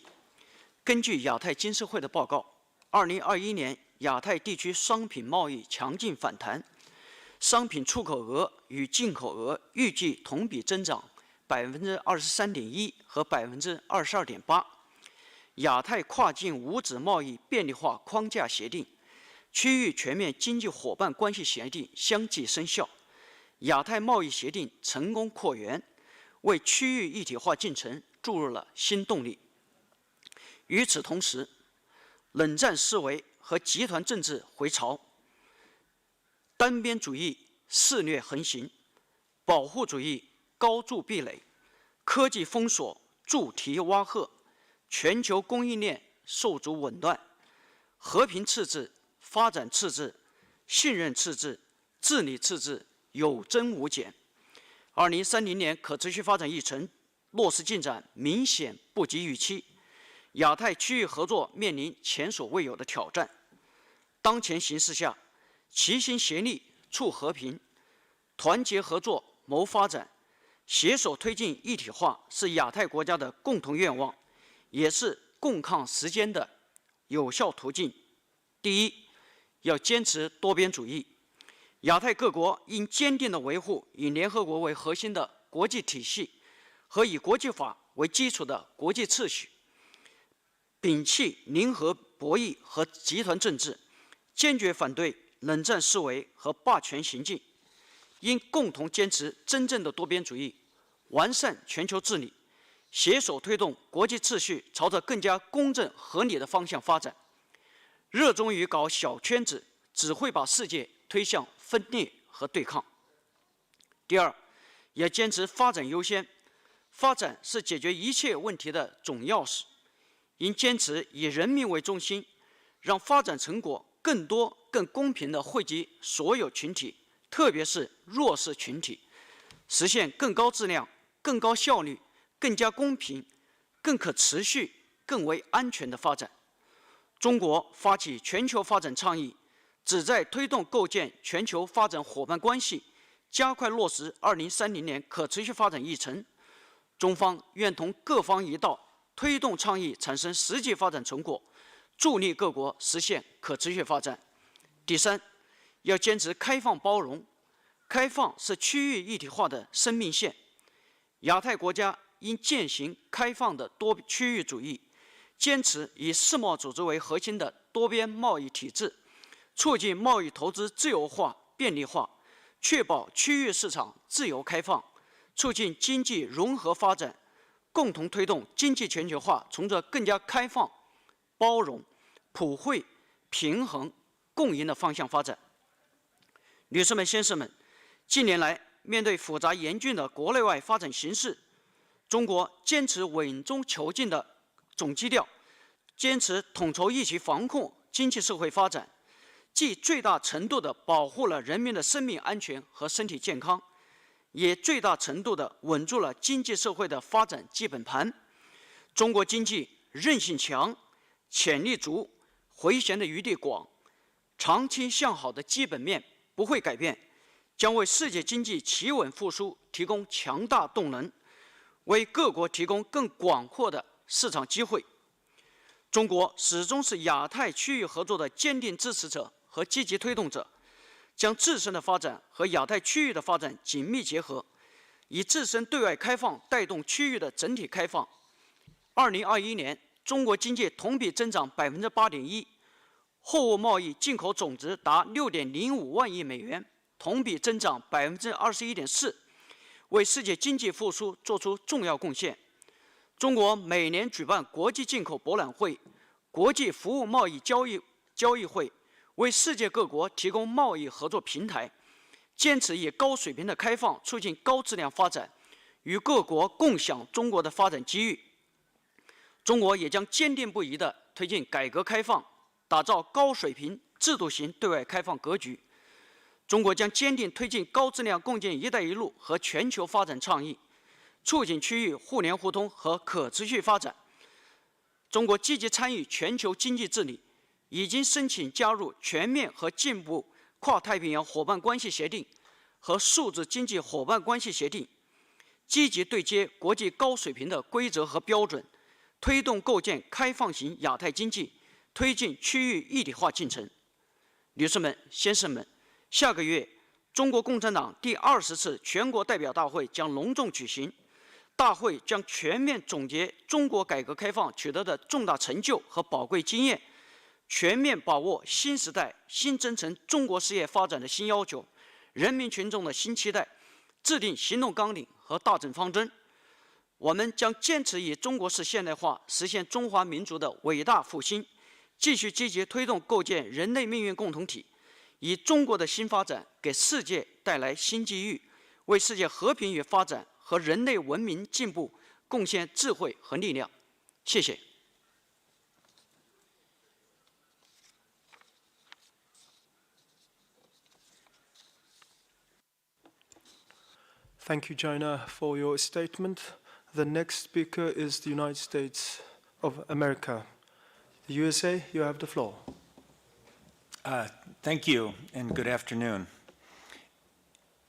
根据亚太经社会的报告，2021年亚太地区商品贸易强劲反弹，商品出口额与进口额预计同比增长23.1%和22.8%。亚太跨境无纸贸易便利化框架协定、区域全面经济伙伴关系协定相继生效，亚太贸易协定成功扩员，为区域一体化进程注入了新动力。与此同时，冷战思维和集团政治回潮，单边主义肆虐横行，保护主义高筑壁垒，科技封锁筑堤挖壑，全球供应链受阻紊乱，和平赤字、发展赤字、信任赤字、治理赤字有增无减。2030年可持续发展议程落实进展明显不及预期，亚太区域合作面临前所未有的挑战。当前形势下，齐心协力促和平，团结合作谋发展，携手推进一体化是亚太国家的共同愿望，也是共抗时艰的有效途径。第一，要坚持多边主义，亚太各国应坚定地维护以联合国为核心的国际体系和以国际法为基础的国际秩序，摒弃零和博弈和集团政治，坚决反对冷战思维和霸权行径，应共同坚持真正的多边主义，完善全球治理，携手推动国际秩序朝着更加公正合理的方向发展。热衷于搞小圈子，只会把世界推向分裂和对抗。第二，要坚持发展优先，发展是解决一切问题的总钥匙，应坚持以人民为中心，让发展成果更多、更公平地惠及所有群体，特别是弱势群体，实现更高质量、更高效率、更加公平、更可持续、更为安全的发展。中国发起全球发展倡议，旨在推动构建全球发展伙伴关系，加快落实2030年可持续发展议程。中方愿同各方一道，推动倡议产生实际发展成果，助力各国实现可持续发展。第三，要坚持开放包容，开放是区域一体化的生命线。亚太国家应践行开放的多区域主义，坚持以世贸组织为核心的多边贸易体制，促进贸易投资自由化、便利化，确保区域市场自由开放，促进经济融合发展，共同推动经济全球化朝着更加开放、包容、普惠、平衡、共赢的方向发展。女士们、先生们，近年来，面对复杂严峻的国内外发展形势，中国坚持稳中求进的总基调，坚持统筹疫情防控、经济社会发展，既最大程度地保护了人民的生命安全和身体健康，也最大程度地稳住了经济社会的发展基本盘。中国经济韧性强、潜力足、回旋的余地广，长期向好的基本面不会改变，将为世界经济企稳复苏提供强大动能，为各国提供更广阔的市场机会。中国始终是亚太区域合作的坚定支持者和积极推动者，将自身的发展和亚太区域的发展紧密结合，以自身对外开放带动区域的整体开放。2021年，中国经济同比增长8.1%，货物贸易进口总值达6.05万亿美元，同比增长21.4%，为世界经济复苏作出重要贡献。中国每年举办国际进口博览会、国际服务贸易交易会，为世界各国提供贸易合作平台，坚持以高水平的开放促进高质量发展，与各国共享中国的发展机遇。中国也将坚定不移地推进改革开放，打造高水平制度型对外开放格局。中国将坚定推进高质量共建“一带一路”和全球发展倡议，促进区域互联互通和可持续发展。中国积极参与全球经济治理，已经申请加入全面和进步跨太平洋伙伴关系协定和数字经济伙伴关系协定，积极对接国际高水平的规则和标准，推动构建开放型亚太经济，推进区域一体化进程。女士们、先生们，下个月，中国共产党第20次全国代表大会将隆重举行。大会将全面总结中国改革开放取得的重大成就和宝贵经验，全面把握新时代新征程中国事业发展的新要求、人民群众的新期待，制定行动纲领和大政方针。我们将坚持以中国式现代化实现中华民族的伟大复兴，继续积极推动构建人类命运共同体，以中国的新发展给世界带来新机遇，为世界和平与发展和人类文明进步贡献智慧和力量。谢谢。Thank you, China, for your statement. The next speaker is the United States of America. The USA, you have the floor. Thank you, and good afternoon.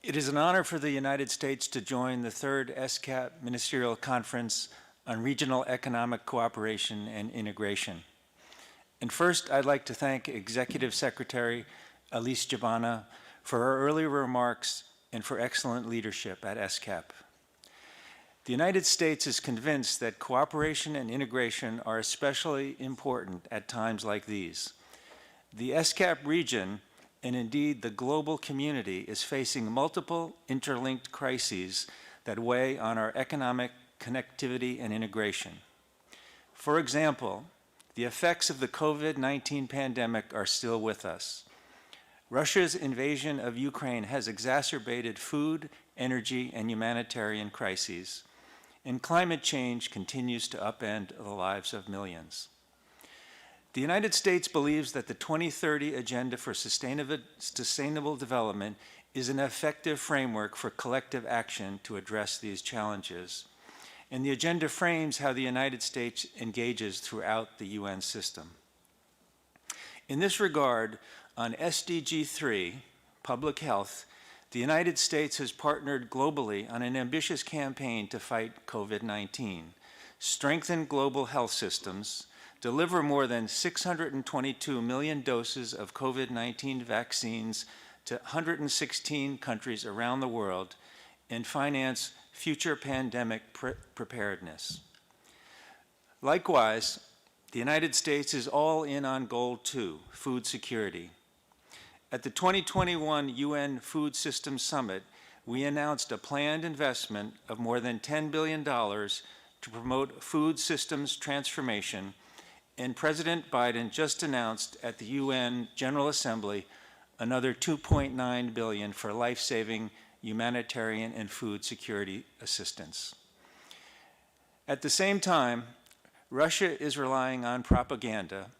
It is an honor for the United States to join the third ESCAP Ministerial Conference on Regional Economic Cooperation and Integration. And first, I'd like to thank Executive Secretary Elise Jabana for her earlier remarks and for excellent leadership at ESCAP. The United States is convinced that cooperation and integration are especially important at times like these. The ESCAP region, and indeed the global community, is facing multiple interlinked crises that weigh on our economic connectivity and integration. For example, the effects of the COVID-19 pandemic are still with us. Russia's invasion of Ukraine has exacerbated food, energy, and humanitarian crises, and climate change continues to upend the lives of millions. The United States believes that the 2030 Agenda for Sustainable Development is an effective framework for collective action to address these challenges. And the agenda frames how the United States engages throughout the UN system. In this regard, on SDG 3, Public Health, the United States has partnered globally on an ambitious campaign to fight COVID-19, strengthen global health systems, deliver more than 622 million doses of COVID-19 vaccines to 116 countries around the world, and finance future pandemic preparedness. Likewise, the United States is all in on Goal 2, food security. At the 2021 UN Food Systems Summit, we announced a planned investment of more than $10 billion to promote food systems transformation, and President Biden just announced at the UN General Assembly another $2.9 billion for life-saving humanitarian and food security assistance. At the same time, Russia is relying on propaganda,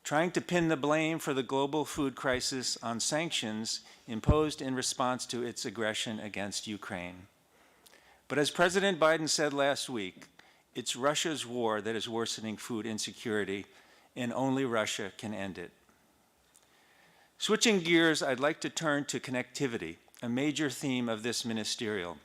trying to pin the blame for the global food crisis on sanctions imposed in response to its aggression against Ukraine. But as President Biden said last week, it's Russia's war that is worsening food insecurity, and only Russia can end it. Switching gears, I'd like to turn to connectivity, a major theme of this ministerial,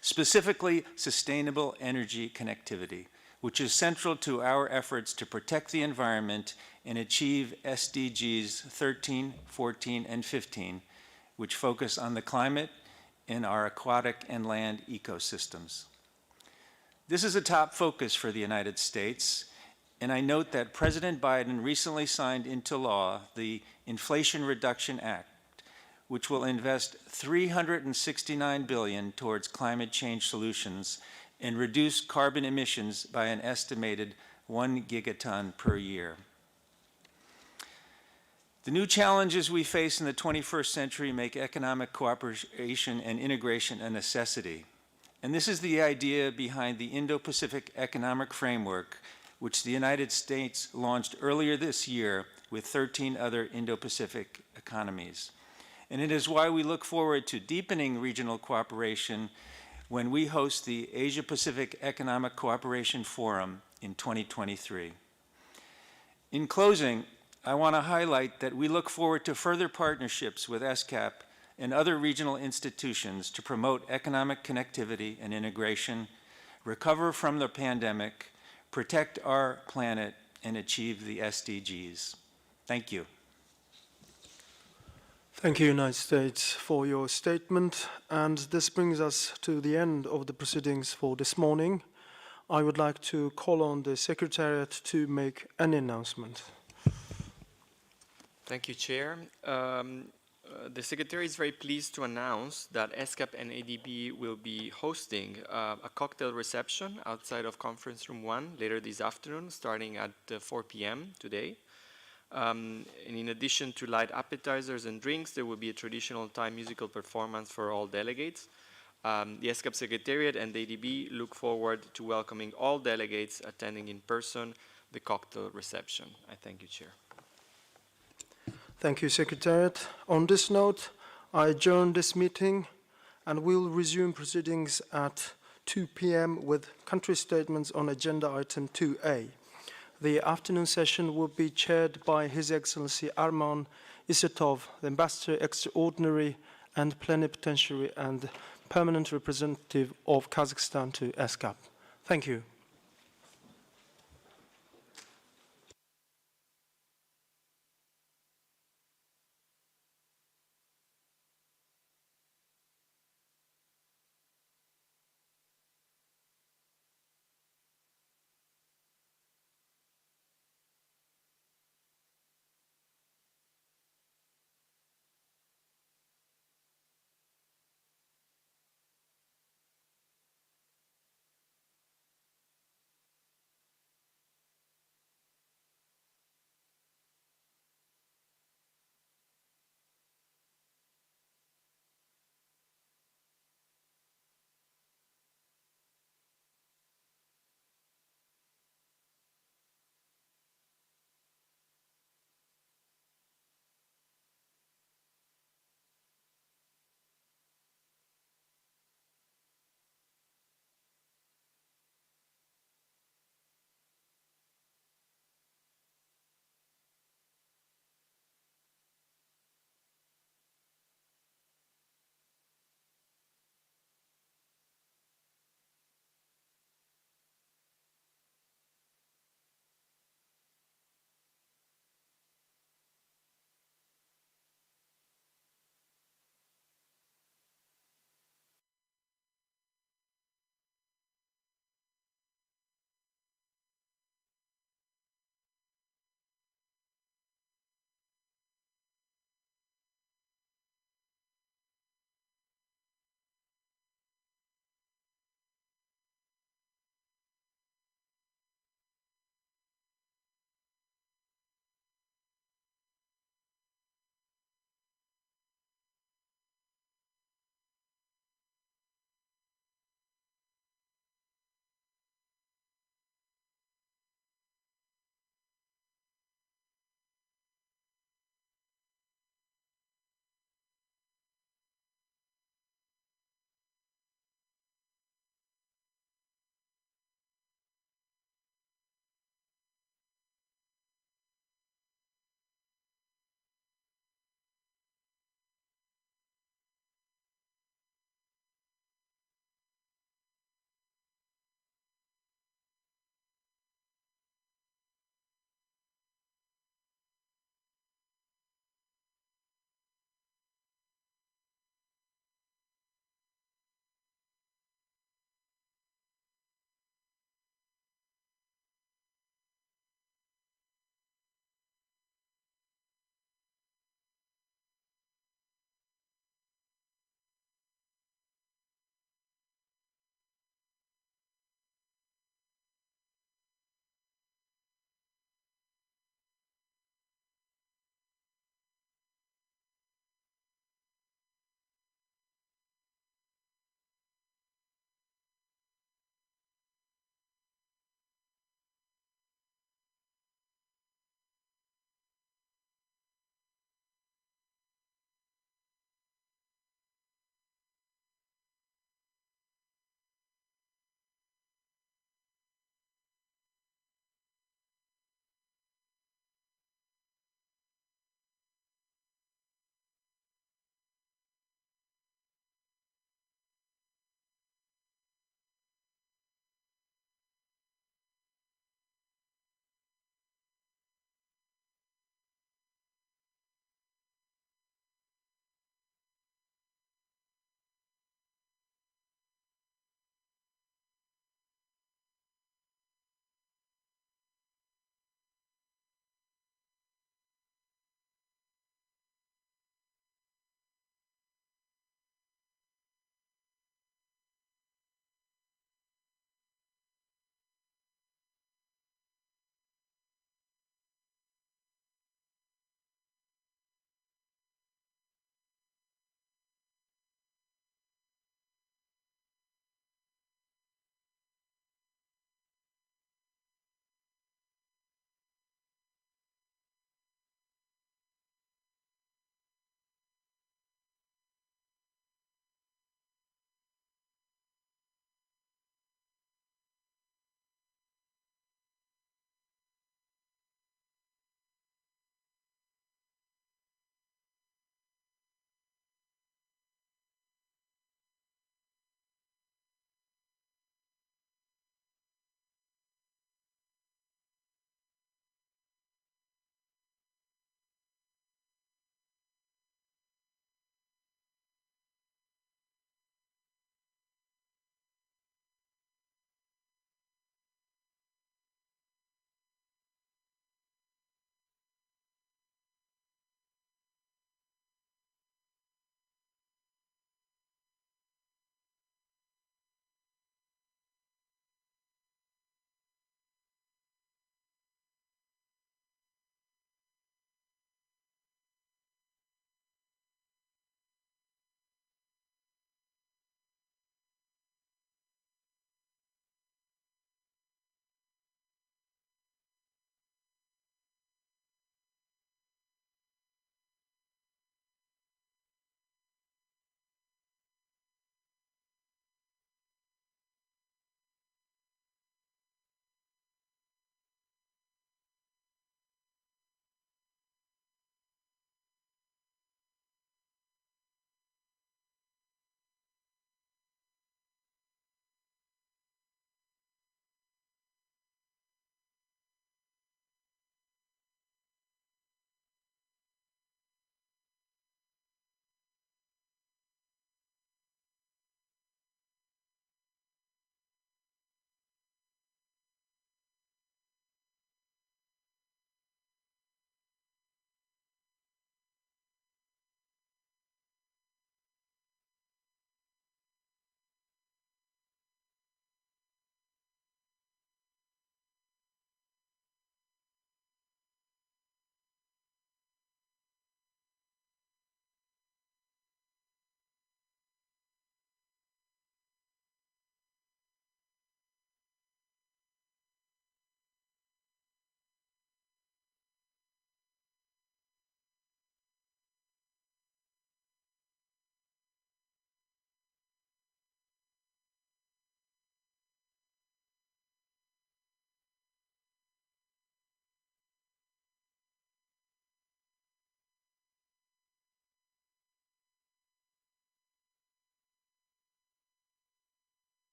specifically sustainable energy connectivity, which is central to our efforts to protect the environment and achieve SDGs 13, 14, and 15, which focus on the climate and our aquatic and land ecosystems. This is a top focus for the United States, and I note that President Biden recently signed into law the Inflation Reduction Act, which will invest $369 billion towards climate change solutions and reduce carbon emissions by an estimated 1 gigaton per year. The new challenges we face in the 21st century make economic cooperation and integration a necessity. And this is the idea behind the Indo-Pacific Economic Framework, which the United States launched earlier this year with 13 other Indo-Pacific economies. And it is why we look forward to deepening regional cooperation when we host the Asia-Pacific Economic Cooperation Forum in 2023. In closing, I want to highlight that we look forward to further partnerships with ESCAP and other regional institutions to promote economic connectivity and integration, recover from the pandemic, protect our planet, and achieve the SDGs. Thank you. Thank you, United States, for your statement. And this brings us to the end of the proceedings for this morning. I would like to call on the Secretariat to make an announcement. Thank you, Chair. The Secretary is very pleased to announce that ESCAP and ADB will be hosting a cocktail reception outside of Conference Room 1 later this afternoon, starting at 4 p.m. today. And in addition to light appetizers and drinks, there will be a traditional Thai musical performance for all delegates. The ESCAP Secretariat and the ADB look forward to welcoming all delegates attending in person the cocktail reception. I thank you, Chair. Thank you, Secretariat. On this note, I adjourn this meeting and we'll resume proceedings at 2 p.m. with country statements on agenda item 2A. The afternoon session will be chaired by His Excellency Arman Isetov, the Ambassador Extraordinary and Plenipotentiary and Permanent Representative of Kazakhstan to ESCAP. Thank you.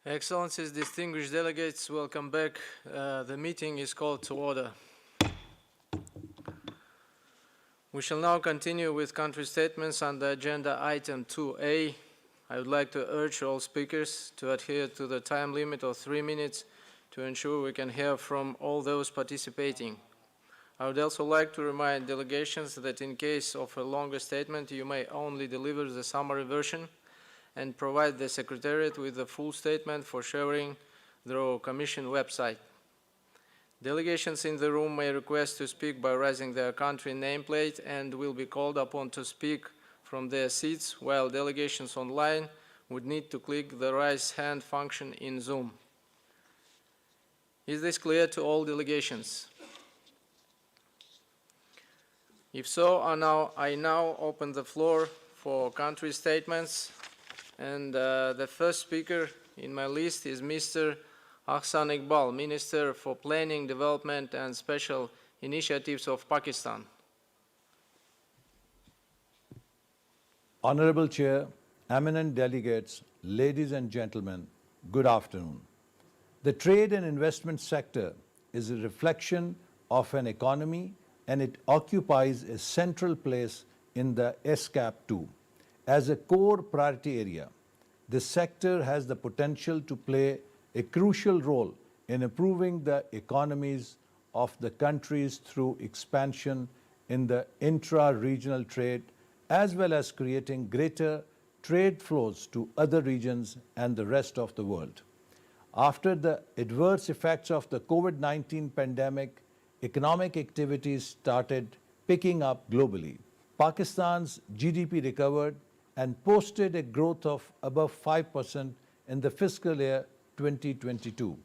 Excellencies, distinguished delegates, welcome back. The meeting is called to order. We shall now continue with country statements under agenda item 2A. I would like to urge all speakers to adhere to the time limit of 3 minutes to ensure we can hear from all those participating. I would also like to remind delegations that in case of a longer statement, you may only deliver the summary version and provide the Secretariat with the full statement for sharing through Commission website. Delegations in the room may request to speak by raising their country nameplate and will be called upon to speak from their seats, while delegations online would need to click the raise hand function in Zoom. Is this clear to all delegations? If so, I now open the floor for country statements. And the first speaker in my list is Mr. Ahsan Iqbal, Minister for Planning, Development and Special Initiatives of Pakistan. Honorable Chair, eminent delegates, ladies and gentlemen, good afternoon. The trade and investment sector is a reflection of an economy, and it occupies a central place in the ESCAP too. As a core priority area, this sector has the potential to play a crucial role in improving the economies of the countries through expansion in the intra-regional trade, as well as creating greater trade flows to other regions and the rest of the world. After the adverse effects of the COVID-19 pandemic, economic activities started picking up globally. Pakistan's GDP recovered and posted a growth of above 5% in the fiscal year 2022.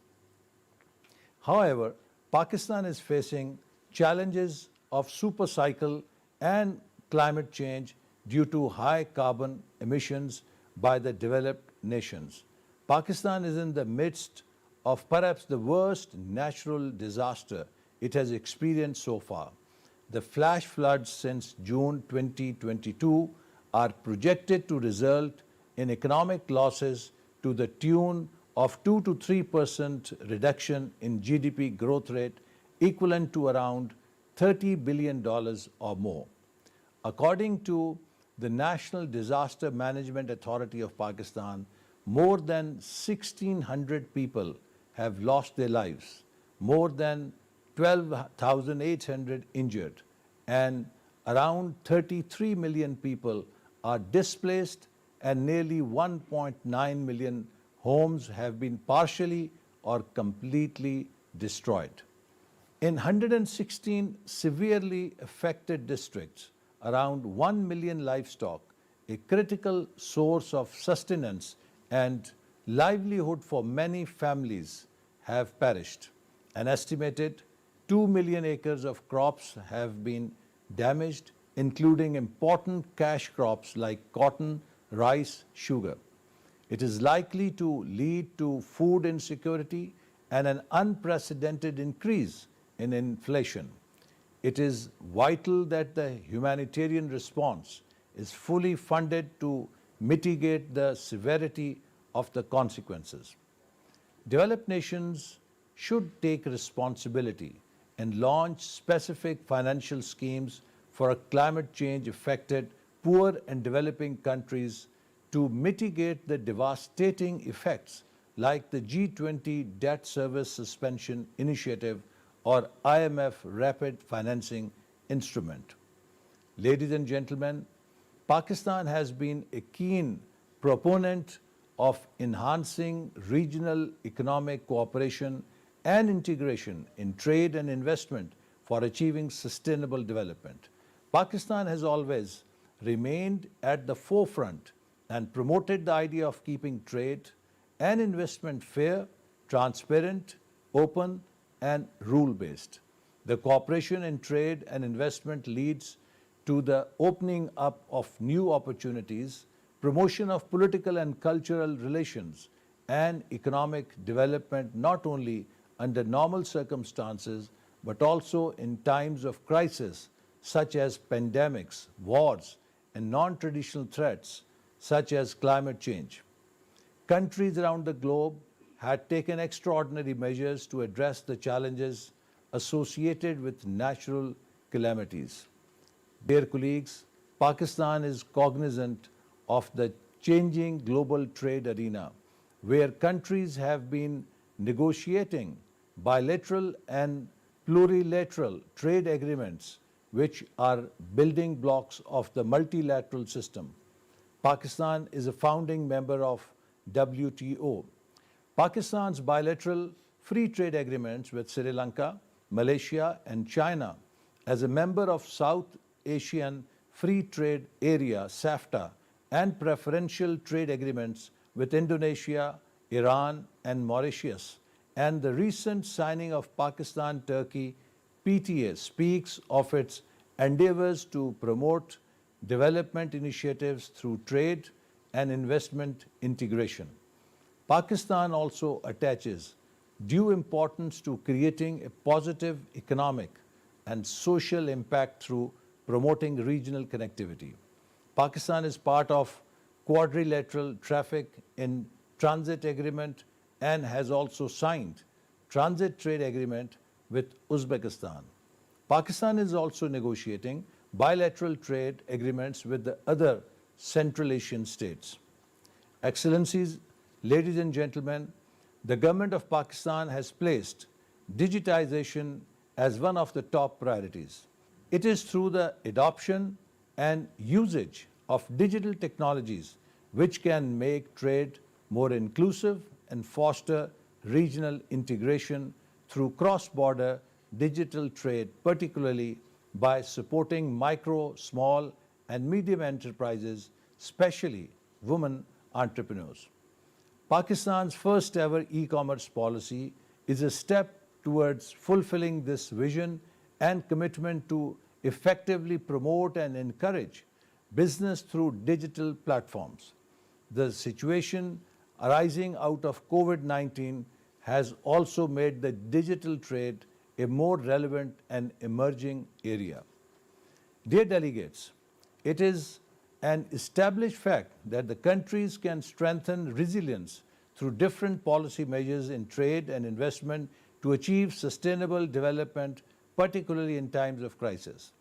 However, Pakistan is facing challenges of super cycle and climate change due to high carbon emissions by the developed nations. Pakistan is in the midst of perhaps the worst natural disaster it has experienced so far. The flash floods since June 2022 are projected to result in economic losses to the tune of 2 to 3% reduction in GDP growth rate, equivalent to around $30 billion or more. According to the National Disaster Management Authority of Pakistan, more than 1,600 people have lost their lives, more than 12,800 injured, and around 33 million people are displaced, and nearly 1.9 million homes have been partially or completely destroyed. In 116 severely affected districts, around 1 million livestock, a critical source of sustenance and livelihood for many families, have perished. An estimated 2 million acres of crops have been damaged, including important cash crops like cotton, rice, sugar. It is likely to lead to food insecurity and an unprecedented increase in inflation. It is vital that the humanitarian response is fully funded to mitigate the severity of the consequences. Developed nations should take responsibility and launch specific financial schemes for climate change affected poor and developing countries to mitigate the devastating effects like the G20 Debt Service Suspension Initiative or IMF Rapid Financing Instrument. Ladies and gentlemen, Pakistan has been a keen proponent of enhancing regional economic cooperation and integration in trade and investment for achieving sustainable development. Pakistan has always remained at the forefront and promoted the idea of keeping trade and investment fair, transparent, open, and rule-based. The cooperation in trade and investment leads to the opening up of new opportunities, promotion of political and cultural relations, and economic development not only under normal circumstances, but also in times of crisis such as pandemics, wars, and non-traditional threats such as climate change. Countries around the globe had taken extraordinary measures to address the challenges associated with natural calamities. Dear colleagues, Pakistan is cognizant of the changing global trade arena, where countries have been negotiating bilateral and plurilateral trade agreements, which are building blocks of the multilateral system. Pakistan is a founding member of WTO. Pakistan's bilateral free trade agreements with Sri Lanka, Malaysia, and China, as a member of South Asian Free Trade Area, SAFTA, and preferential trade agreements with Indonesia, Iran, and Mauritius, and the recent signing of Pakistan-Turkey PTA speaks of its endeavors to promote development initiatives through trade and investment integration. Pakistan also attaches due importance to creating a positive economic and social impact through promoting regional connectivity. Pakistan is part of quadrilateral traffic in transit agreement and has also signed transit trade agreement with Uzbekistan. Pakistan is also negotiating bilateral trade agreements with the other Central Asian states. Excellencies, ladies and gentlemen, the government of Pakistan has placed digitization as one of the top priorities. It is through the adoption and usage of digital technologies which can make trade more inclusive and foster regional integration through cross-border digital trade, particularly by supporting micro, small, and medium enterprises, especially women entrepreneurs. Pakistan's first ever e-commerce policy is a step towards fulfilling this vision and commitment to effectively promote and encourage business through digital platforms. The situation arising out of COVID-19 has also made the digital trade a more relevant and emerging area. Dear delegates, it is an established fact that the countries can strengthen resilience through different policy measures in trade and investment to achieve sustainable development, particularly in times of crisis.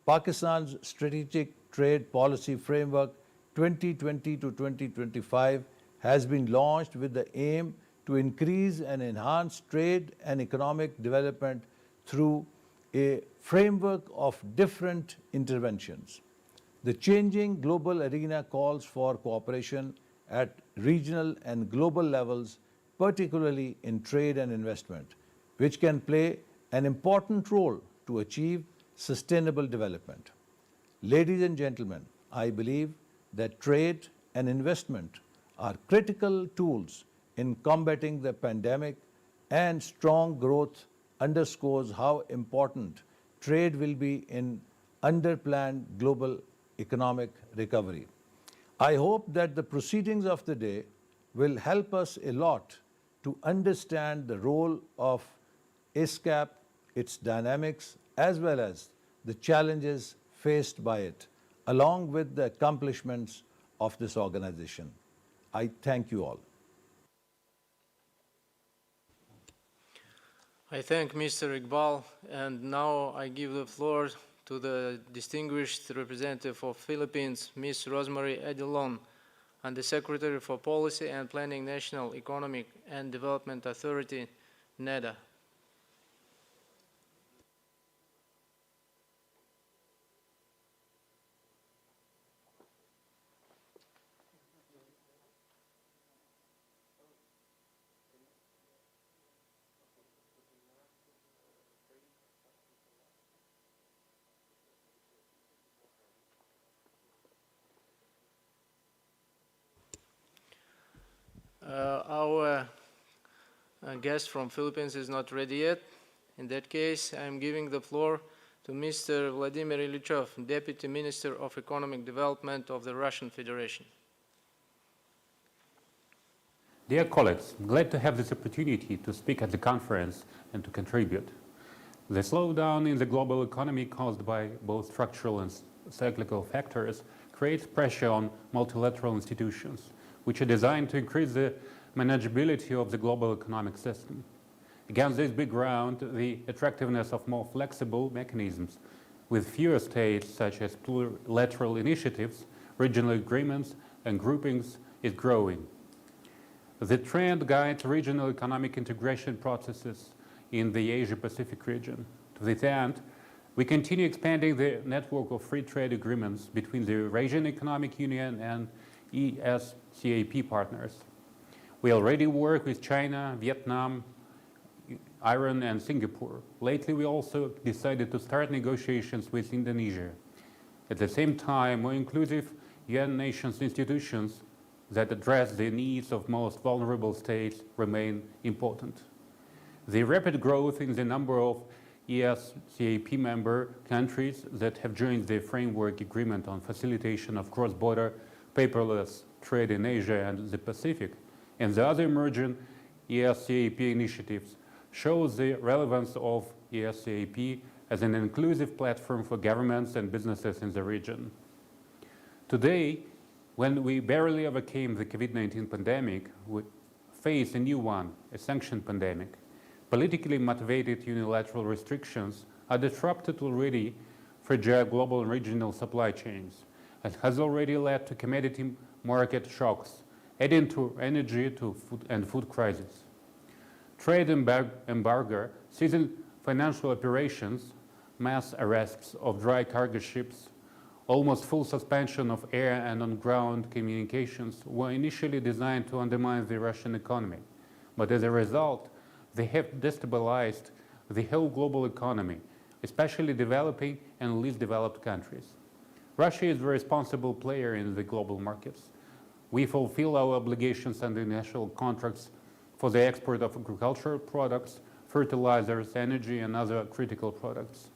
Pakistan's Strategic Trade Policy Framework 2020 to 2025 has been launched with the aim to increase and enhance trade and economic development through a framework of different interventions. The changing global arena calls for cooperation at regional and global levels, particularly in trade and investment, which can play an important role to achieve sustainable development. Ladies and gentlemen, I believe that trade and investment are critical tools in combating the pandemic, and strong growth underscores how important trade will be in underplanned global economic recovery. I hope that the proceedings of the day will help us a lot to understand the role of ESCAP, its dynamics, as well as the challenges faced by it, along with the accomplishments of this organization. I thank you all. I thank Mr. Iqbal, and now I give the floor to the distinguished representative of Philippines, Ms. Rosemary Edilon, and the Secretary for Policy and Planning, National Economic and Development Authority, NEDA. Our guest from Philippines is not ready yet. In that case, I am giving the floor to Mr. Vladimir Ilyachov, Deputy Minister of Economic Development of the Russian Federation. Dear colleagues, I'm glad to have this opportunity to speak at the conference and to contribute. The slowdown in the global economy caused by both structural and cyclical factors creates pressure on multilateral institutions, which are designed to increase the manageability of the global economic system. Against this background, the attractiveness of more flexible mechanisms with fewer states, such as plurilateral initiatives, regional agreements, and groupings, is growing. The trend guides regional economic integration processes in the Asia-Pacific region. To this end, we continue expanding the network of free trade agreements between the Eurasian Economic Union and ESCAP partners. We already work with China, Vietnam, Iran, and Singapore. Lately, we also decided to start negotiations with Indonesia. At the same time, more inclusive UN nations institutions that address the needs of most vulnerable states remain important. The rapid growth in the number of ESCAP member countries that have joined the Framework Agreement on Facilitation of Cross-Border Paperless Trade in Asia and the Pacific, and the other emerging ESCAP initiatives shows the relevance of ESCAP as an inclusive platform for governments and businesses in the region. Today, when we barely overcame the COVID-19 pandemic, we face a new one, a sanction pandemic. Politically motivated unilateral restrictions are disrupted already fragile global and regional supply chains and has already led to commodity market shocks, adding to energy and food crisis. Trade embargo, seizing financial operations, mass arrests of dry cargo ships, almost full suspension of air and on-ground communications were initially designed to undermine the Russian economy. But as a result, they have destabilized the whole global economy, especially developing and least developed countries. Russia is the responsible player in the global markets. We fulfill our obligations under national contracts for the export of agricultural products, fertilizers, energy, and other critical products.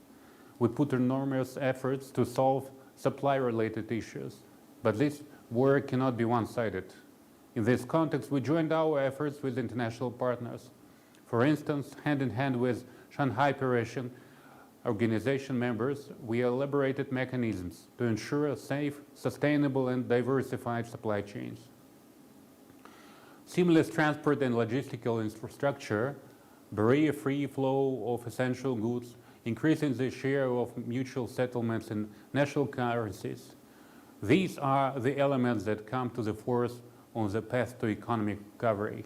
We put enormous efforts to solve supply-related issues, but this work cannot be one-sided. In this context, we joined our efforts with international partners. For instance, hand-in-hand with Shanghai Cooperation Organization members, we elaborated mechanisms to ensure safe, sustainable, and diversified supply chains. Seamless transport and logistical infrastructure, barrier-free flow of essential goods, increasing the share of mutual settlements in national currencies. These are the elements that come to the fore on the path to economic recovery.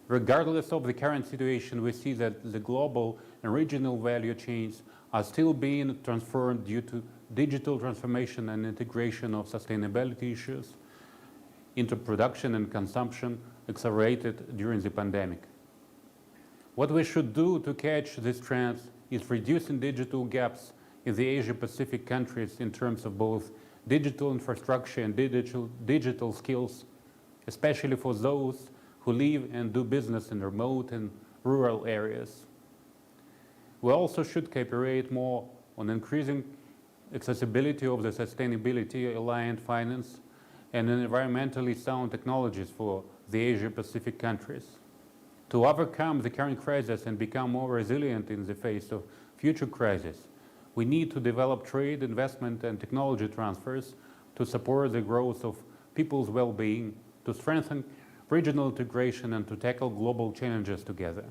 Regardless of the current situation, we see that the global and regional value chains are still being transformed due to digital transformation and integration of sustainability issues into production and consumption accelerated during the pandemic. What we should do to catch these trends is reducing digital gaps in the Asia-Pacific countries in terms of both digital infrastructure and digital skills, especially for those who live and do business in remote and rural areas. We also should cooperate more on increasing accessibility of the sustainability-aligned finance and environmentally sound technologies for the Asia-Pacific countries. To overcome the current crisis and become more resilient in the face of future crises, we need to develop trade, investment, and technology transfers to support the growth of people's well-being, to strengthen regional integration, and to tackle global challenges together.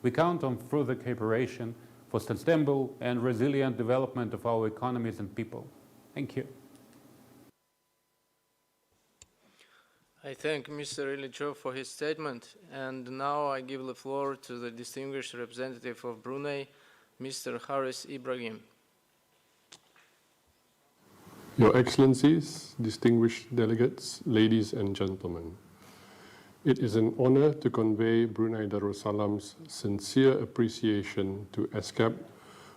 We count on further cooperation for sustainable and resilient development of our economies and people. Thank you. I thank Mr. Ilichov for his statement, and now I give the floor to the distinguished representative of Brunei, Mr. Haris Ibrahim. Your Excellencies, distinguished delegates, ladies and gentlemen, it is an honor to convey Brunei Darussalam's sincere appreciation to ESCAP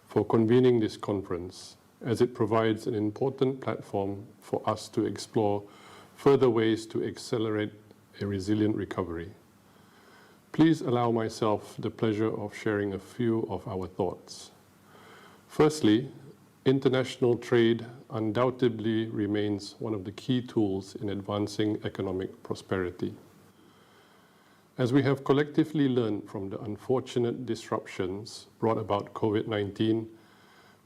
for convening this conference, as it provides an important platform for us to explore further ways to accelerate a resilient recovery. Please allow myself the pleasure of sharing a few of our thoughts. Firstly, international trade undoubtedly remains one of the key tools in advancing economic prosperity. As we have collectively learned from the unfortunate disruptions brought about COVID-19,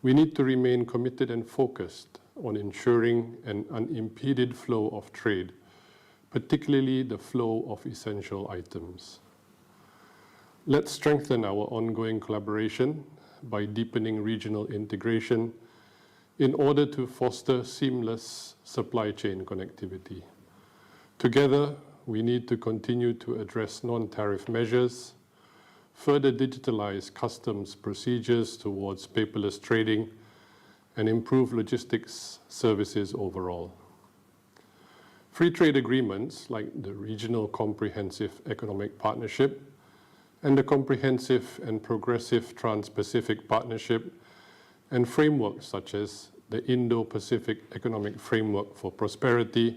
we need to remain committed and focused on ensuring an unimpeded flow of trade, particularly the flow of essential items. Let's strengthen our ongoing collaboration by deepening regional integration in order to foster seamless supply chain connectivity. Together, we need to continue to address non-tariff measures, further digitalize customs procedures towards paperless trading, and improve logistics services overall. Free trade agreements like the Regional Comprehensive Economic Partnership and the Comprehensive and Progressive Trans-Pacific Partnership and frameworks such as the Indo-Pacific Economic Framework for Prosperity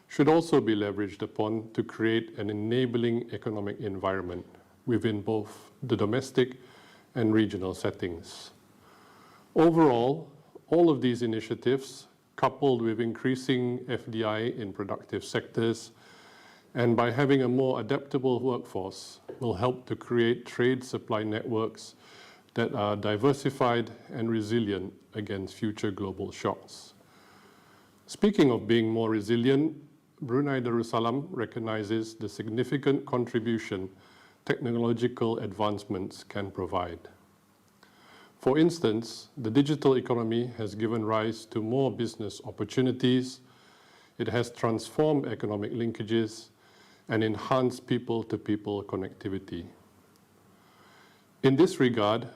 should also be leveraged upon to create an enabling economic environment within both the domestic and regional settings. Overall, all of these initiatives, coupled with increasing FDI in productive sectors and by having a more adaptable workforce, will help to create trade supply networks that are diversified and resilient against future global shocks. Speaking of being more resilient, Brunei Darussalam recognizes the significant contribution technological advancements can provide. For instance, the digital economy has given rise to more business opportunities, it has transformed economic linkages, and enhanced people-to-people connectivity. In this regard,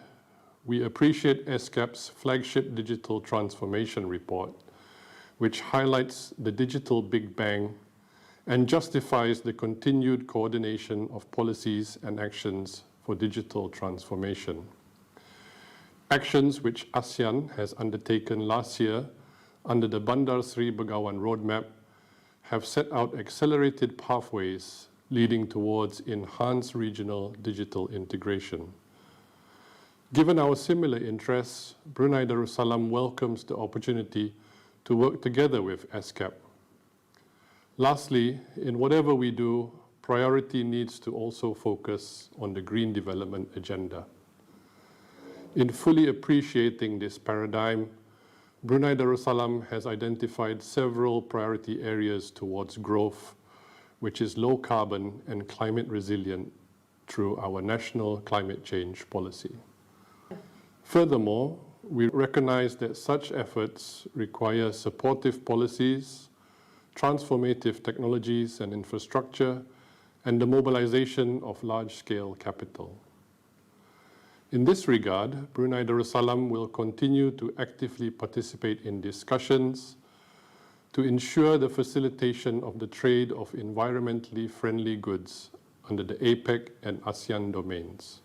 we appreciate ESCAP's flagship digital transformation report, which highlights the digital Big Bang and justifies the continued coordination of policies and actions for digital transformation. Actions which ASEAN has undertaken last year under the Bandar Seri Begawan Roadmap have set out accelerated pathways leading towards enhanced regional digital integration. Given our similar interests, Brunei Darussalam welcomes the opportunity to work together with ESCAP. Lastly, in whatever we do, priority needs to also focus on the green development agenda. In fully appreciating this paradigm, Brunei Darussalam has identified several priority areas towards growth, which is low carbon and climate resilient through our national climate change policy. Furthermore, we recognize that such efforts require supportive policies, transformative technologies and infrastructure, and the mobilization of large-scale capital. In this regard, Brunei Darussalam will continue to actively participate in discussions to ensure the facilitation of the trade of environmentally friendly goods under the APEC and ASEAN domains.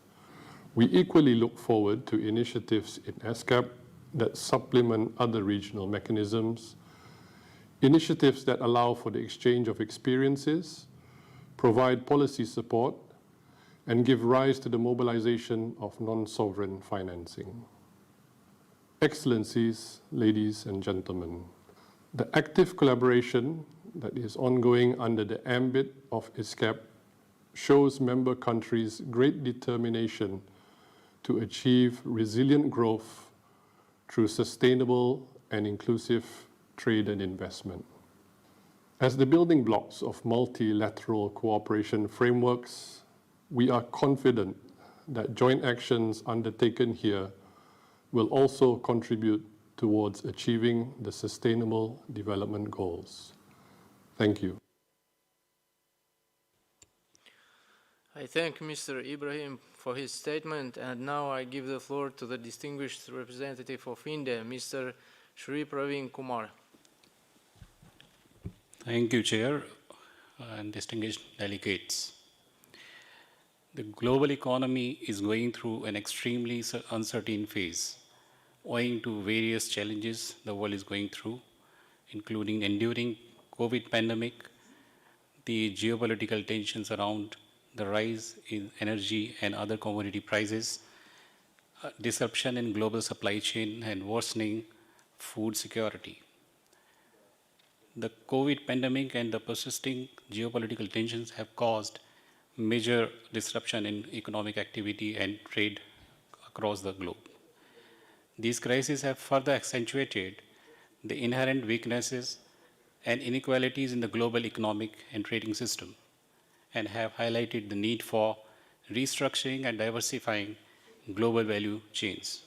We equally look forward to initiatives in ESCAP that supplement other regional mechanisms, initiatives that allow for the exchange of experiences, provide policy support, and give rise to the mobilization of non-sovereign financing. Excellencies, ladies and gentlemen, the active collaboration that is ongoing under the ambit of ESCAP shows member countries' great determination to achieve resilient growth through sustainable and inclusive trade and investment. As the building blocks of multilateral cooperation frameworks, we are confident that joint actions undertaken here will also contribute towards achieving the Sustainable Development Goals. Thank you. I thank Mr. Ibrahim for his statement, and now I give the floor to the distinguished representative of India, Mr. Shri Praveen Kumar. Thank you, Chair, and distinguished delegates. The global economy is going through an extremely uncertain phase, owing to various challenges the world is going through, including enduring COVID pandemic, the geopolitical tensions around the rise in energy and other commodity prices, disruption in global supply chain, and worsening food security. The COVID pandemic and the persisting geopolitical tensions have caused major disruption in economic activity and trade across the globe. These crises have further accentuated the inherent weaknesses and inequalities in the global economic and trading system, and have highlighted the need for restructuring and diversifying global value chains.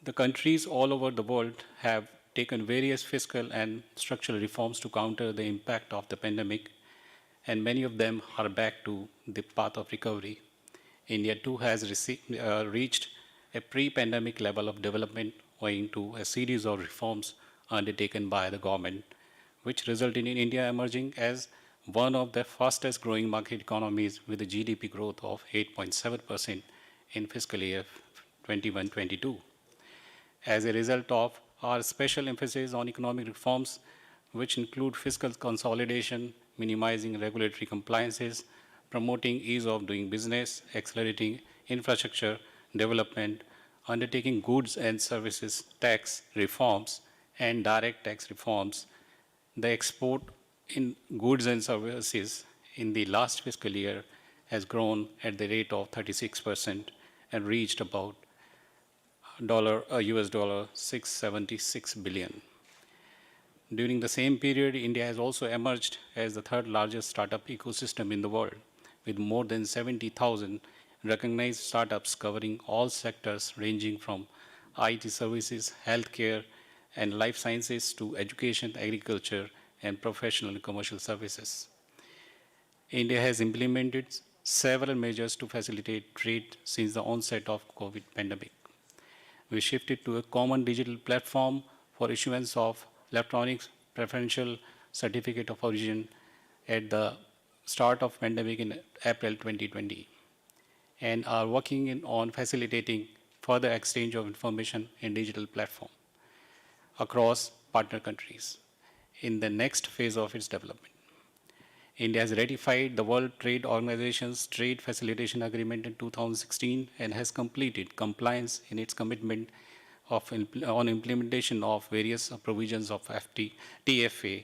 The countries all over the world have taken various fiscal and structural reforms to counter the impact of the pandemic, and many of them are back to the path of recovery. India too has reached a pre-pandemic level of development owing to a series of reforms undertaken by the government, which resulted in India emerging as one of the fastest growing market economies with a GDP growth of 8.7% in fiscal year 21-22. As a result of our special emphasis on economic reforms, which include fiscal consolidation, minimizing regulatory compliances, promoting ease of doing business, accelerating infrastructure development, undertaking goods and services tax reforms, and direct tax reforms, the export in goods and services in the last fiscal year has grown at the rate of 36% and reached about US dollar 676 billion. During the same period, India has also emerged as the third largest startup ecosystem in the world, with more than 70,000 recognized startups covering all sectors ranging from IT services, healthcare, and life sciences to education, agriculture, and professional and commercial services. India has implemented several measures to facilitate trade since the onset of COVID pandemic. We shifted to a common digital platform for issuance of electronic preferential certificate of origin at the start of pandemic in April 2020, and are working on facilitating further exchange of information in digital platform across partner countries in the next phase of its development. India has ratified the World Trade Organization's Trade Facilitation Agreement in 2016 and has completed compliance in its commitment on implementation of various provisions of TFA.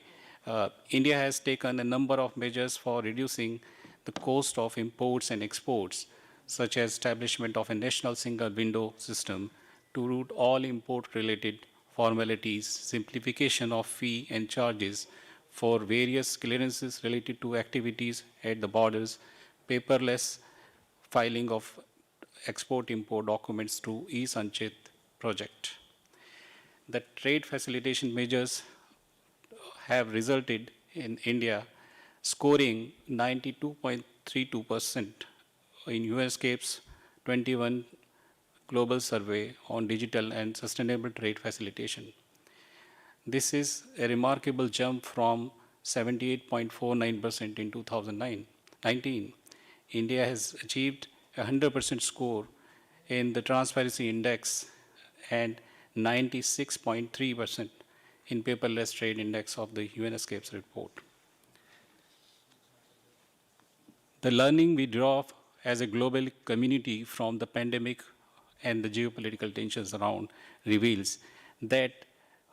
India has taken a number of measures for reducing the cost of imports and exports, such as establishment of a national single window system to route all import-related formalities, simplification of fee and charges for various clearances related to activities at the borders, paperless filing of export-import documents through e-Sanchit project. The trade facilitation measures have resulted in India scoring 92.32% in ESCAP's 21 global survey on digital and sustainable trade facilitation. This is a remarkable jump from 78.49% in 2019. India has achieved a 100% score in the Transparency Index and 96.3% in Paperless Trade Index of the UNESCAP's report. The learning we draw as a global community from the pandemic and the geopolitical tensions around reveals that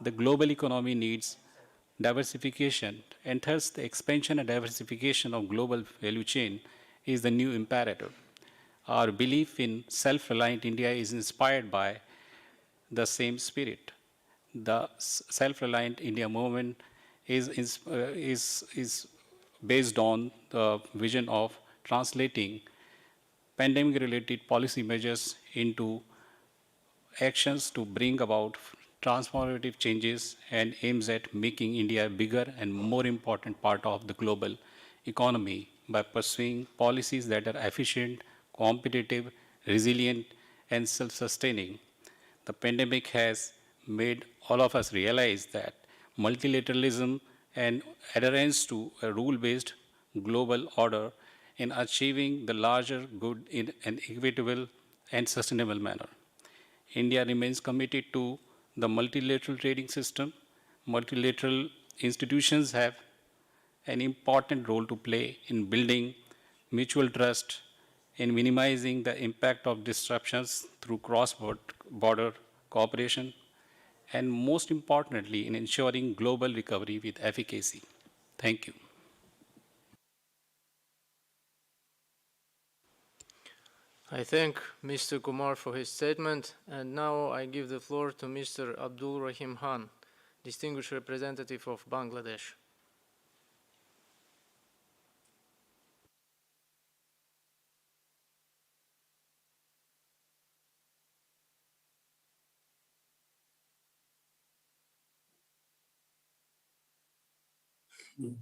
the global economy needs diversification, and thus the expansion and diversification of global value chain is the new imperative. Our belief in self-reliant India is inspired by the same spirit. The self-reliant India movement is based on the vision of translating pandemic-related policy measures into actions to bring about transformative changes and aims at making India a bigger and more important part of the global economy by pursuing policies that are efficient, competitive, resilient, and self-sustaining. The pandemic has made all of us realize that multilateralism and adherence to a rule-based global order in achieving the larger good in an equitable and sustainable manner. India remains committed to the multilateral trading system. Multilateral institutions have an important role to play in building mutual trust, in minimizing the impact of disruptions through cross-border cooperation, and most importantly, in ensuring global recovery with efficacy. Thank you. I thank Mr. Kumar for his statement, and now I give the floor to Mr. Abdul Rahim Khan, distinguished representative of Bangladesh.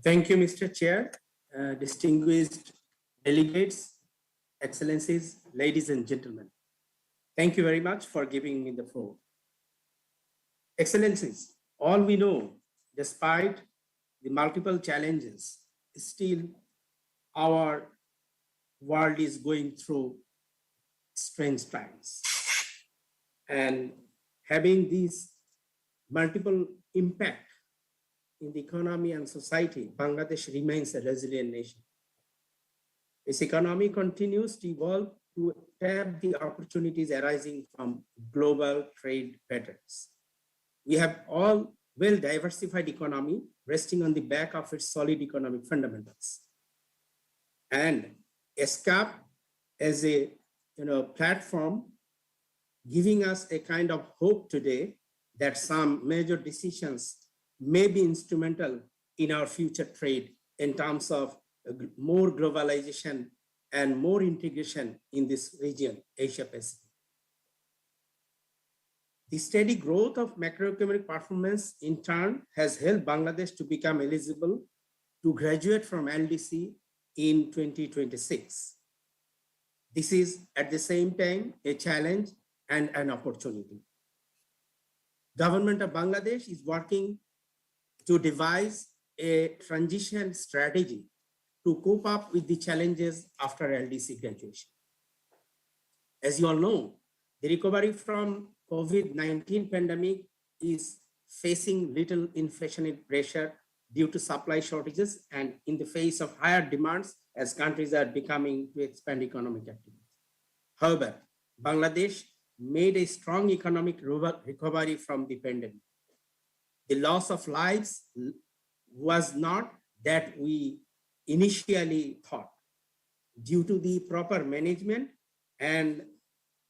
Thank you, Mr. Chair, distinguished delegates, excellencies, ladies and gentlemen. Thank you very much for giving me the floor. Excellencies, all we know, despite the multiple challenges, still our world is going through strange times. And having these multiple impact in the economy and society, Bangladesh remains a resilient nation. Its economy continues to evolve to tap the opportunities arising from global trade patterns. We have all well-diversified economy resting on the back of its solid economic fundamentals. And ESCAP as a platform giving us a kind of hope today that some major decisions may be instrumental in our future trade in terms of more globalization and more integration in this region, Asia Pacific. The steady growth of macroeconomic performance in turn has helped Bangladesh to become eligible to graduate from LDC in 2026. This is at the same time a challenge and an opportunity. Government of Bangladesh is working to devise a transition strategy to cope up with the challenges after LDC graduation. As you all know, the recovery from COVID-19 pandemic is facing little inflationary pressure due to supply shortages and in the face of higher demands as countries are becoming to expand economic activity. However, Bangladesh made a strong economic recovery from the pandemic. The loss of lives was not that we initially thought. Due to the proper management and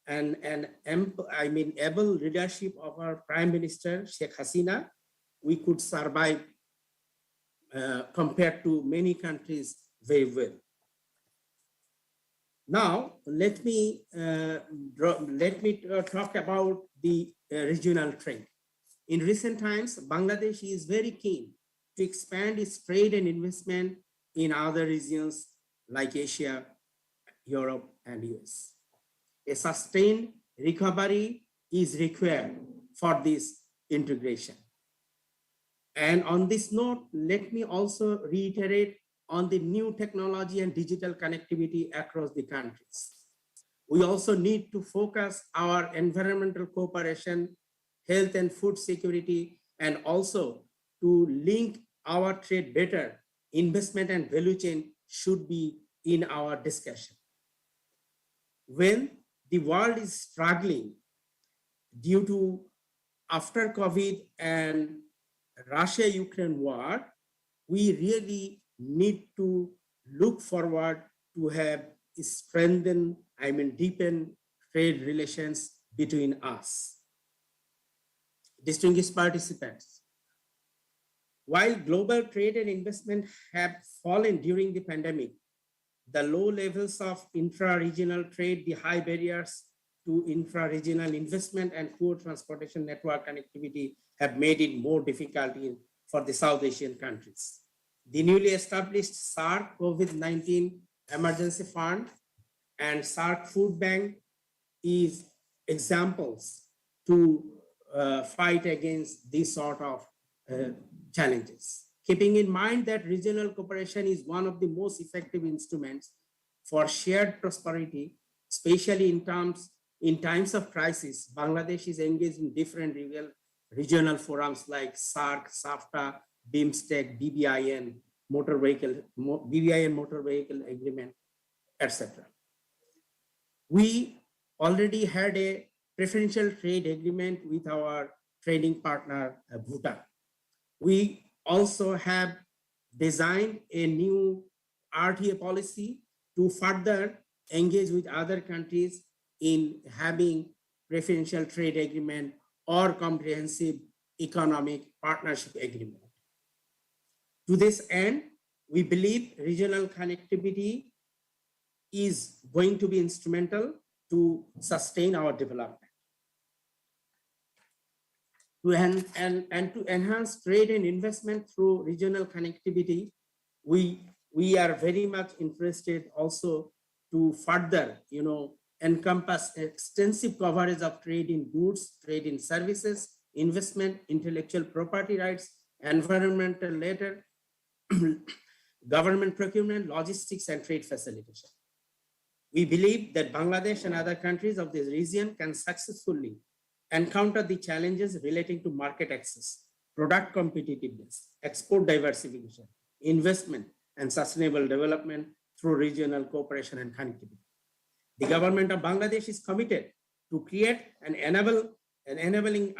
able leadership of our Prime Minister, Sheikh Hasina, we could survive compared to many countries very well. Now, let me talk about the regional trade. In recent times, Bangladesh is very keen to expand its trade and investment in other regions like Asia, Europe, and US. A sustained recovery is required for this integration. And on this note, let me also reiterate on the new technology and digital connectivity across the countries. We also need to focus our environmental cooperation, health and food security, and also to link our trade better. Investment and value chain should be in our discussion. When the world is struggling due to after COVID and Russia-Ukraine war, we really need to look forward to have strengthened, deepen trade relations between us. Distinguished participants, while global trade and investment have fallen during the pandemic, the low levels of intra-regional trade, the high barriers to intra-regional investment and poor transportation network connectivity have made it more difficult for the South Asian countries. The newly established SAARC COVID-19 Emergency Fund and SAARC Food Bank is examples to fight against these sort of challenges. Keeping in mind that regional cooperation is one of the most effective instruments for shared prosperity, especially in times of crisis, Bangladesh is engaged in different regional forums like SAARC, SAFTA, BIMSTEC, BBIN, motor vehicle agreement, etc. We already had a preferential trade agreement with our trading partner, Bhutan. We also have designed a new RTA policy to further engage with other countries in having preferential trade agreement or comprehensive Economic Partnership Agreement. To this end, we believe regional connectivity is going to be instrumental to sustain our development. To enhance trade and investment through regional connectivity, we are very much interested also to further, encompass extensive coverage of trade in goods, trade in services, investment, intellectual property rights, environmental latter, government procurement, logistics, and trade facilitation. We believe that Bangladesh and other countries of this region can successfully encounter the challenges relating to market access, product competitiveness, export diversification, investment, and sustainable development through regional cooperation and connectivity. The government of Bangladesh is committed to create an enabling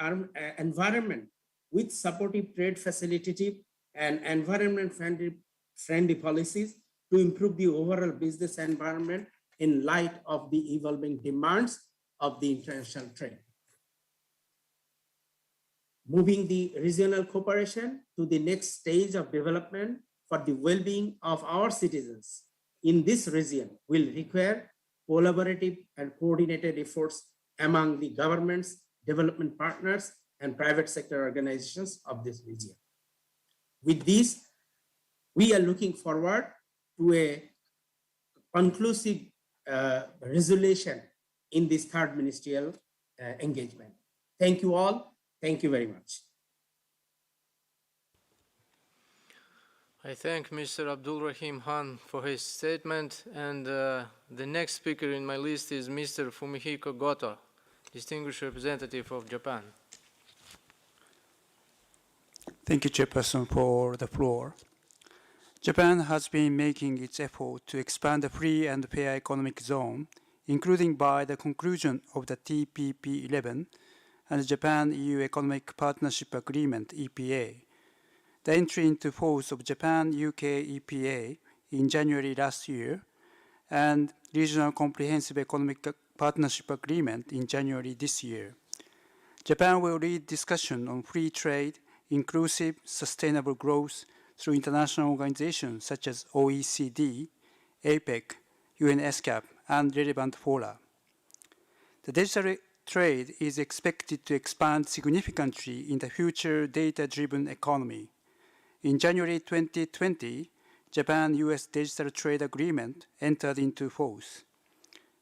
environment with supportive trade facilitative and environment-friendly policies to improve the overall business environment in light of the evolving demands of the international trade. Moving the regional cooperation to the next stage of development for the well-being of our citizens in this region will require collaborative and coordinated efforts among the governments, development partners, and private sector organizations of this region. With this, we are looking forward to a conclusive resolution in this third ministerial engagement. Thank you all. Thank you very much. I thank Mr. Abdul Rahim Han for his statement, and the next speaker in my list is Mr. Fumihiko Goto, Distinguished Representative of Japan. Thank you, Chairperson, for the floor. Japan has been making its effort to expand the free and fair economic zone, including by the conclusion of the TPP-11 and the Japan-EU Economic Partnership Agreement, EPA, the entry into force of Japan-UK EPA in January last year, and Regional Comprehensive Economic Partnership Agreement in January this year. Japan will lead discussion on free trade, inclusive, sustainable growth through international organizations such as OECD, APEC, UN ESCAP, and relevant fora. The digital trade is expected to expand significantly in the future data-driven economy. In January 2020, Japan-US Digital Trade Agreement entered into force.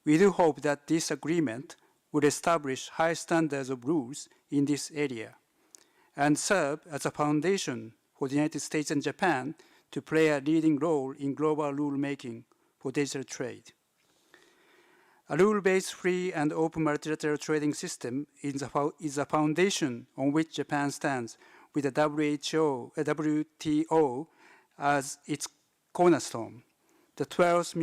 We do hope that this agreement will establish high standards of rules in this area and serve as a foundation for the United States and Japan to play a leading role in global rulemaking for digital trade. A rule-based free and open multilateral trading system is a foundation on which Japan stands, with the WTO as its cornerstone. The 12th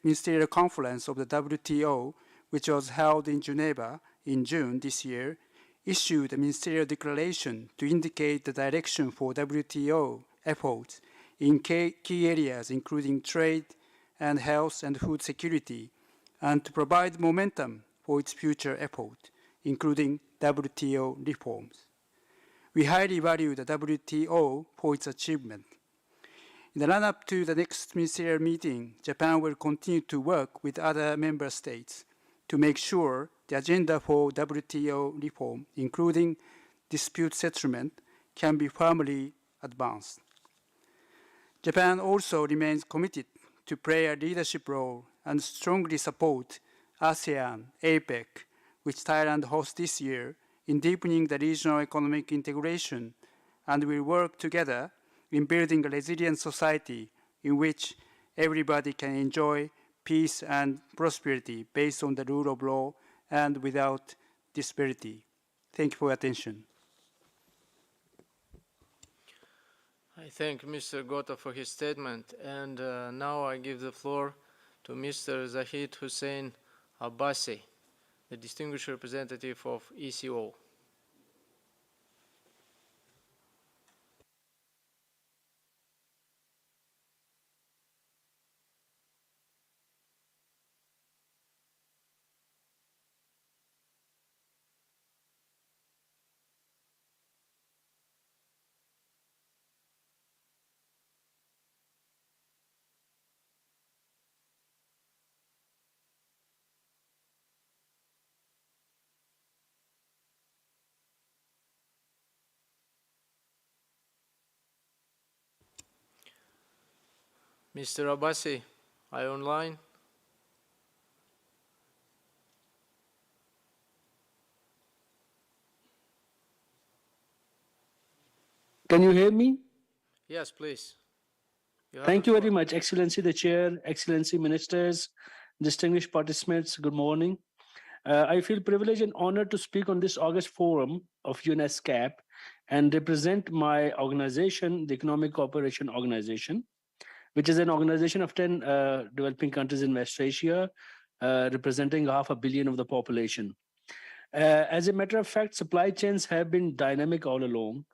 Ministerial Conference of the WTO, which was held in Geneva in June this year, issued a ministerial declaration to indicate the direction for WTO efforts in key areas including trade and health and food security, and to provide momentum for its future effort, including WTO reforms. We highly value the WTO for its achievement. In the run-up to the next ministerial meeting, Japan will continue to work with other member states to make sure the agenda for WTO reform, including dispute settlement, can be firmly advanced. Japan also remains committed to play a leadership role and strongly support ASEAN, APEC, which Thailand hosts this year, in deepening the regional economic integration, and will work together in building a resilient society in which everybody can enjoy peace and prosperity based on the rule of law and without disparity. Thank you for your attention. I thank Mr. Goto for his statement, and now I give the floor to Mr. Zahid Hussein Abbasi, the Distinguished Representative of ECO. Mr. Abbasi, are you online? Can you hear me? Yes, please. Thank you very much, Excellency the Chair, Excellency Ministers, distinguished participants, good morning. I feel privileged and honored to speak on this August forum of ESCAP and represent my organization, the Economic Cooperation Organization, which is an organization of 10 developing countries in West Asia, representing 500 million of the population. As a matter of fact, supply chains have been dynamic all along,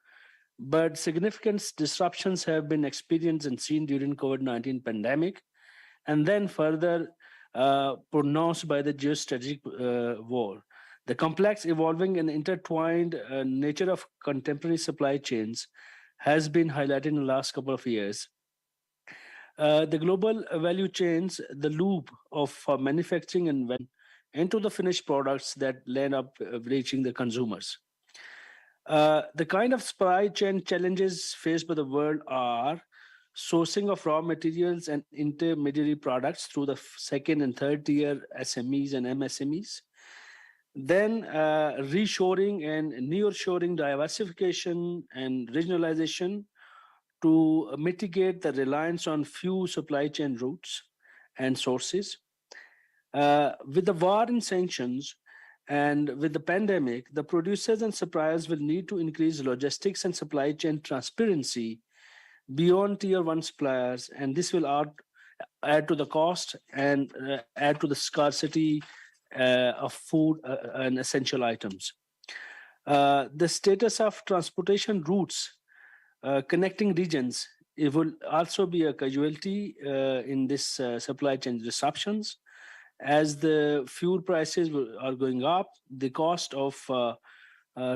but significant disruptions have been experienced and seen during COVID-19 pandemic, and then further pronounced by the geostrategic war. The complex, evolving, and intertwined nature of contemporary supply chains has been highlighted in the last couple of years. The global value chains, the loop of manufacturing and into the finished products that land up reaching the consumers. The kind of supply chain challenges faced by the world are sourcing of raw materials and intermediary products through the second and third tier SMEs and MSMEs. Then reshoring and nearshoring, diversification and regionalization to mitigate the reliance on few supply chain routes and sources. With the war and sanctions, and with the pandemic, the producers and suppliers will need to increase logistics and supply chain transparency beyond tier one suppliers, and this will add to the cost and add to the scarcity of food and essential items. The status of transportation routes connecting regions, it will also be a casualty in this supply chain disruptions. As the fuel prices are going up, the cost of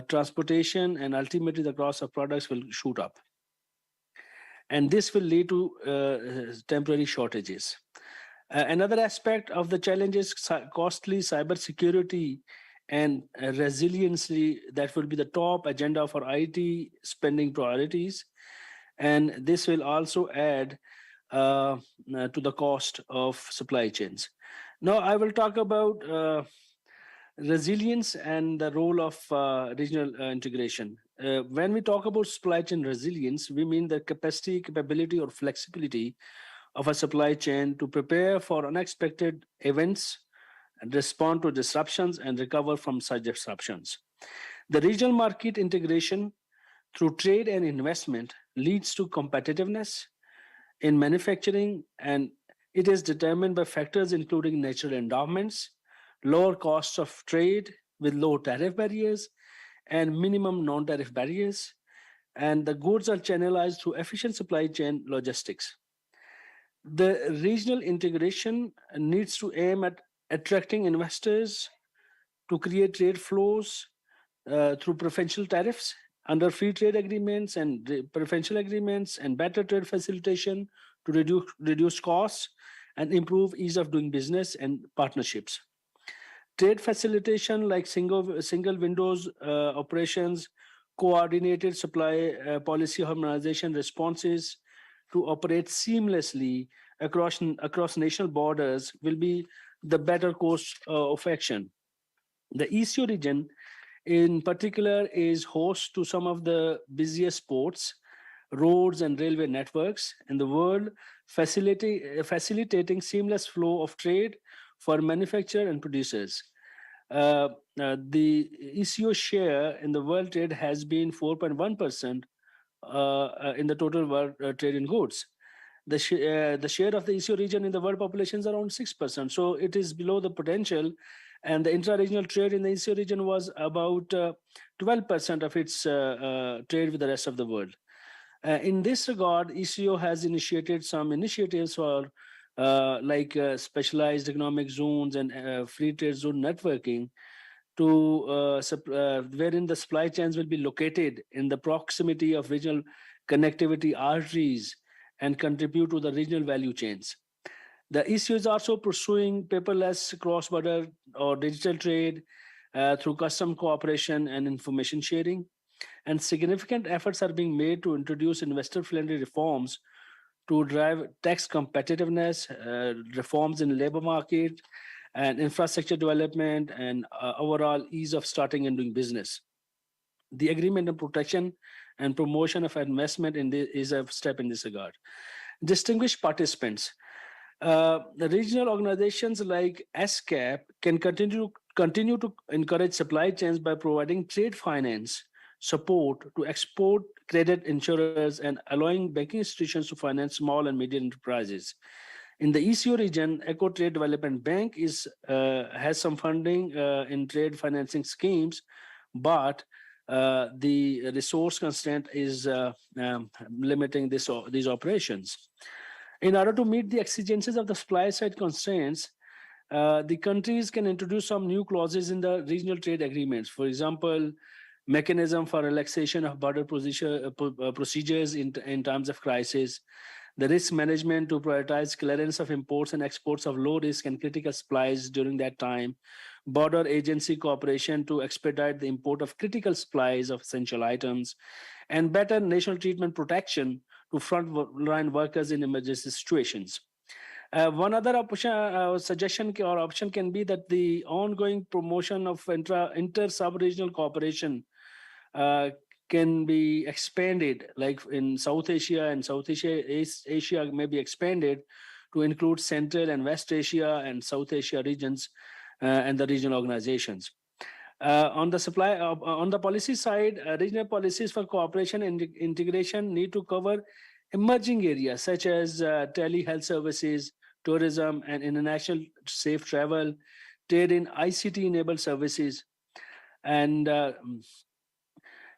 transportation and ultimately the cost of products will shoot up. And this will lead to temporary shortages. Another aspect of the challenge is costly cybersecurity and resiliency that will be the top agenda for IT spending priorities. And this will also add to the cost of supply chains. Now, I will talk about resilience and the role of regional integration. When we talk about supply chain resilience, we mean the capacity, capability, or flexibility of a supply chain to prepare for unexpected events and respond to disruptions and recover from such disruptions. The regional market integration through trade and investment leads to competitiveness in manufacturing, and it is determined by factors including natural endowments, lower costs of trade with low tariff barriers, and minimum non-tariff barriers, and the goods are channelized through efficient supply chain logistics. The regional integration needs to aim at attracting investors to create trade flows through preferential tariffs under free trade agreements and preferential agreements and better trade facilitation to reduce costs and improve ease of doing business and partnerships. Trade facilitation like single windows operations, coordinated supply policy harmonization responses to operate seamlessly across national borders will be the better course of action. The ECO region in particular is host to some of the busiest ports, roads and railway networks in the world, facilitating seamless flow of trade for manufacturers and producers. The ECO share in the world trade has been 4.1% in the total world trade in goods. The share of the ECO region in the world population is around 6%, so it is below the potential. And the intra-regional trade in the ECO region was about 12% of its trade with the rest of the world. In this regard, ECO has initiated some initiatives for like specialized economic zones and free trade zone networking to wherein the supply chains will be located in the proximity of regional connectivity arteries and contribute to the regional value chains. The ECO is also pursuing paperless cross-border or digital trade through custom cooperation and information sharing. And significant efforts are being made to introduce investor-friendly reforms to drive tax competitiveness, reforms in labor market, and infrastructure development, and overall ease of starting and doing business. The agreement on protection and promotion of investment is a step in this regard. Distinguished participants, the regional organizations like ESCAP can continue to encourage supply chains by providing trade finance support to export credit insurers and allowing banking institutions to finance small and medium enterprises. In the ECO region, Eco Trade Development Bank has some funding in trade financing schemes, but the resource constraint is limiting these operations. In order to meet the exigencies of the supply side constraints, the countries can introduce some new clauses in the regional trade agreements. For example, mechanism for relaxation of border procedures in times of crisis, the risk management to prioritize clearance of imports and exports of low risk and critical supplies during that time, border agency cooperation to expedite the import of critical supplies of essential items, and better national treatment protection to frontline workers in emergency situations. One other suggestion or option can be that the ongoing promotion of inter-sub-regional cooperation can be expanded, like in South Asia, and Southeast Asia may be expanded to include Central and West Asia and South Asia regions and the regional organizations. On the policy side, regional policies for cooperation and integration need to cover emerging areas such as telehealth services, tourism and international safe travel, trade in ICT-enabled services, and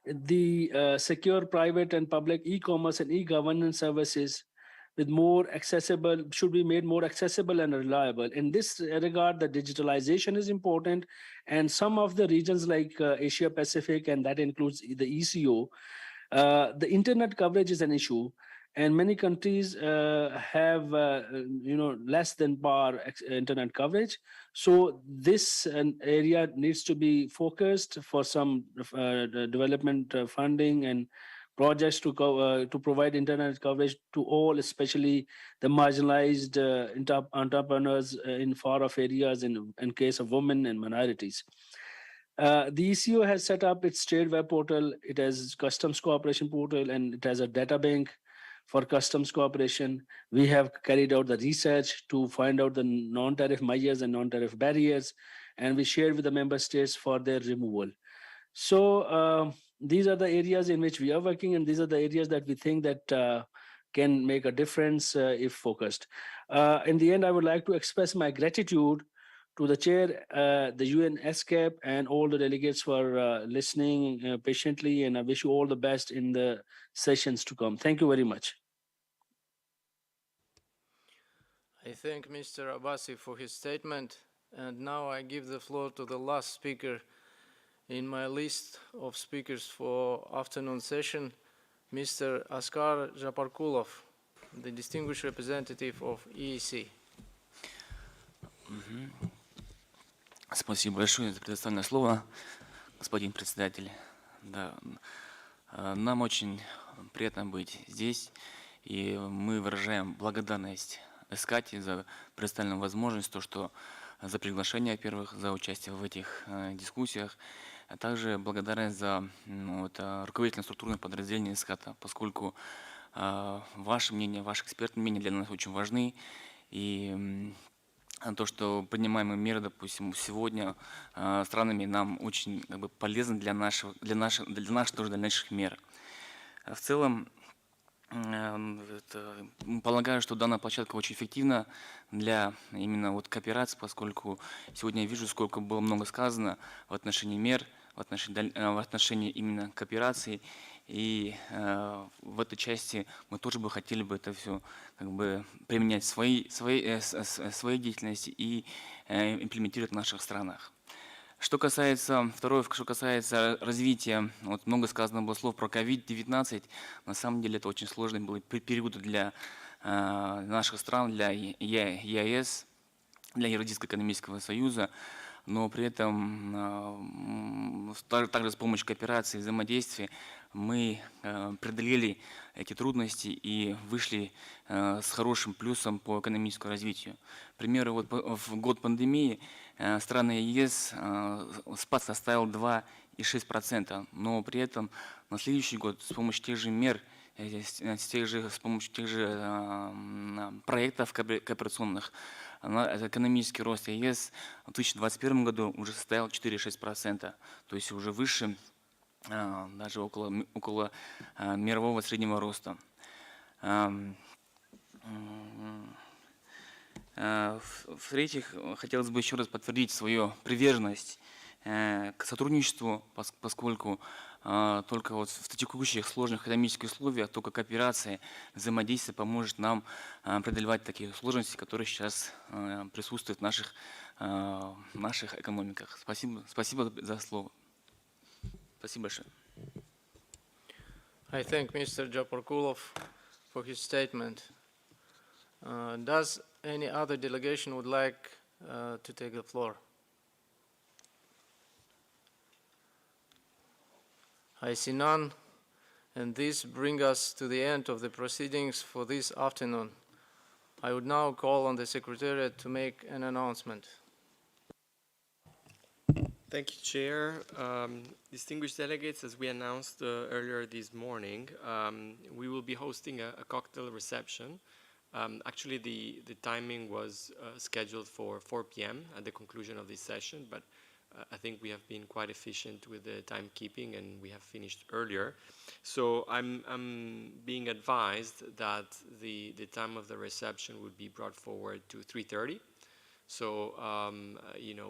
the secure private and public e-commerce and e-governance services with more accessible, should be made more accessible and reliable. In this regard, the digitalization is important, and some of the regions like Asia Pacific, and that includes the ECO, the internet coverage is an issue, and many countries have less than par internet coverage. So this area needs to be focused for some development funding and projects to provide internet coverage to all, especially the marginalized entrepreneurs in far-off areas in case of women and minorities. The ECO has set up its trade web portal, it has customs cooperation portal, and it has a data bank for customs cooperation. We have carried out the research to find out the non-tariff measures and non-tariff barriers, and we shared with the member states for their removal. So these are the areas in which we are working, and these are the areas that we think that can make a difference if focused. In the end, I would like to express my gratitude to the chair, the UN ESCAP, and all the delegates for listening patiently, and I wish you all the best in the sessions to come. Thank you very much. I thank Mr. Abbasi for his statement, and now I give the floor to the last speaker in my list of speakers for afternoon session, Mr. Askar Japarkulov, the distinguished representative of EEC. Спасибо большое за предоставленное слово, господин председатель. Да, нам очень приятно быть здесь, и мы выражаем благодарность ESCAP за предоставленную возможность, за приглашение, во-первых, за участие в этих дискуссиях, а также благодарность за руководительное структурное подразделение ESCAP, поскольку ваше мнение, ваше экспертное мнение для нас очень важны, и то, что принимаемые меры, допустим, сегодня странами нам очень полезны для наших тоже дальнейших мер. В целом, полагаю, что данная площадка очень эффективна для именно кооперации, поскольку сегодня я вижу, сколько было много сказано в отношении мер, в отношении именно кооперации. И в этой части мы тоже бы хотели бы это все применять в своей деятельности и имплементировать в наших странах. Что касается развития, много сказано было слов про COVID-19, на самом деле это очень сложный был период для наших стран, для ЕАЭС. для Евразийско-экономического союза, но при этом также с помощью кооперации и взаимодействия мы преодолели эти трудности и вышли с хорошим плюсом по экономическому развитию. К примеру, вот в год пандемии страны ЕС спад составил 2,6%, но при этом на следующий год с помощью тех же мер, с помощью тех же проектов кооперационных, экономический рост ЕС в 2021 году уже составил 4,6%, то есть уже выше, даже около мирового среднего роста. В-третьих, хотелось бы еще раз подтвердить свою приверженность к сотрудничеству, поскольку только вот в текущих сложных экономических условиях только кооперация, взаимодействие поможет нам преодолевать такие сложности, которые сейчас присутствуют в наших экономиках. Спасибо за слово. Спасибо большое. I thank Mr. Japarkulov for his statement. Does any other delegation would like to take the floor? I see none, and this brings us to the end of the proceedings for this afternoon. I would now call on the Secretariat to make an announcement. Thank you, Chair. Distinguished delegates, as we announced earlier this morning, we will be hosting a cocktail reception. Actually, the timing was scheduled for 4 p.m. at the conclusion of this session, but I think we have been quite efficient with the timekeeping and we have finished earlier. So I'm being advised that the time of the reception would be brought forward to 3:30. So,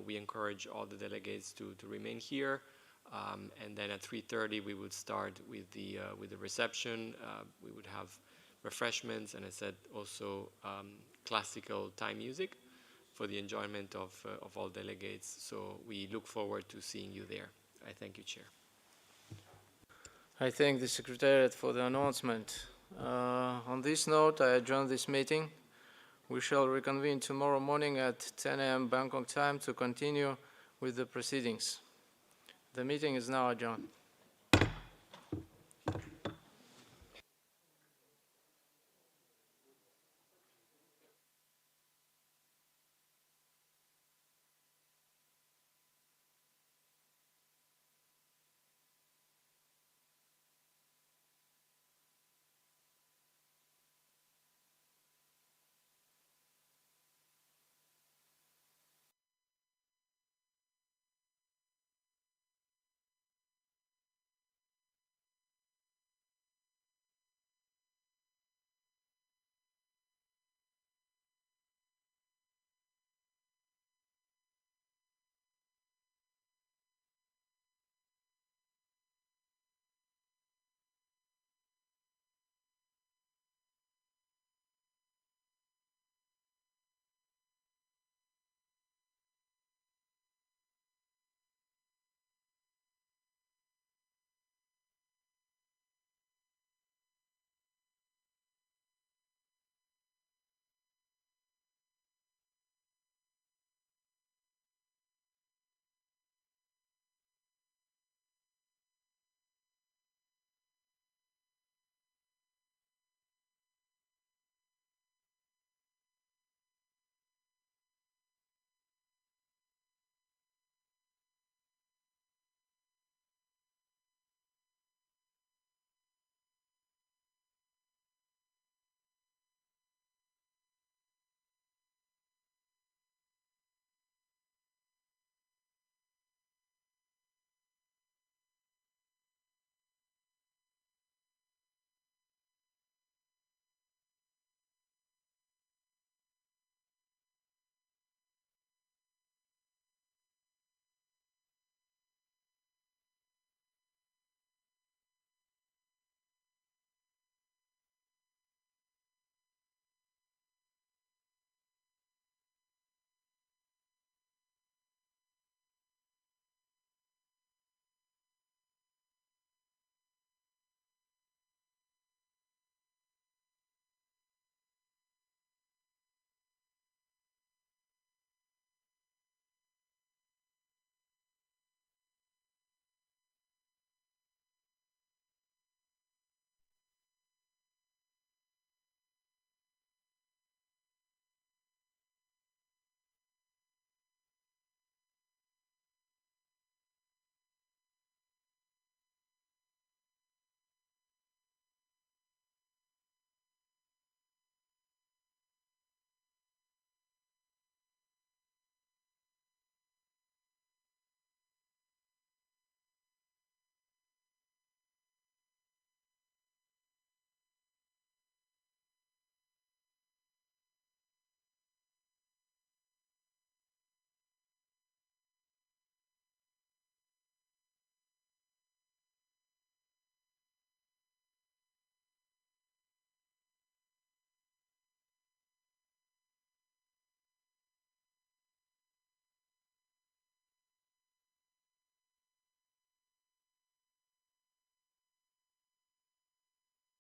we encourage all the delegates to remain here. And then at 3:30, we would start with the reception. We would have refreshments and I said also classical Thai music for the enjoyment of all delegates. So we look forward to seeing you there. I thank you, Chair. I thank the Secretariat for the announcement. On this note, I adjourn this meeting. We shall reconvene tomorrow morning at 10 a.m. Bangkok time to continue with the proceedings. The meeting is now adjourned.